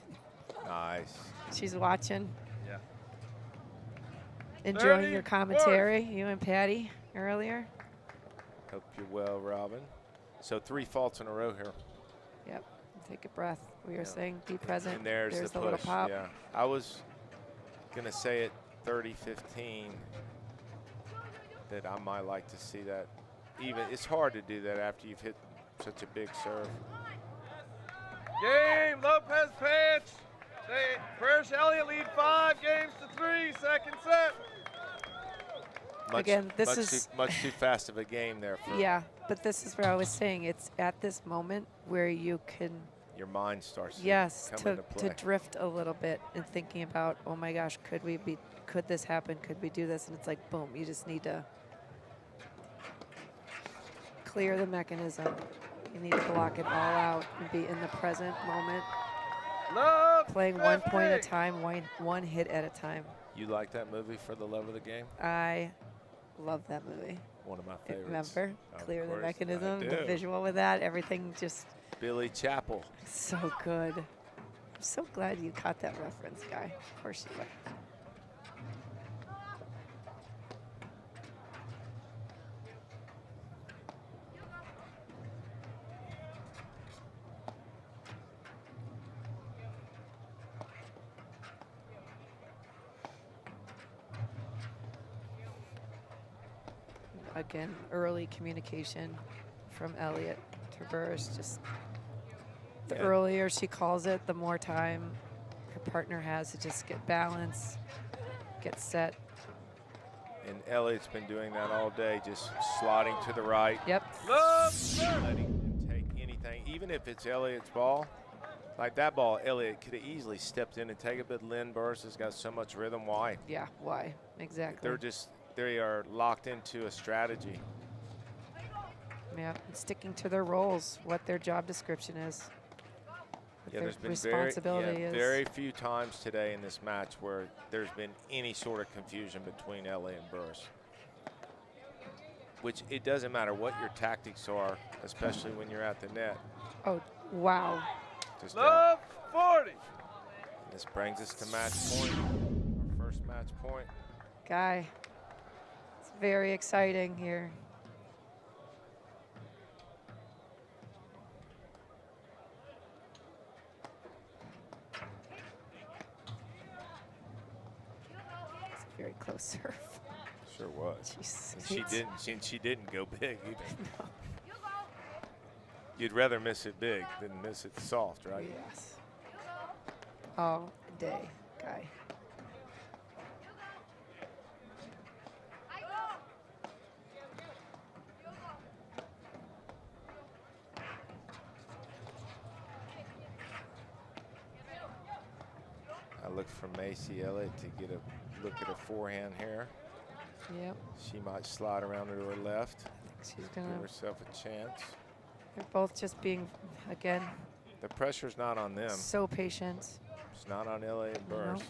nice. She's watching. Yeah. Enjoying 30, your commentary, you and Patty earlier. Hope you're well, Robin. So 3 faults in a row here. Yep. Take a breath. We were Yeah. saying be present. And there's the little push. pop. Yeah. I was going to say at 30-15 that I might like to see that. Even it's hard to do that after you've hit such a big serve. Game, Lopez pitch. First, Elliott lead 5 games to 3, second set. Again, this is much too fast of a game there. For yeah, but this is what I was saying. It's at this moment where you can, your mind starts yes, to come into to play. drift a little bit and thinking about, oh my gosh, could this happen? Could we do this? And it's like, boom, you just need to clear the mechanism. You need to block it all out and be in the present moment. Love Playing 1 point at a time, one hit at a time. You like that movie For the Love of the Game? I love that movie. One of my favorites. Remember? Of Clear the course, mechanism, I the do. visual with that, everything just Billy Chappell. so good. I'm so glad you caught that reference, Guy. Of course you would. Again, early communication from Elliott to Burus. Just the Yeah. earlier she calls it, the more time her partner has to just get balance, get set. And Elliott's been doing that all day, just sliding to the right. Yep. Love, Letting even if it's Elliott's ball, like that ball, Elliott could have easily stepped in and taken it, but Lynn Burus has got so much rhythm. Why? Yeah, why? Exactly. They are locked into a strategy. Yeah, and sticking to their roles, what their job description is. Yeah, there's been responsibility is. very few times today in this match where there's been any sort of confusion between Elliott and Burus. Which it doesn't matter what your tactics are, especially when you're at the net. Oh, wow. Just Love 40. This brings us to match point, our first match point. Guy, it's very exciting here. It's a very close serve. Sure was. Jeez, and she didn't go big either. No. You'd rather miss it big than miss it soft, right? Yes. All day, Guy. I look for Macy Elliott to get a look at a forehand here. Yep. She might slide around to her left. I think she's gonna give herself a chance. They're both just being, again, the pressure's not on them. So patient. It's not on Elliott and Burus. No.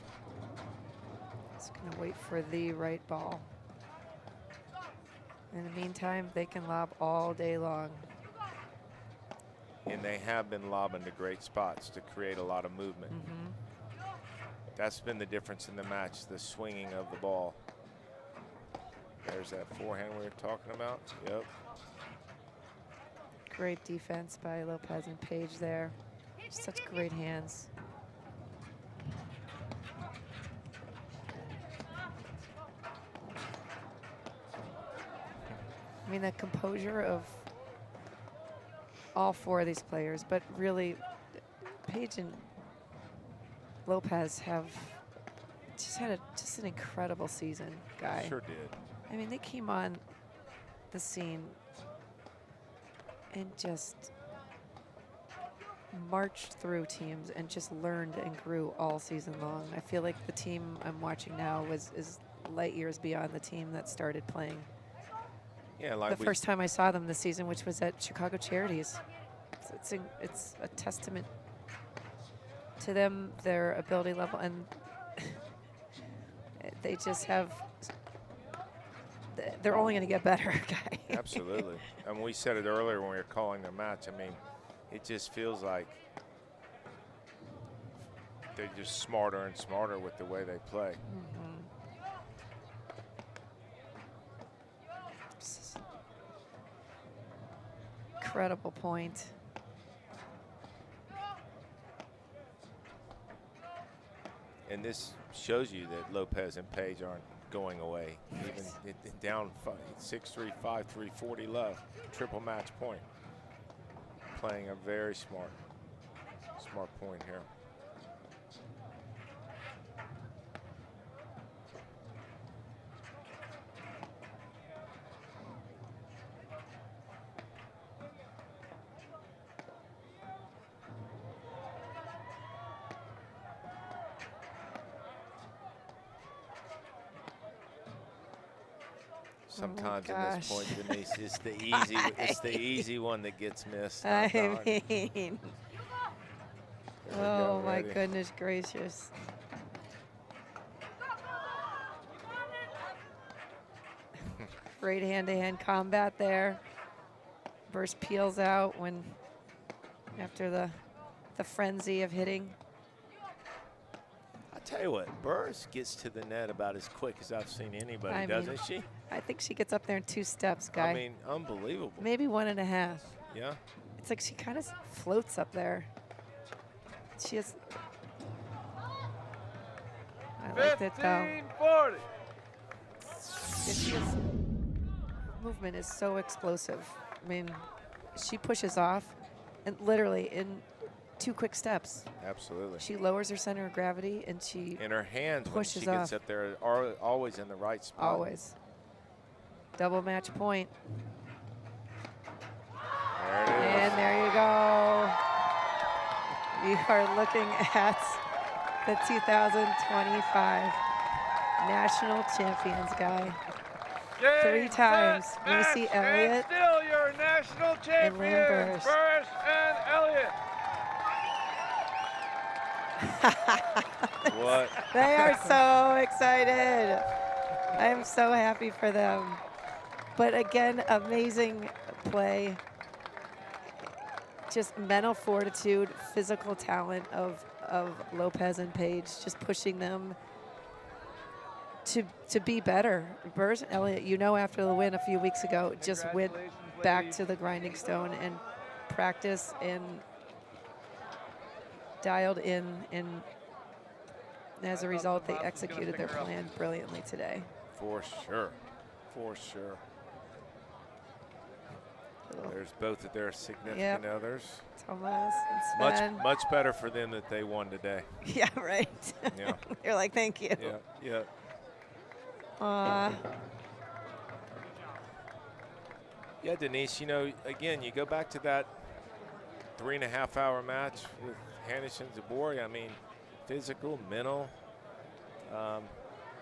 Just gonna wait for the right ball. In the meantime, they can lob all day long. And they have been lobbing to great spots to create a lot of movement. That's been the difference in the match, the swinging of the ball. There's that forehand we were talking about. Yep. Great defense by Lopez and Page there. Such great hands. I mean, the composure of all four of these players, but really, Page and Lopez have just had an incredible season, Guy. Sure did. I mean, they came on the scene and just marched through teams and just learned and grew all season long. I feel like the team I'm watching now is light years beyond the team that started playing. Yeah, like the first time I saw them this season, which was at Chicago Charities. It's a testament to them, their ability level, and they just have. They're only going to get better, Guy. Absolutely. And we said it earlier when we were calling the match. I mean, it just feels like they're just smarter and smarter with the way they play. Incredible point. And this shows you that Lopez and Page aren't going away. Even down 6-3, 5-3, 40 love. Triple match point. Playing a very smart point here. Sometimes in this point, Denise, it's the easy one that gets missed. I mean, oh my goodness gracious. Great hand-to-hand combat there. Burus peels out after the frenzy of hitting. I tell you what, Burus gets to the net about as quick as I've seen anybody, doesn't she? I think she gets up there in 2 steps, Guy. I mean, unbelievable. Maybe 1.5. Yeah. It's like she kind of floats up there. She has. I liked it though. 40. Her movement is so explosive. I mean, she pushes off, and literally in 2 quick steps. Absolutely. She lowers her center of gravity, and she in her hands pushes when she gets up there are always in the right spot. Always. Double match point. There it is. And there you go. You are looking at the 2025 National Champions guy. Game, 3 times. set, Macy match, Elliott. And still your national champions, Burus. Burus and Elliott. What? They are so excited. I am so happy for them. But again, amazing play. Just mental fortitude, physical talent of Lopez and Pejic, just pushing them to be better. Burus and Elliott, you know, after the win a few weeks ago, just went back to the grinding stone and practice and dialed in, and as a result, they executed their plan brilliantly today. For sure. For sure. There's both of their significant others. Thomas and Sven. Much better for them that they won today. Yeah, right. Yeah. They're like, thank you. Yeah. Yeah, Denise, you know, again, you go back to that 3.5-hour match with Hanish and Zabori. I mean, physical, mental.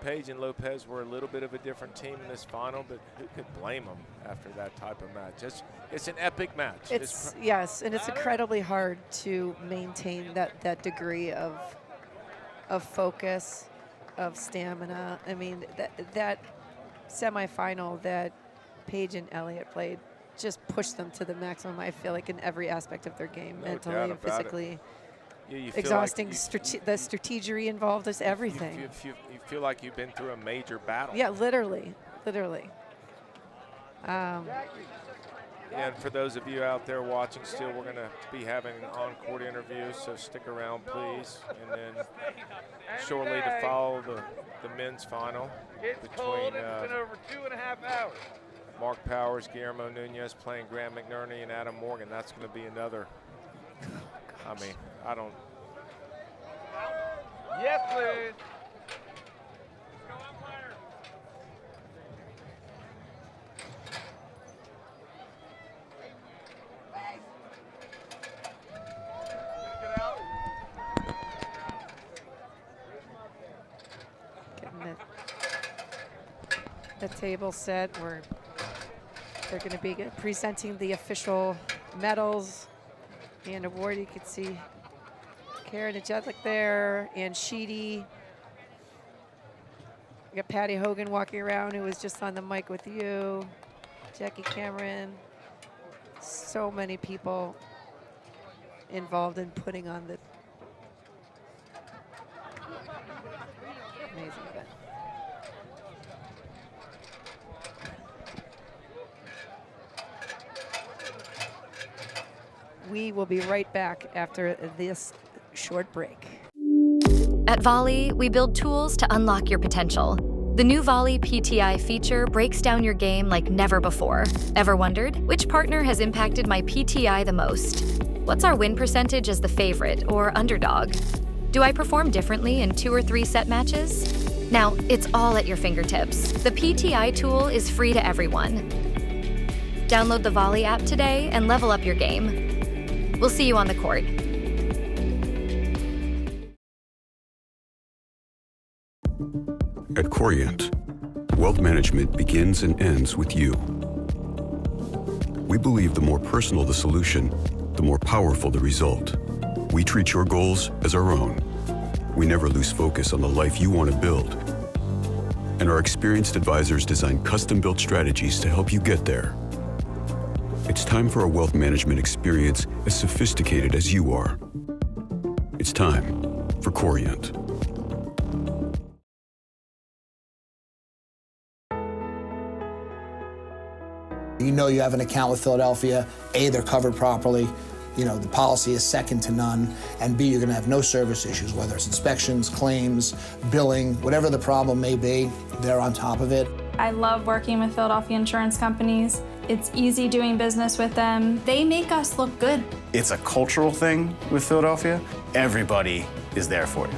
Pejic and Lopez were a little bit of a different team in this final, but who could blame them after that type of match? It's an epic match. Yes, and it's incredibly hard to maintain that degree of focus, of stamina. I mean, that semifinal that Pejic and Elliott played just pushed them to the maximum, I feel like, in every aspect of their game, mentally and physically. You exhausting, like the strategy involved is everything. You feel like you've been through a major battle. Yeah, literally. And for those of you out there watching still, we're going to be having an on-court interview, so stick around, please. And then shortly to follow the men's final between It's been over 2.5 hours. Mark Powers, Guillermo Nunez playing Graham McNerney and Adam Morgan. That's going to be another, I mean, I don't. Yes, please. Getting the table set where they're going to be presenting the official medals and award. You can see Karen Jedlik there, and Sheedy. We got Patty Hogan walking around, who was just on the mic with you. Jackie Cameron. So many people involved in putting on the amazing event. We will be right back after this short break. At Volley, we build tools to unlock your potential. The new Volley PTI feature breaks down your game like never before. Ever wondered, which partner has impacted my PTI the most? What's our win percentage as the favorite or underdog? Do I perform differently in 2 or 3 set matches? Now, it's all at your fingertips. The PTI tool is free to everyone. Download the Volley app today and level up your game. We'll see you on the court. At Corient, wealth management begins and ends with you. We believe the more personal the solution, the more powerful the result. We treat your goals as our own. We never lose focus on the life you want to build. And our experienced advisors design custom-built strategies to help you get there. It's time for a wealth management experience as sophisticated as you are. It's time for Corient. You know you have an account with Philadelphia. A, they're covered properly. You know, the policy is second to none. And B, you're going to have no service issues, whether it's inspections, claims, billing, whatever the problem may be, they're on top of it. I love working with Philadelphia insurance companies. It's easy doing business with them. They make us look good. It's a cultural thing with Philadelphia. Everybody is there for you.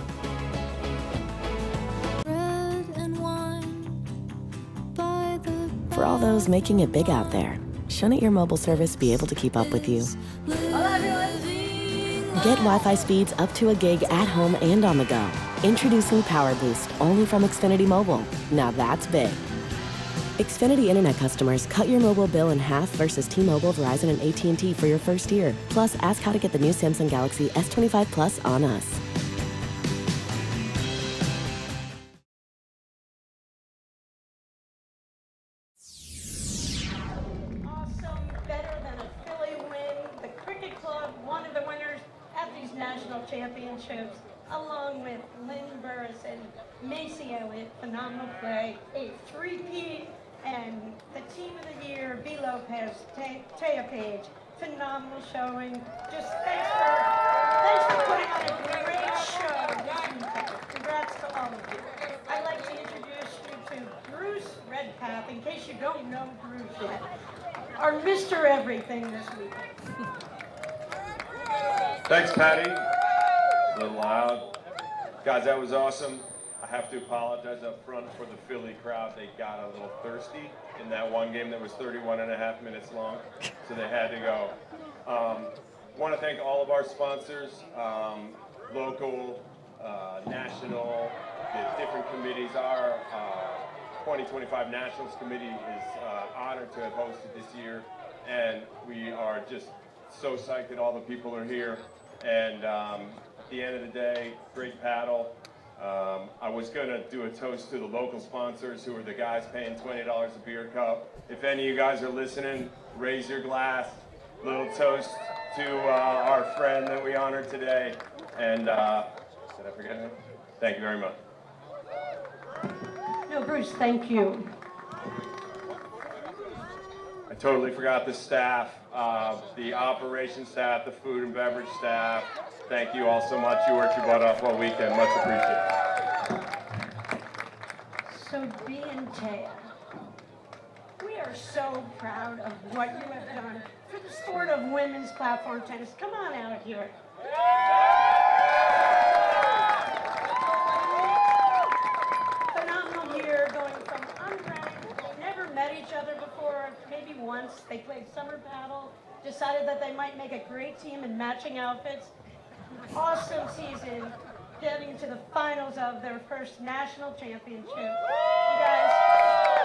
For all those making it big out there, shouldn't your mobile service be able to keep up with you? Hello, everyone. Get Wi-Fi speeds up to a gig at home and on the go. Introducing Power Boost, only from Xfinity Mobile. Now that's big. Xfinity Internet customers, cut your mobile bill in half versus T-Mobile, Verizon, and AT&T for your first year. Plus, ask how to get the new Samsung Galaxy S25 Plus on us. Awesome, better than a Philly win. The Cricket Club, one of the winners at these national championships, along with Lynn Burus and Macy Elliott, phenomenal play, a three-peat, and the team of the year, B. Lopez, Pejic, phenomenal showing. Just thanks for putting on a great show this weekend. Congrats to all of you. I'd like to introduce you to Bruce Redpath, in case you don't know Bruce yet, our Mr. Everything this weekend. Thanks, Patty. A little loud. Guys, that was awesome. I have to apologize up front for the Philly crowd. They got a little thirsty in that one game that was 31.5 minutes long, so they had to go. Want to thank all of our sponsors, local, national, the different committees. Our 2025 Nationals Committee is honored to have hosted this year, and we are just so psyched that all the people are here. And at the end of the day, great paddle. I was going to do a toast to the local sponsors, who are the guys paying $20 a beer cup. If any of you guys are listening, raise your glass. Little toast to our friend that we honored today. And did I forget anything? Thank you very much. No, Bruce, thank you. I totally forgot the staff, the operations staff, the food and beverage staff. Thank you all so much. You worked your butt off all weekend. Much appreciated. So, B and Taya, we are so proud of what you have done for the sport of women's platform tennis. Come on out here. Phenomenal year, going from unranked, never met each other before, maybe once. They played summer paddle, decided that they might make a great team in matching outfits. Awesome season, getting to the finals of their first national championship. You guys,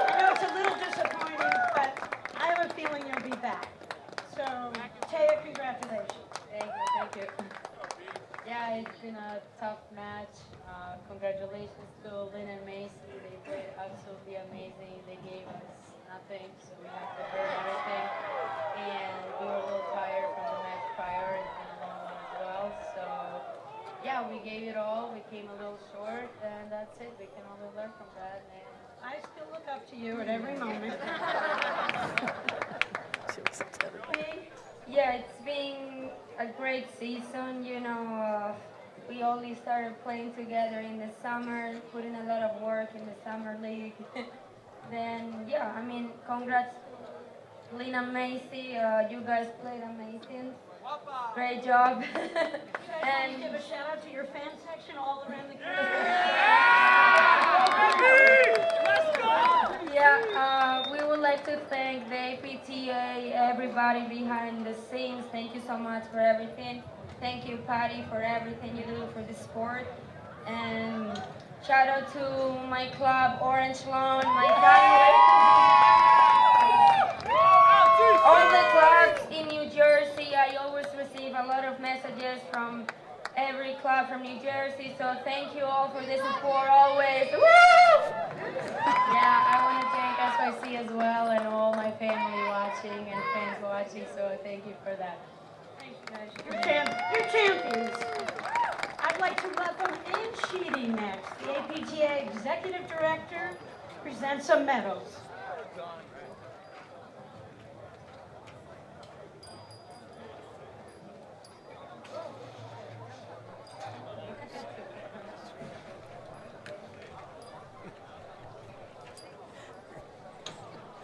I know it's a little disappointing, but I have a feeling you'll be back. So, Taya, congratulations. Thank you. Yeah, it's been a tough match. Congratulations to Lynn and Macy. They played absolutely amazing. They gave us nothing, so we have to burn everything. And we were a little tired from the match prior. It's been a long one as well. So, yeah, we gave it all. We came a little short, and that's it. We can only learn from that. And I still look up to you at every moment. Yeah, it's been a great season. You know, we only started playing together in the summer, putting a lot of work in the summer league. Then, yeah, I mean, congrats, Lynn and Macy. You guys played amazing. Great job. And give a shout out to your fan section all around the country. Yeah, we would like to thank the APTA, everybody behind the scenes. Thank you so much for everything. Thank you, Patty, for everything you do for the sport. And shout out to my club, Orange Lawn, my family. All the clubs in New Jersey, I always receive a lot of messages from every club from New Jersey, so thank you all for the support always. Woo! Yeah, I want to thank SYC as well and all my family watching and fans watching, so thank you for that. Thank you guys. You're champions. I'd like to welcome Ann Sheedy next. The APTA Executive Director presents some medals.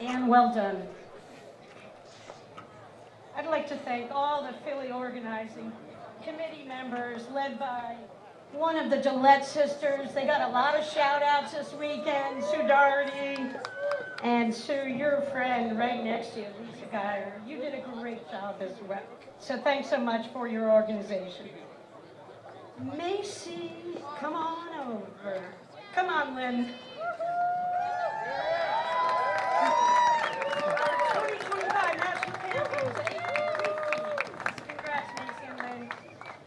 And well done. I'd like to thank all the Philly organizing committee members led by one of the Gillette sisters. They got a lot of shout outs this weekend. Sue Doherty, And Sue, your friend right next to you, Lisa Geyer, you did a great job as well. So thanks so much for your organization. Macy, come on over. Come on, Lynn. 2025 National Champions. Congrats, Macy and Lynn.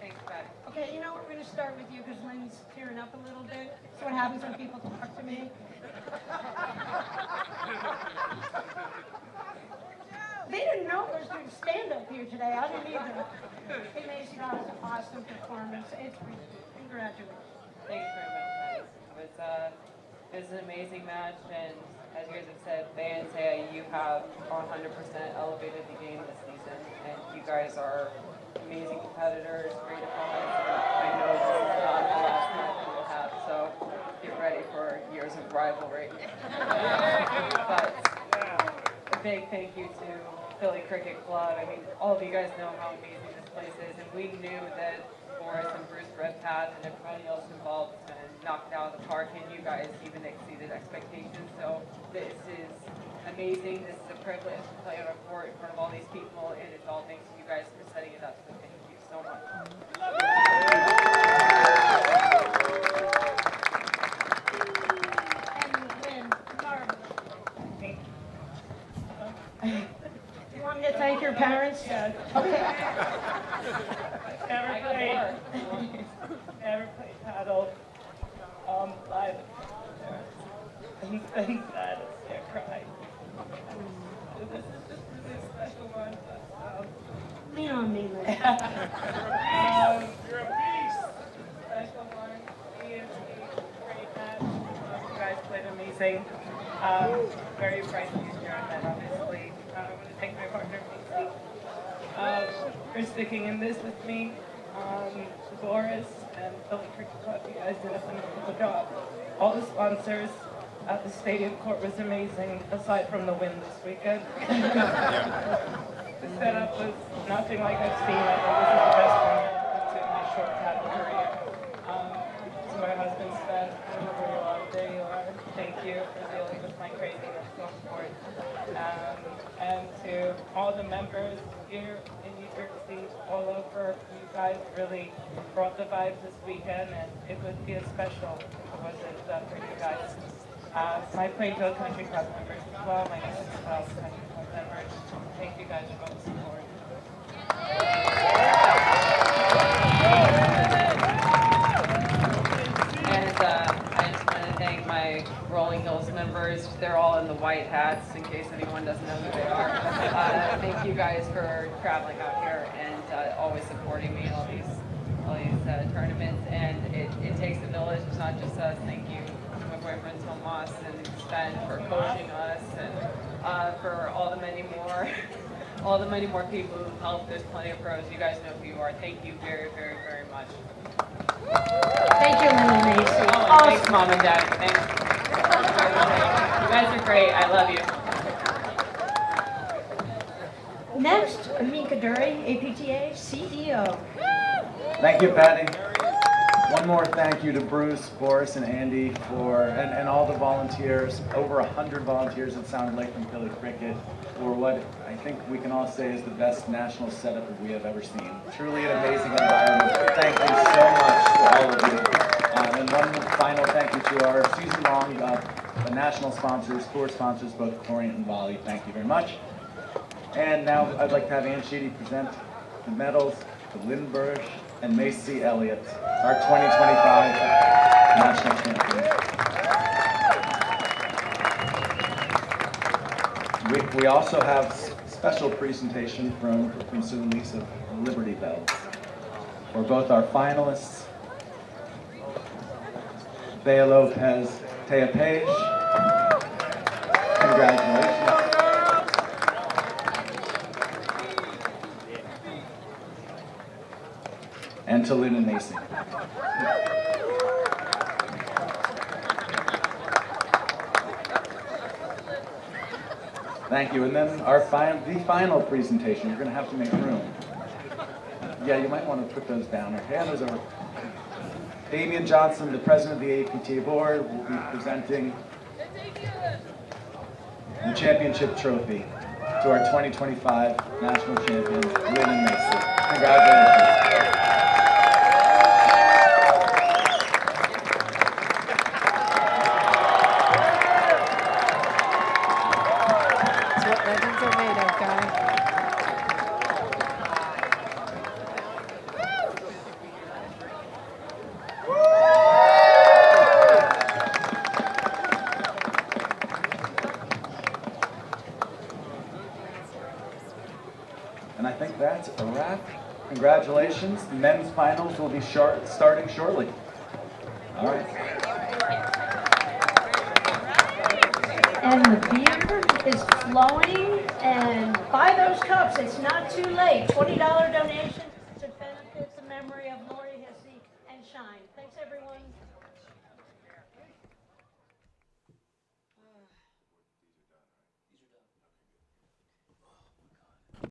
Thanks, Pat. Okay, you know what? We're going to start with you because Lynn's tearing up a little bit. That's what happens when people talk to me. They didn't know there was doing stand-up here today. I didn't either. Hey, Macy, that was an awesome performance. It's congratulations. Thanks very much, Patty. It was an amazing match, and as you guys have said, BNCA, you have 100% elevated the game this season, and you guys are amazing competitors, great opponents, and I know this is not the last match you will have, so get ready for years of rivalry. But a big thank you to Philly Cricket Club. I mean, all of you guys know how amazing this place is, and we knew that Burus and Bruce Redpath and everybody else involved and knocked it out of the park, and you guys even exceeded expectations. So this is amazing. This is a privilege to play on a court in front of all these people, and it's all thanks to you guys for setting it up. So thank you so much. You want me to thank your parents? Yeah. Okay. Never played paddle live. And sad as I cried. This is just a really special one. Lean on me, Liz. You're a beast. Special one. Great match. You guys played amazing. Very bright future, and then obviously I'm going to thank my partner, Macy, for sticking in this with me. Burus and Philly Cricket Club, you guys did a phenomenal job. All the sponsors at the stadium court was amazing, aside from the win this weekend. The setup was nothing like I've seen. I think this is the best one in my short paddle career. To my husband, Sven, I remember you all day. Thank you for dealing with my craziness on court. And to all the members here in New Jersey, all over, you guys really brought the vibes this weekend, and it would be as special if it wasn't for you guys. My Plainfield Country Club members as well, my Country Club members, thank you guys for all the support. And I just want to thank my Rolling Hills members. They're all in the white hats, in case anyone doesn't know who they are. Thank you guys for traveling out here and always supporting me in all these tournaments. And it takes a village. It's not just us. Thank you to my boyfriend Tomas and Sven for coaching us, and for all the many more. All the many more people who helped. There's plenty of pros. You guys know who you are. Thank you very, very, very much. Thank you, Lynn and Macy. Oh, and thanks, Mom and Dad. Thanks. You guys are great. I love you. Next, Amika Dury, APTA CEO. Thank you, Patty. One more thank you to Bruce, Boris, and Andy and all the volunteers, over 100 volunteers it sounded like from Philly Cricket, for what I think we can all say is the best national setup that we have ever seen. Truly an amazing environment. Thank you so much to all of you. And one final thank you to our season-long national sponsors, tour sponsors, both Corient and Volley. Thank you very much. And now I'd like to have Ann Sheedy present the medals to Lynn Burris and Macy Elliott, our 2025 national champions. We also have special presentation from Sue and Lisa of Liberty Bells, for both our finalists, Bea Lopez, Pejic. Congratulations. And to Lynn and Macy. Thank you. And then the final presentation, you're going to have to make room. Yeah, you might want to put those down. Okay, those are Damian Johnson, the president of the APTA board, will be presenting the championship trophy to our 2025 national champions, Lynn and Mason. Congratulations. That's what legends are made of, guys. And I think that's a wrap. Congratulations. The men's finals will be starting shortly. All right. And the beer is flowing, and buy those cups. It's not too late. $20 donation to benefit the memory of Lori Hesse and Shine. Thanks, everyone.